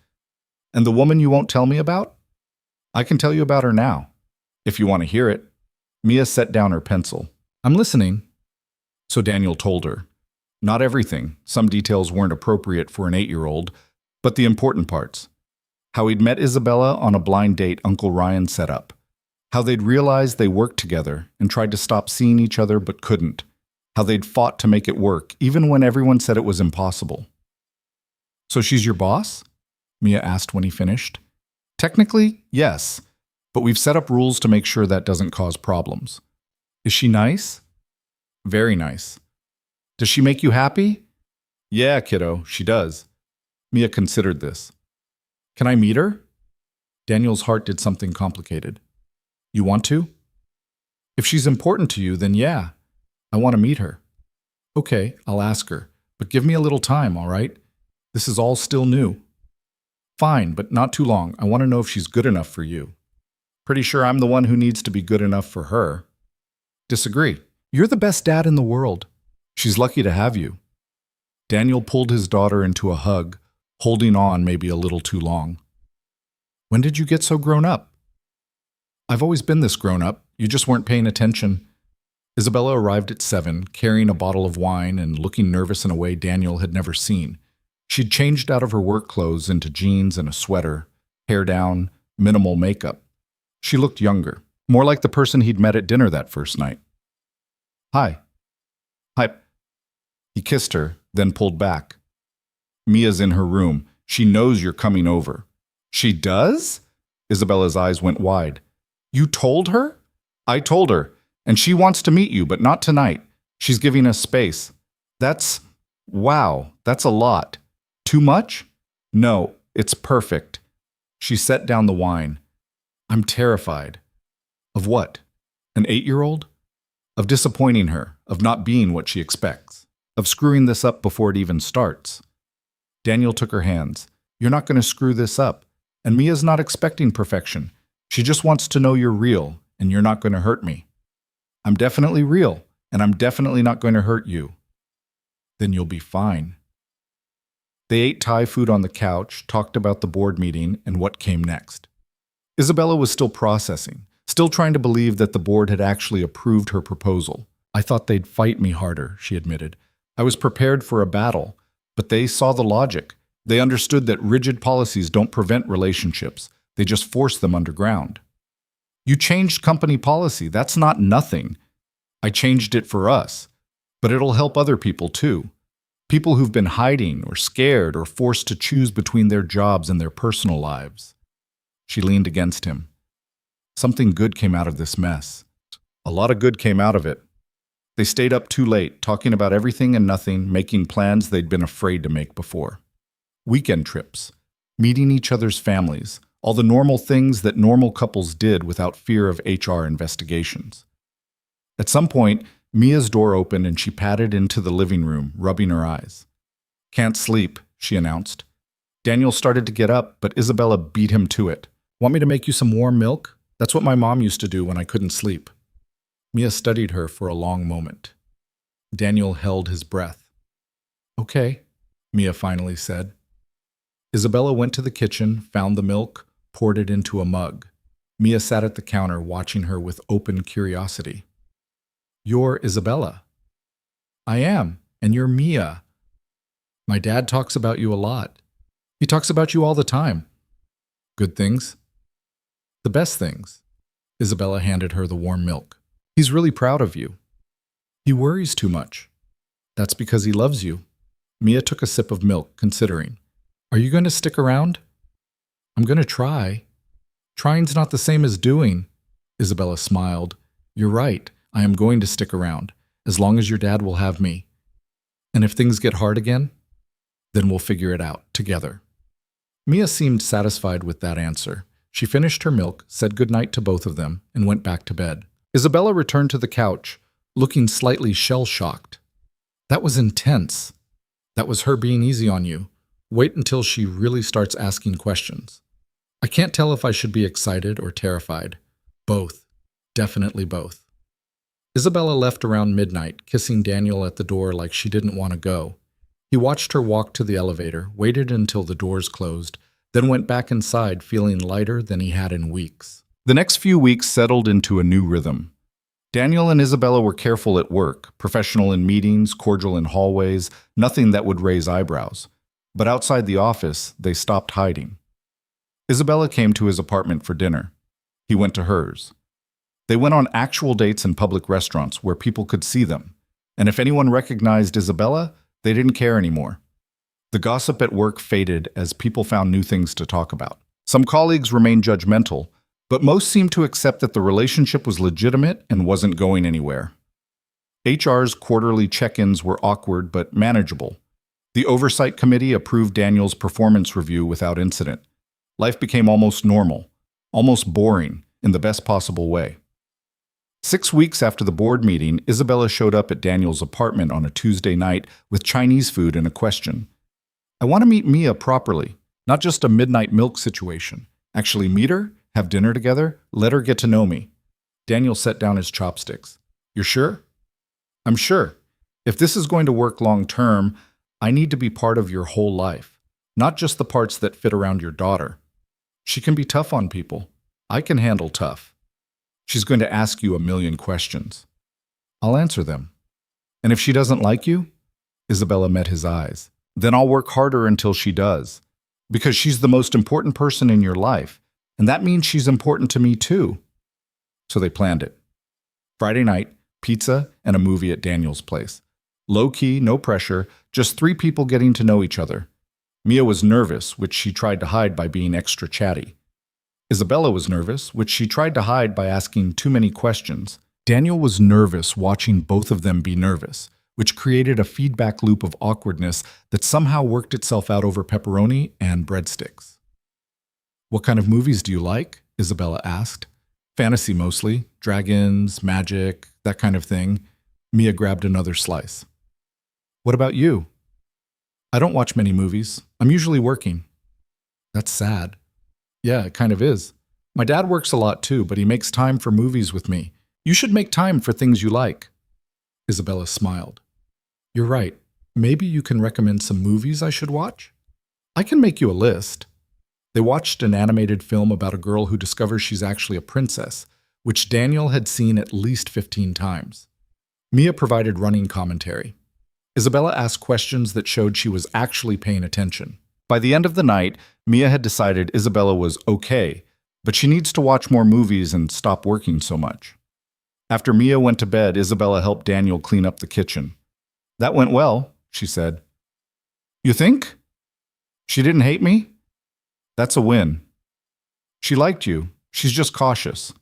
And the woman you won't tell me about? I can tell you about her now, if you want to hear it. Mia set down her pencil. I'm listening. So Daniel told her. Not everything. Some details weren't appropriate for an 8-year-old, but the important parts. How he'd met Isabella on a blind date Uncle Ryan set up. How they'd realized they worked together and tried to stop seeing each other but couldn't. How they'd fought to make it work, even when everyone said it was impossible. So she's your boss? Mia asked when he finished. Technically, yes, but we've set up rules to make sure that doesn't cause problems. Is she nice? Very nice. Does she make you happy? Yeah, kiddo, she does. Mia considered this. Can I meet her? Daniel's heart did something complicated. You want to? If she's important to you, then yeah. I want to meet her. Okay, I'll ask her, but give me a little time, all right? This is all still new. Fine, but not too long. I want to know if she's good enough for you. Pretty sure I'm the one who needs to be good enough for her. Disagree. You're the best dad in the world. She's lucky to have you. Daniel pulled his daughter into a hug, holding on maybe a little too long. When did you get so grown up? I've always been this grown up. You just weren't paying attention. Isabella arrived at 7, carrying a bottle of wine and looking nervous in a way Daniel had never seen. She'd changed out of her work clothes into jeans and a sweater, hair down, minimal makeup. She looked younger, more like the person he'd met at dinner that first night. Hi. Hi. He kissed her, then pulled back. Mia's in her room. She knows you're coming over. She does? Isabella's eyes went wide. You told her? I told her. And she wants to meet you, but not tonight. She's giving us space. Wow, that's a lot. Too much? No, it's perfect. She set down the wine. I'm terrified. Of what? An 8-year-old? Of disappointing her, of not being what she expects, of screwing this up before it even starts. Daniel took her hands. You're not going to screw this up. And Mia's not expecting perfection. She just wants to know you're real, and you're not going to hurt me. I'm definitely real, and I'm definitely not going to hurt you. Then you'll be fine. They ate Thai food on the couch, talked about the board meeting and what came next. Isabella was still processing, still trying to believe that the board had actually approved her proposal. I thought they'd fight me harder, she admitted. I was prepared for a battle, but they saw the logic. They understood that rigid policies don't prevent relationships. They just force them underground. You changed company policy. That's not nothing. I changed it for us. But it'll help other people too. People who've been hiding or scared or forced to choose between their jobs and their personal lives. She leaned against him. Something good came out of this mess. A lot of good came out of it. They stayed up too late, talking about everything and nothing, making plans they'd been afraid to make before. Weekend trips, meeting each other's families, all the normal things that normal couples did without fear of HR investigations. At some point, Mia's door opened and she padded into the living room, rubbing her eyes. Can't sleep, she announced. Daniel started to get up, but Isabella beat him to it. Want me to make you some warm milk? That's what my mom used to do when I couldn't sleep. Mia studied her for a long moment. Daniel held his breath. Okay, Mia finally said. Isabella went to the kitchen, found the milk, poured it into a mug. Mia sat at the counter watching her with open curiosity. "You're Isabella." "I am, and you're Mia. My dad talks about you a lot. He talks about you all the time." "Good things?" "The best things." Isabella handed her the warm milk. "He's really proud of you." "He worries too much." "That's because he loves you." Mia took a sip of milk, considering. "Are you going to stick around?" "I'm going to try." "Trying's not the same as doing." Isabella smiled. "You're right. I am going to stick around, as long as your dad will have me. And if things get hard again, then we'll figure it out together." Mia seemed satisfied with that answer. She finished her milk, said goodnight to both of them, and went back to bed. Isabella returned to the couch, looking slightly shell-shocked. "That was intense. That was her being easy on you. Wait until she really starts asking questions." "I can't tell if I should be excited or terrified. Both. Definitely both." Isabella left around midnight, kissing Daniel at the door like she didn't want to go. He watched her walk to the elevator, waited until the doors closed, then went back inside feeling lighter than he had in weeks. The next few weeks settled into a new rhythm. Daniel and Isabella were careful at work, professional in meetings, cordial in hallways, nothing that would raise eyebrows. But outside the office, they stopped hiding. Isabella came to his apartment for dinner. He went to hers. They went on actual dates in public restaurants where people could see them. And if anyone recognized Isabella, they didn't care anymore. The gossip at work faded as people found new things to talk about. Some colleagues remained judgmental, but most seemed to accept that the relationship was legitimate and wasn't going anywhere. HR's quarterly check-ins were awkward but manageable. The oversight committee approved Daniel's performance review without incident. Life became almost normal, almost boring, in the best possible way. 6 weeks after the board meeting, Isabella showed up at Daniel's apartment on a Tuesday night with Chinese food and a question. "I want to meet Mia properly, not just a midnight milk situation. Actually meet her, have dinner together, let her get to know me." Daniel set down his chopsticks. "You're sure?" "I'm sure. If this is going to work long term, I need to be part of your whole life, not just the parts that fit around your daughter. She can be tough on people. I can handle tough. She's going to ask you a million questions. I'll answer them. And if she doesn't like you," Isabella met his eyes, "then I'll work harder until she does. Because she's the most important person in your life, and that means she's important to me too." So they planned it. Friday night, pizza and a movie at Daniel's place. Low-key, no pressure, just 3 people getting to know each other. Mia was nervous, which she tried to hide by being extra chatty. Isabella was nervous, which she tried to hide by asking too many questions. Daniel was nervous watching both of them be nervous, which created a feedback loop of awkwardness that somehow worked itself out over pepperoni and breadsticks. "What kind of movies do you like?" Isabella asked. "Fantasy mostly, dragons, magic, that kind of thing." Mia grabbed another slice. "What about you?" "I don't watch many movies. I'm usually working." "That's sad." "Yeah, it kind of is. My dad works a lot too, but he makes time for movies with me. You should make time for things you like." Isabella smiled. "You're right. Maybe you can recommend some movies I should watch?" "I can make you a list." They watched an animated film about a girl who discovers she's actually a princess, which Daniel had seen at least 15 times. Mia provided running commentary. Isabella asked questions that showed she was actually paying attention. By the end of the night, Mia had decided Isabella was okay, but she needs to watch more movies and stop working so much. After Mia went to bed, Isabella helped Daniel clean up the kitchen. "That went well," she said. "You think? She didn't hate me?" "That's a win." "She liked you. She's just cautious."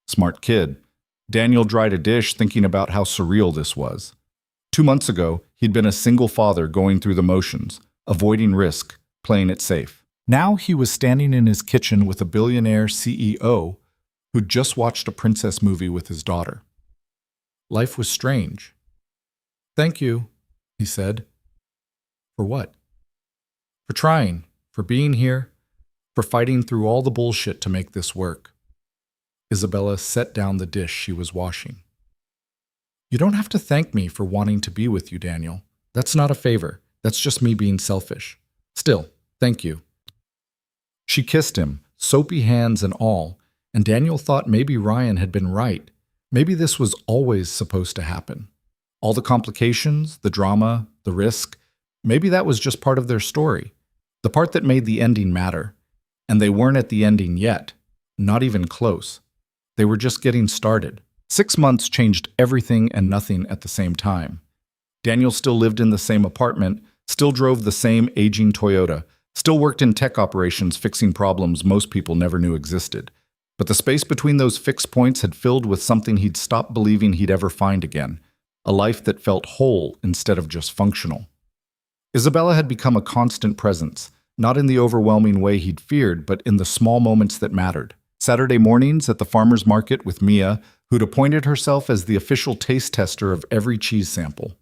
Smart kid. Daniel dried a dish thinking about how surreal this was. 2 months ago, he'd been a single father going through the motions, avoiding risk, playing it safe. Now he was standing in his kitchen with a billionaire CEO who'd just watched a princess movie with his daughter. Life was strange. "Thank you," he said. "For what?" "For trying, for being here, for fighting through all the bullshit to make this work." Isabella set down the dish she was washing. "You don't have to thank me for wanting to be with you, Daniel. That's not a favor. That's just me being selfish. Still, thank you." She kissed him, soapy hands and all, and Daniel thought maybe Ryan had been right. Maybe this was always supposed to happen. All the complications, the drama, the risk, maybe that was just part of their story. The part that made the ending matter. And they weren't at the ending yet. Not even close. They were just getting started. 6 months changed everything and nothing at the same time. Daniel still lived in the same apartment, still drove the same aging Toyota, still worked in tech operations fixing problems most people never knew existed. But the space between those fixed points had filled with something he'd stopped believing he'd ever find again. A life that felt whole instead of just functional. Isabella had become a constant presence, not in the overwhelming way he'd feared, but in the small moments that mattered. Saturday mornings at the farmer's market with Mia, who'd appointed herself as the official taste tester of every cheese sample.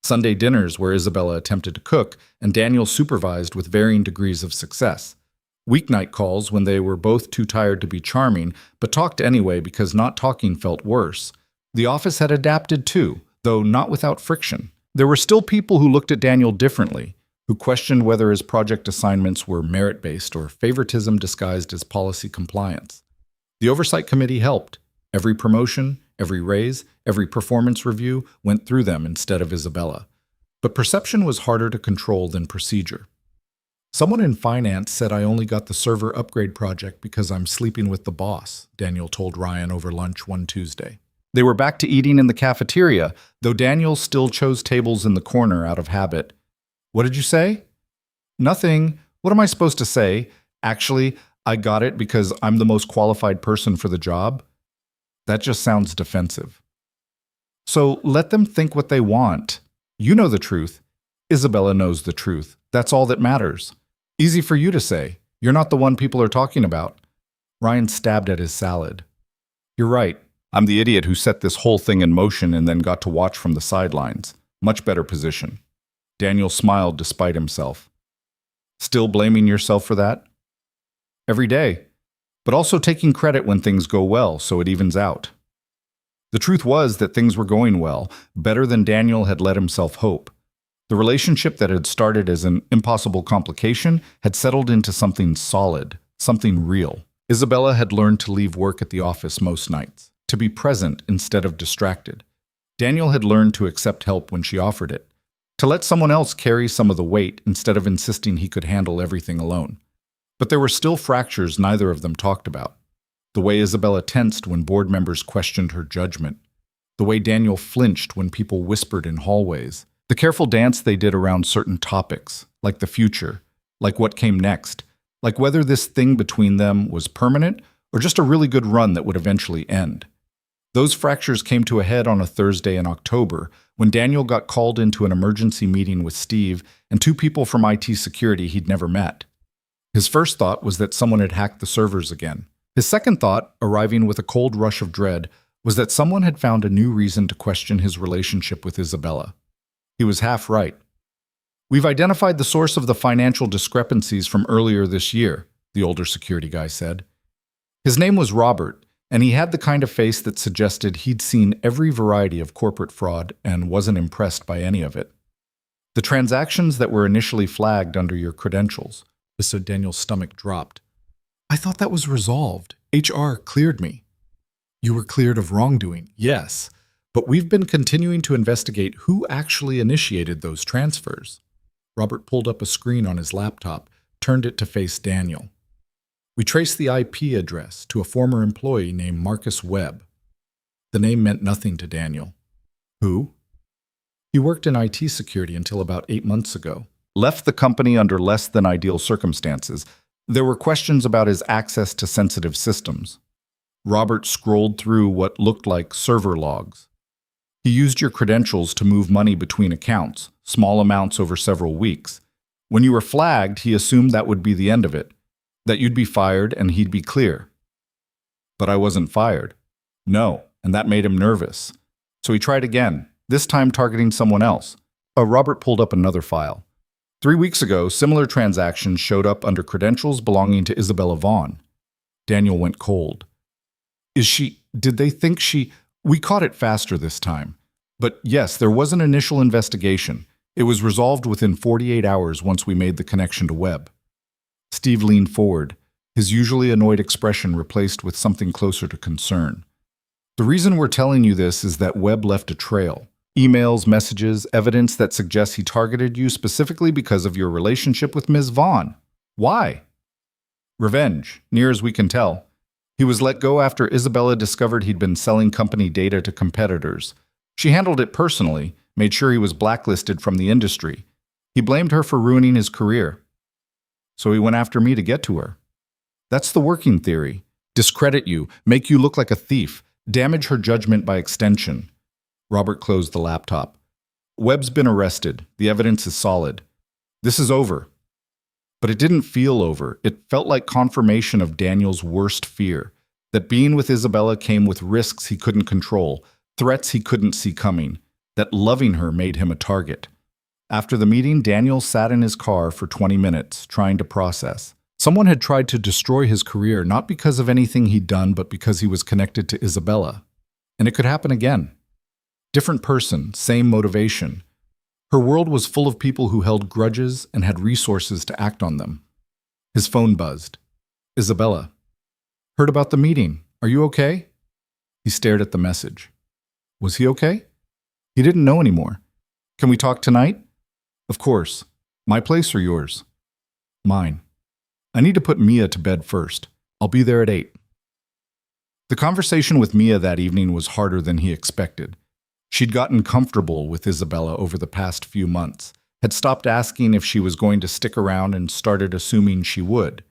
Sunday dinners where Isabella attempted to cook and Daniel supervised with varying degrees of success. Weeknight calls when they were both too tired to be charming, but talked anyway because not talking felt worse. The office had adapted too, though not without friction. There were still people who looked at Daniel differently, who questioned whether his project assignments were merit-based or favoritism disguised as policy compliance. The oversight committee helped. Every promotion, every raise, every performance review went through them instead of Isabella. But perception was harder to control than procedure. Someone in finance said I only got the server upgrade project because I'm sleeping with the boss, Daniel told Ryan over lunch one Tuesday. They were back to eating in the cafeteria, though Daniel still chose tables in the corner out of habit. What did you say? Nothing. What am I supposed to say? Actually, I got it because I'm the most qualified person for the job? That just sounds defensive. So let them think what they want. You know the truth. Isabella knows the truth. That's all that matters. Easy for you to say. You're not the one people are talking about. Ryan stabbed at his salad. You're right. I'm the idiot who set this whole thing in motion and then got to watch from the sidelines. Much better position. Daniel smiled despite himself. Still blaming yourself for that? Every day. But also taking credit when things go well, so it evens out. The truth was that things were going well, better than Daniel had let himself hope. The relationship that had started as an impossible complication had settled into something solid, something real. Isabella had learned to leave work at the office most nights, to be present instead of distracted. Daniel had learned to accept help when she offered it, to let someone else carry some of the weight instead of insisting he could handle everything alone. But there were still fractures neither of them talked about. The way Isabella tensed when board members questioned her judgment. The way Daniel flinched when people whispered in hallways. The careful dance they did around certain topics, like the future, like what came next, like whether this thing between them was permanent or just a really good run that would eventually end. Those fractures came to a head on a Thursday in October when Daniel got called into an emergency meeting with Steve and two people from IT security he'd never met. His first thought was that someone had hacked the servers again. His second thought, arriving with a cold rush of dread, was that someone had found a new reason to question his relationship with Isabella. He was half right. We've identified the source of the financial discrepancies from earlier this year, the older security guy said. His name was Robert, and he had the kind of face that suggested he'd seen every variety of corporate fraud and wasn't impressed by any of it. The transactions that were initially flagged under your credentials. So Daniel's stomach dropped. I thought that was resolved. HR cleared me. You were cleared of wrongdoing, yes, but we've been continuing to investigate who actually initiated those transfers. Robert pulled up a screen on his laptop, turned it to face Daniel. We traced the IP address to a former employee named Marcus Webb. The name meant nothing to Daniel. Who? He worked in IT security until about 8 months ago. Left the company under less than ideal circumstances. There were questions about his access to sensitive systems. Robert scrolled through what looked like server logs. He used your credentials to move money between accounts, small amounts over several weeks. When you were flagged, he assumed that would be the end of it, that you'd be fired and he'd be clear. But I wasn't fired. No, and that made him nervous. So he tried again, this time targeting someone else. Robert pulled up another file. 3 weeks ago, similar transactions showed up under credentials belonging to Isabella Vaughn. Daniel went cold. Did they think we caught it faster this time. But yes, there was an initial investigation. It was resolved within 48 hours once we made the connection to Webb. Steve leaned forward. his usually annoyed expression replaced with something closer to concern. The reason we're telling you this is that Webb left a trail. Emails, messages, evidence that suggests he targeted you specifically because of your relationship with Ms. Vaughn. Why? Revenge, near as we can tell. He was let go after Isabella discovered he'd been selling company data to competitors. She handled it personally, made sure he was blacklisted from the industry. He blamed her for ruining his career. So he went after me to get to her. That's the working theory. Discredit you, make you look like a thief, damage her judgment by extension. Robert closed the laptop. Webb's been arrested. The evidence is solid. This is over. But it didn't feel over. It felt like confirmation of Daniel's worst fear, that being with Isabella came with risks he couldn't control, threats he couldn't see coming, that loving her made him a target. After the meeting, Daniel sat in his car for 20 minutes, trying to process. Someone had tried to destroy his career, not because of anything he'd done, but because he was connected to Isabella. And it could happen again. Different person, same motivation. Her world was full of people who held grudges and had resources to act on them. His phone buzzed. Isabella. Heard about the meeting. Are you okay? He stared at the message. Was he okay? He didn't know anymore. Can we talk tonight? Of course. My place or yours? Mine. I need to put Mia to bed first. I'll be there at 8. The conversation with Mia that evening was harder than he expected. She'd gotten comfortable with Isabella over the past few months, had stopped asking if she was going to stick around and started assuming she would.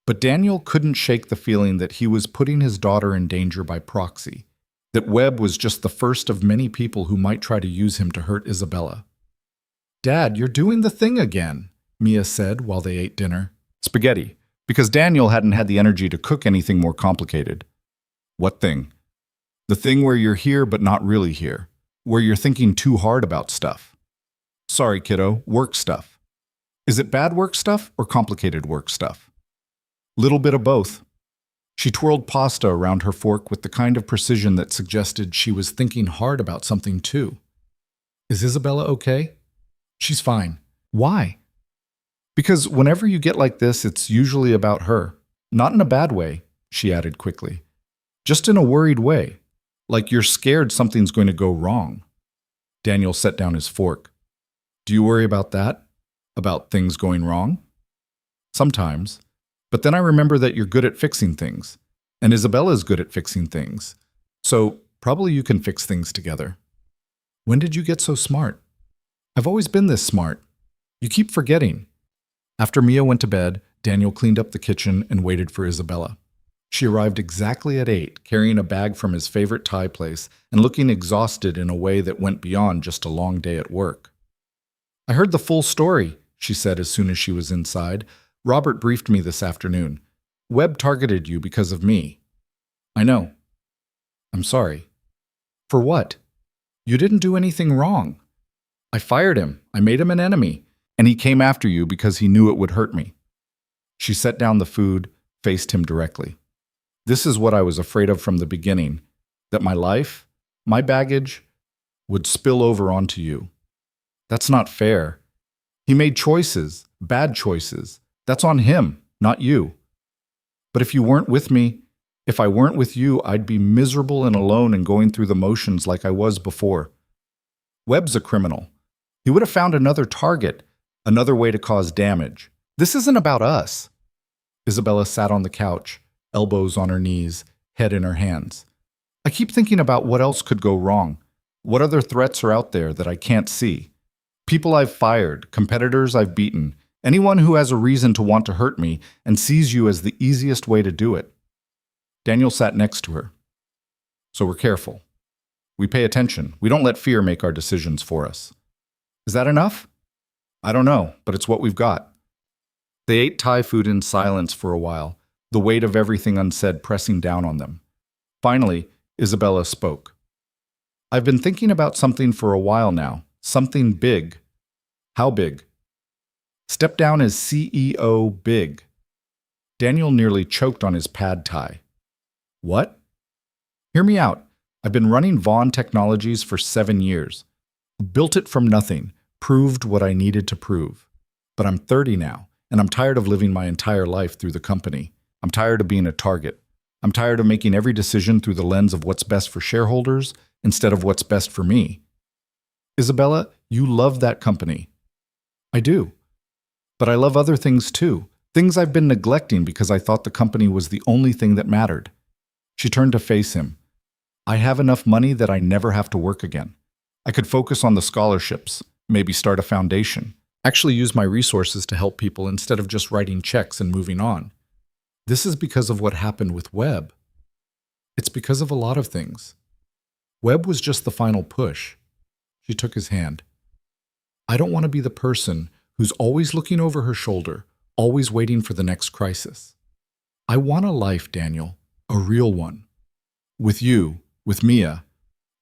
But Daniel couldn't shake the feeling that he was putting his daughter in danger by proxy, that Webb was just the first of many people who might try to use him to hurt Isabella. Dad, you're doing the thing again, Mia said while they ate dinner. Spaghetti, because Daniel hadn't had the energy to cook anything more complicated. What thing? The thing where you're here but not really here, where you're thinking too hard about stuff. Sorry, kiddo, work stuff. Is it bad work stuff or complicated work stuff? Little bit of both. She twirled pasta around her fork with the kind of precision that suggested she was thinking hard about something too. Is Isabella okay? She's fine. Why? Because whenever you get like this, it's usually about her. Not in a bad way, she added quickly. Just in a worried way. Like you're scared something's going to go wrong. Daniel set down his fork. Do you worry about that? About things going wrong? Sometimes. But then I remember that you're good at fixing things. And Isabella's good at fixing things. So probably you can fix things together. When did you get so smart? I've always been this smart. You keep forgetting. After Mia went to bed, Daniel cleaned up the kitchen and waited for Isabella. She arrived exactly at 8, carrying a bag from his favorite Thai place and looking exhausted in a way that went beyond just a long day at work. I heard the full story, she said as soon as she was inside. Robert briefed me this afternoon. Webb targeted you because of me. I know. I'm sorry. For what? You didn't do anything wrong. I fired him. I made him an enemy. And he came after you because he knew it would hurt me. She set down the food, faced him directly. This is what I was afraid of from the beginning, that my life, my baggage, would spill over onto you. That's not fair. He made choices, bad choices. That's on him, not you. But if you weren't with me, if I weren't with you, I'd be miserable and alone and going through the motions like I was before. Webb's a criminal. He would have found another target, another way to cause damage. This isn't about us. Isabella sat on the couch, elbows on her knees, head in her hands. I keep thinking about what else could go wrong. What other threats are out there that I can't see? People I've fired, competitors I've beaten, anyone who has a reason to want to hurt me and sees you as the easiest way to do it. Daniel sat next to her. So we're careful. We pay attention. We don't let fear make our decisions for us. Is that enough? I don't know, but it's what we've got. They ate Thai food in silence for a while, the weight of everything unsaid pressing down on them. Finally, Isabella spoke. I've been thinking about something for a while now, something big. How big? Step down as CEO big. Daniel nearly choked on his pad thai. What? Hear me out. I've been running Vaughn Technologies for 7 years. Built it from nothing, proved what I needed to prove. But I'm 30 now, and I'm tired of living my entire life through the company. I'm tired of being a target. I'm tired of making every decision through the lens of what's best for shareholders instead of what's best for me. Isabella, you love that company. I do. But I love other things too. Things I've been neglecting because I thought the company was the only thing that mattered. She turned to face him. I have enough money that I never have to work again. I could focus on the scholarships, maybe start a foundation, actually use my resources to help people instead of just writing checks and moving on. This is because of what happened with Webb. It's because of a lot of things. Webb was just the final push. She took his hand. I don't want to be the person who's always looking over her shoulder, always waiting for the next crisis. I want a life, Daniel, a real one. With you, with Mia,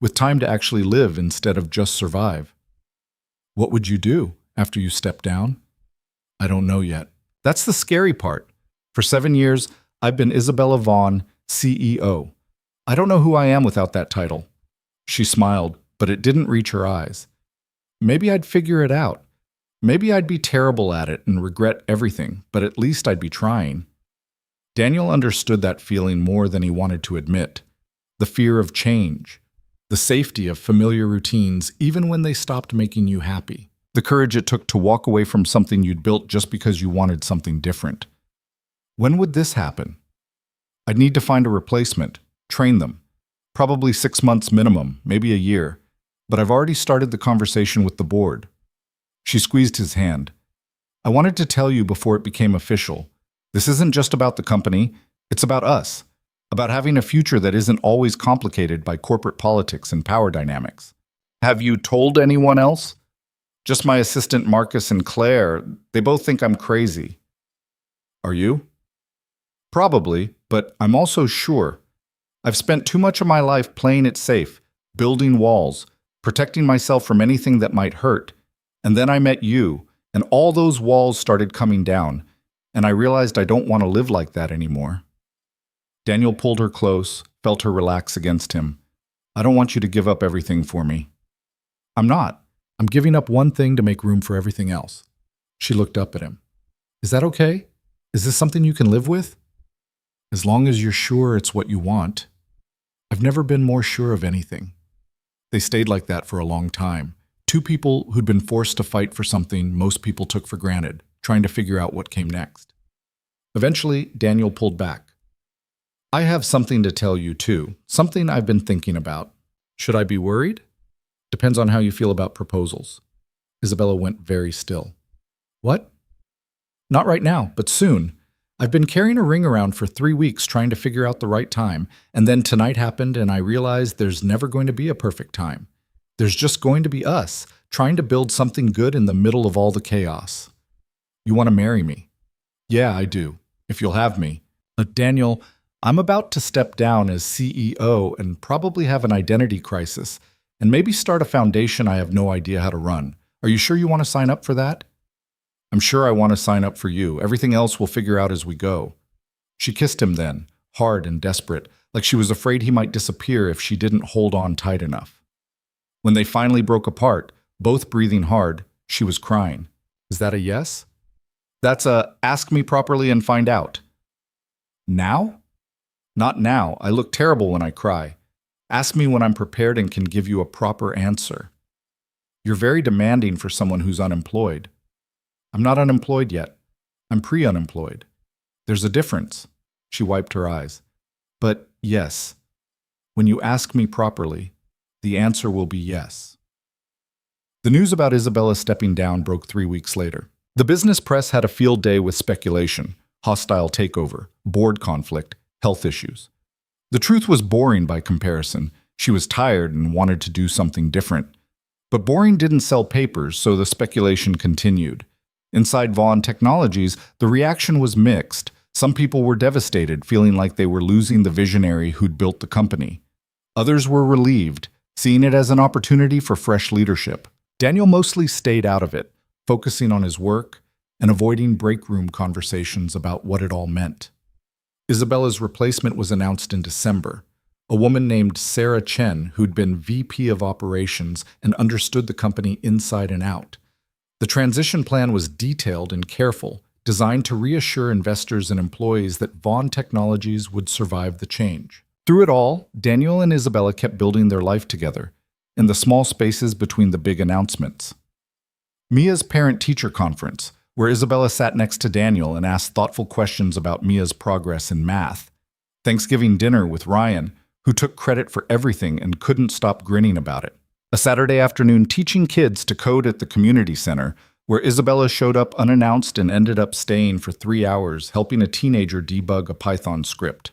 with time to actually live instead of just survive. What would you do after you step down? I don't know yet. That's the scary part. For 7 years, I've been Isabella Vaughn, CEO. I don't know who I am without that title. She smiled, but it didn't reach her eyes. Maybe I'd figure it out. Maybe I'd be terrible at it and regret everything, but at least I'd be trying. Daniel understood that feeling more than he wanted to admit. The fear of change. The safety of familiar routines, even when they stopped making you happy. The courage it took to walk away from something you'd built just because you wanted something different. When would this happen? I'd need to find a replacement, train them. Probably 6 months minimum, maybe a year. But I've already started the conversation with the board. She squeezed his hand. I wanted to tell you before it became official. This isn't just about the company, it's about us. About having a future that isn't always complicated by corporate politics and power dynamics. Have you told anyone else? Just my assistant Marcus and Claire. They both think I'm crazy. Are you? Probably, but I'm also sure. I've spent too much of my life playing it safe, building walls, protecting myself from anything that might hurt. And then I met you, and all those walls started coming down, and I realized I don't want to live like that anymore. Daniel pulled her close, felt her relax against him. I don't want you to give up everything for me. I'm not. I'm giving up one thing to make room for everything else. She looked up at him. Is that okay? Is this something you can live with? As long as you're sure it's what you want. I've never been more sure of anything. They stayed like that for a long time. Two people who'd been forced to fight for something most people took for granted, trying to figure out what came next. Eventually, Daniel pulled back. I have something to tell you, too. Something I've been thinking about. Should I be worried? Depends on how you feel about proposals. Isabella went very still. What? Not right now, but soon. I've been carrying a ring around for 3 weeks trying to figure out the right time, and then tonight happened and I realized there's never going to be a perfect time. There's just going to be us, trying to build something good in the middle of all the chaos. You want to marry me? Yeah, I do, if you'll have me. But Daniel, I'm about to step down as CEO and probably have an identity crisis, and maybe start a foundation I have no idea how to run. Are you sure you want to sign up for that? I'm sure I want to sign up for you. Everything else we'll figure out as we go. She kissed him then, hard and desperate, like she was afraid he might disappear if she didn't hold on tight enough. When they finally broke apart, both breathing hard, she was crying. Is that a yes? That's a ask me properly and find out. Now? Not now. I look terrible when I cry. Ask me when I'm prepared and can give you a proper answer. You're very demanding for someone who's unemployed. I'm not unemployed yet. I'm pre-unemployed. There's a difference. She wiped her eyes. But yes, when you ask me properly, the answer will be yes. The news about Isabella stepping down broke 3 weeks later. The business press had a field day with speculation, hostile takeover, board conflict, health issues. The truth was boring by comparison. She was tired and wanted to do something different. But boring didn't sell papers, so the speculation continued. Inside Vaughn Technologies, the reaction was mixed. Some people were devastated, feeling like they were losing the visionary who'd built the company. Others were relieved, seeing it as an opportunity for fresh leadership. Daniel mostly stayed out of it, focusing on his work and avoiding break room conversations about what it all meant. Isabella's replacement was announced in December. A woman named Sarah Chen, who'd been VP of Operations and understood the company inside and out. The transition plan was detailed and careful, designed to reassure investors and employees that Vaughn Technologies would survive the change. Through it all, Daniel and Isabella kept building their life together, in the small spaces between the big announcements. Mia's parent-teacher conference, where Isabella sat next to Daniel and asked thoughtful questions about Mia's progress in math. Thanksgiving dinner with Ryan, who took credit for everything and couldn't stop grinning about it. A Saturday afternoon teaching kids to code at the community center, where Isabella showed up unannounced and ended up staying for 3 hours helping a teenager debug a Python script.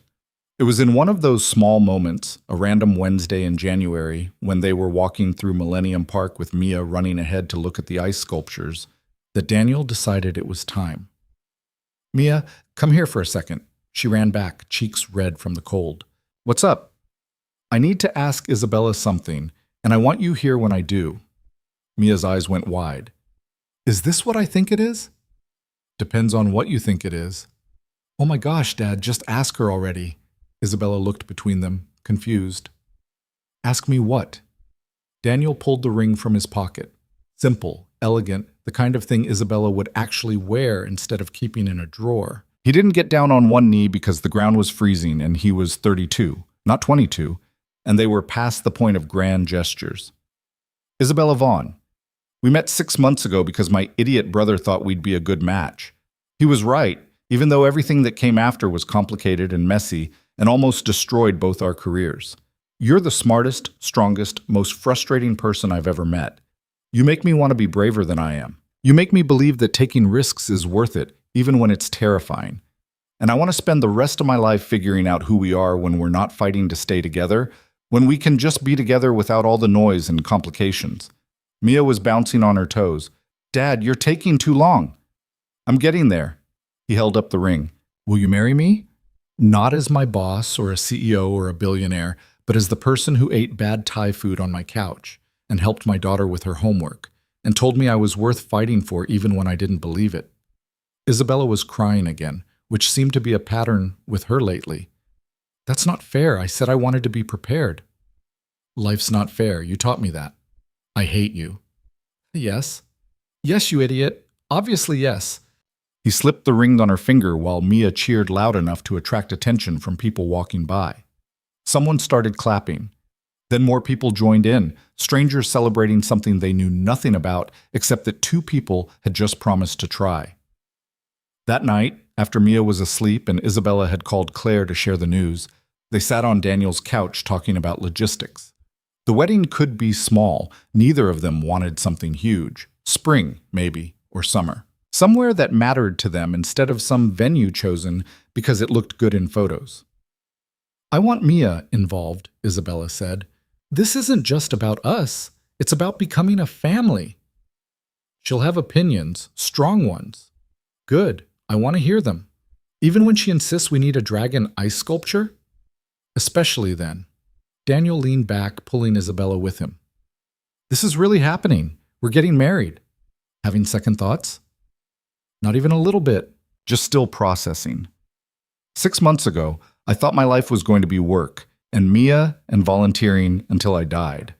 It was in one of those small moments, a random Wednesday in January, when they were walking through Millennium Park with Mia running ahead to look at the ice sculptures, that Daniel decided it was time. "Mia, come here for a second." She ran back, cheeks red from the cold. "What's up?" "I need to ask Isabella something, and I want you here when I do." Mia's eyes went wide. "Is this what I think it is?" "Depends on what you think it is." "Oh my gosh, Dad, just ask her already." Isabella looked between them, confused. "Ask me what?" Daniel pulled the ring from his pocket. Simple, elegant, the kind of thing Isabella would actually wear instead of keeping in a drawer. He didn't get down on one knee because the ground was freezing and he was 32, not 22, and they were past the point of grand gestures. "Isabella Vaughn, we met 6 months ago because my idiot brother thought we'd be a good match. He was right, even though everything that came after was complicated and messy and almost destroyed both our careers. You're the smartest, strongest, most frustrating person I've ever met. You make me want to be braver than I am. You make me believe that taking risks is worth it, even when it's terrifying. And I want to spend the rest of my life figuring out who we are when we're not fighting to stay together, when we can just be together without all the noise and complications." Mia was bouncing on her toes. "Dad, you're taking too long." "I'm getting there." He held up the ring. "Will you marry me? Not as my boss or a CEO or a billionaire, but as the person who ate bad Thai food on my couch and helped my daughter with her homework and told me I was worth fighting for even when I didn't believe it." Isabella was crying again, which seemed to be a pattern with her lately. "That's not fair. I said I wanted to be prepared." "Life's not fair. You taught me that. I hate you." "Yes. Yes, you idiot. Obviously, yes." He slipped the ring on her finger while Mia cheered loud enough to attract attention from people walking by. Someone started clapping. Then more people joined in, strangers celebrating something they knew nothing about except that 2 people had just promised to try. That night, after Mia was asleep and Isabella had called Claire to share the news, they sat on Daniel's couch talking about logistics. The wedding could be small. Neither of them wanted something huge. Spring, maybe, or summer. Somewhere that mattered to them instead of some venue chosen because it looked good in photos. "I want Mia involved," Isabella said. "This isn't just about us. It's about becoming a family." "She'll have opinions, strong ones." "Good. I want to hear them. Even when she insists we need a dragon ice sculpture?" "Especially then." Daniel leaned back, pulling Isabella with him. "This is really happening. We're getting married." "Having second thoughts?" "Not even a little bit. Just still processing. 6 months ago, I thought my life was going to be work, and Mia, and volunteering until I died.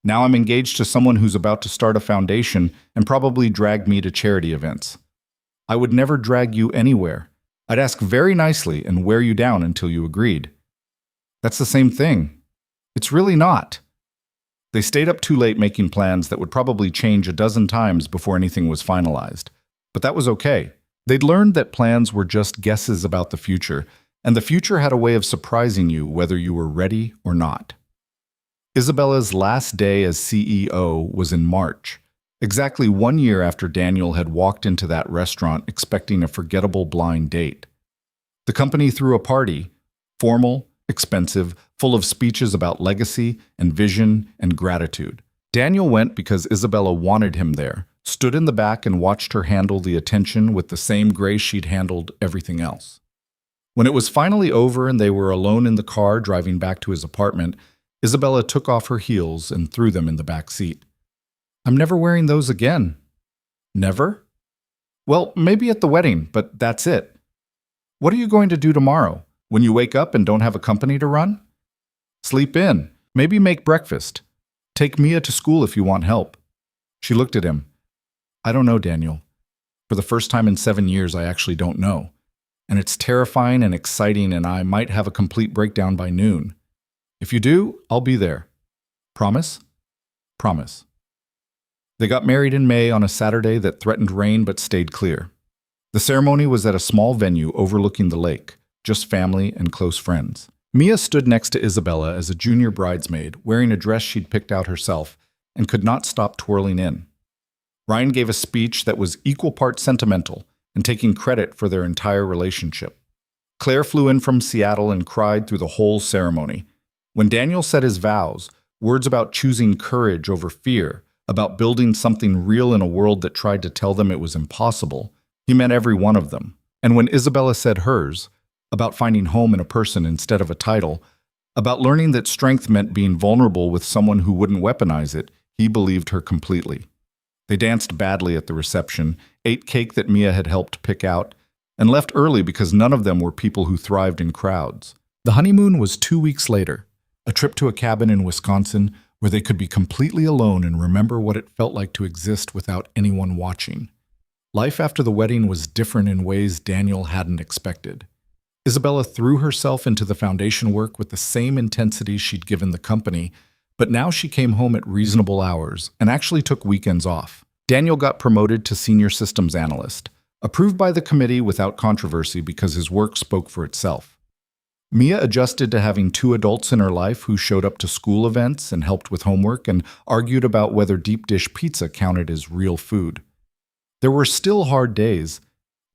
Now I'm engaged to someone who's about to start a foundation and probably drag me to charity events. I would never drag you anywhere. I'd ask very nicely and wear you down until you agreed. That's the same thing. It's really not." They stayed up too late making plans that would probably change a dozen times before anything was finalized. But that was okay. They'd learned that plans were just guesses about the future, and the future had a way of surprising you whether you were ready or not. Isabella's last day as CEO was in March, exactly 1 year after Daniel had walked into that restaurant expecting a forgettable blind date. The company threw a party, formal, expensive, full of speeches about legacy and vision and gratitude. Daniel went because Isabella wanted him there, stood in the back and watched her handle the attention with the same grace she'd handled everything else. When it was finally over and they were alone in the car driving back to his apartment, Isabella took off her heels and threw them in the back seat. "I'm never wearing those again." "Never?" "Well, maybe at the wedding, but that's it." "What are you going to do tomorrow, when you wake up and don't have a company to run?" "Sleep in. Maybe make breakfast. Take Mia to school if you want help." She looked at him. "I don't know, Daniel. For the first time in 7 years, I actually don't know. And it's terrifying and exciting, and I might have a complete breakdown by noon. If you do, I'll be there. Promise? Promise. They got married in May on a Saturday that threatened rain but stayed clear. The ceremony was at a small venue overlooking the lake, just family and close friends. Mia stood next to Isabella as a junior bridesmaid, wearing a dress she'd picked out herself, and could not stop twirling in. Ryan gave a speech that was equal parts sentimental and taking credit for their entire relationship. Claire flew in from Seattle and cried through the whole ceremony. When Daniel said his vows, words about choosing courage over fear, about building something real in a world that tried to tell them it was impossible, he meant every one of them. And when Isabella said hers, about finding home in a person instead of a title, about learning that strength meant being vulnerable with someone who wouldn't weaponize it, he believed her completely. They danced badly at the reception, ate cake that Mia had helped pick out, and left early because none of them were people who thrived in crowds. The honeymoon was 2 weeks later, a trip to a cabin in Wisconsin where they could be completely alone and remember what it felt like to exist without anyone watching. Life after the wedding was different in ways Daniel hadn't expected. Isabella threw herself into the foundation work with the same intensity she'd given the company, but now she came home at reasonable hours and actually took weekends off. Daniel got promoted to senior systems analyst, approved by the committee without controversy because his work spoke for itself. Mia adjusted to having 2 adults in her life who showed up to school events and helped with homework and argued about whether deep dish pizza counted as real food. There were still hard days.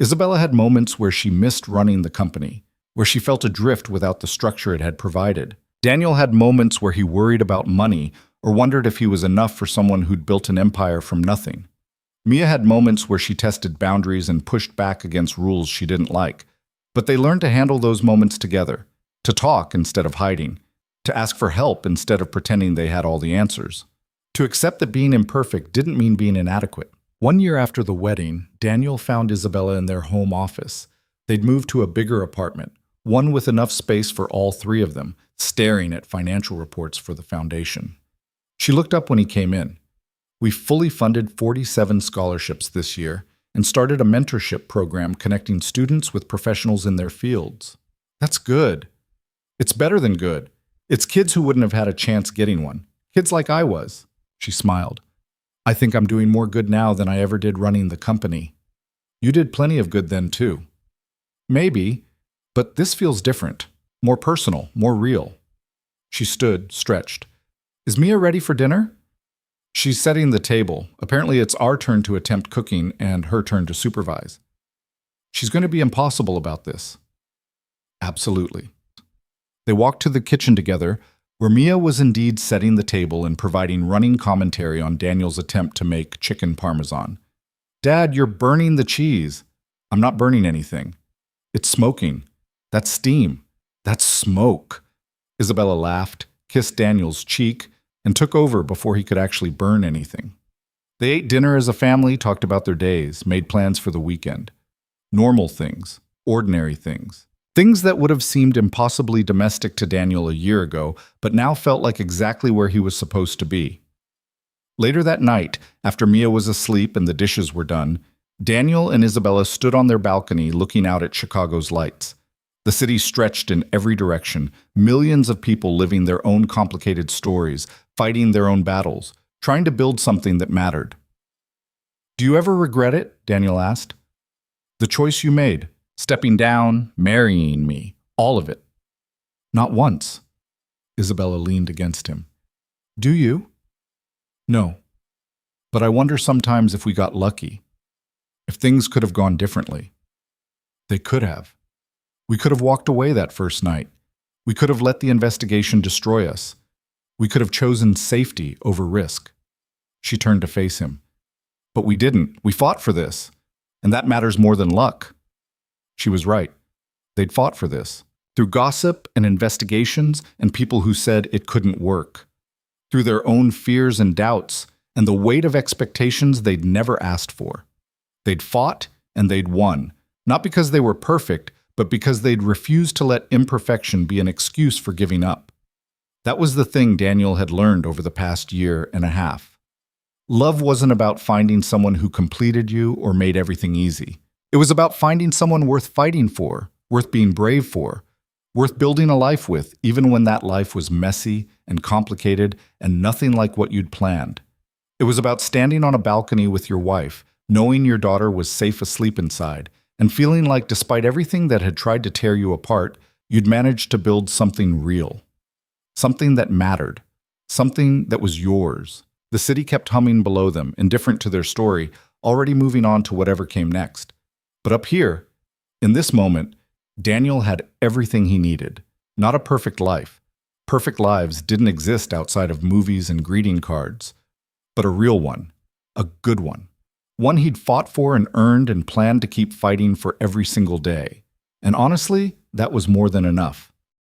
Isabella had moments where she missed running the company, where she felt adrift without the structure it had provided. Daniel had moments where he worried about money or wondered if he was enough for someone who'd built an empire from nothing. Mia had moments where she tested boundaries and pushed back against rules she didn't like, but they learned to handle those moments together, to talk instead of hiding, to ask for help instead of pretending they had all the answers, to accept that being imperfect didn't mean being inadequate. 1 year after the wedding, Daniel found Isabella in their home office. They'd moved to a bigger apartment, one with enough space for all 3 of them, staring at financial reports for the foundation. She looked up when he came in. We fully funded 47 scholarships this year and started a mentorship program connecting students with professionals in their fields. That's good. It's better than good. It's kids who wouldn't have had a chance getting one. Kids like I was. She smiled. I think I'm doing more good now than I ever did running the company. You did plenty of good then too. Maybe, but this feels different. More personal, more real. She stood, stretched. Is Mia ready for dinner? She's setting the table. Apparently it's our turn to attempt cooking and her turn to supervise. She's going to be impossible about this. Absolutely. They walked to the kitchen together, where Mia was indeed setting the table and providing running commentary on Daniel's attempt to make chicken parmesan. Dad, you're burning the cheese. I'm not burning anything. It's smoking. That's steam. That's smoke. Isabella laughed, kissed Daniel's cheek, and took over before he could actually burn anything. They ate dinner as a family, talked about their days, made plans for the weekend. Normal things, ordinary things. Things that would have seemed impossibly domestic to Daniel a year ago, but now felt like exactly where he was supposed to be. Later that night, after Mia was asleep and the dishes were done, Daniel and Isabella stood on their balcony looking out at Chicago's lights. The city stretched in every direction, millions of people living their own complicated stories, fighting their own battles, trying to build something that mattered. Do you ever regret it? Daniel asked. The choice you made. Stepping down, marrying me, all of it. Not once. Isabella leaned against him. Do you? No. But I wonder sometimes if we got lucky. If things could have gone differently. They could have. We could have walked away that first night. We could have let the investigation destroy us. We could have chosen safety over risk. She turned to face him. But we didn't. We fought for this. And that matters more than luck. She was right. They'd fought for this. Through gossip and investigations and people who said it couldn't work. Through their own fears and doubts and the weight of expectations they'd never asked for. They'd fought and they'd won. Not because they were perfect, but because they'd refused to let imperfection be an excuse for giving up. That was the thing Daniel had learned over the past year and a half. Love wasn't about finding someone who completed you or made everything easy. It was about finding someone worth fighting for, worth being brave for, worth building a life with, even when that life was messy and complicated and nothing like what you'd planned. It was about standing on a balcony with your wife, knowing your daughter was safe asleep inside, and feeling like despite everything that had tried to tear you apart, you'd managed to build something real. Something that mattered. Something that was yours. The city kept humming below them, indifferent to their story, already moving on to whatever came next. But up here, in this moment, Daniel had everything he needed. Not a perfect life. Perfect lives didn't exist outside of movies and greeting cards. But a real one. A good one. One he'd fought for and earned and planned to keep fighting for every single day. And honestly, that was more than enough.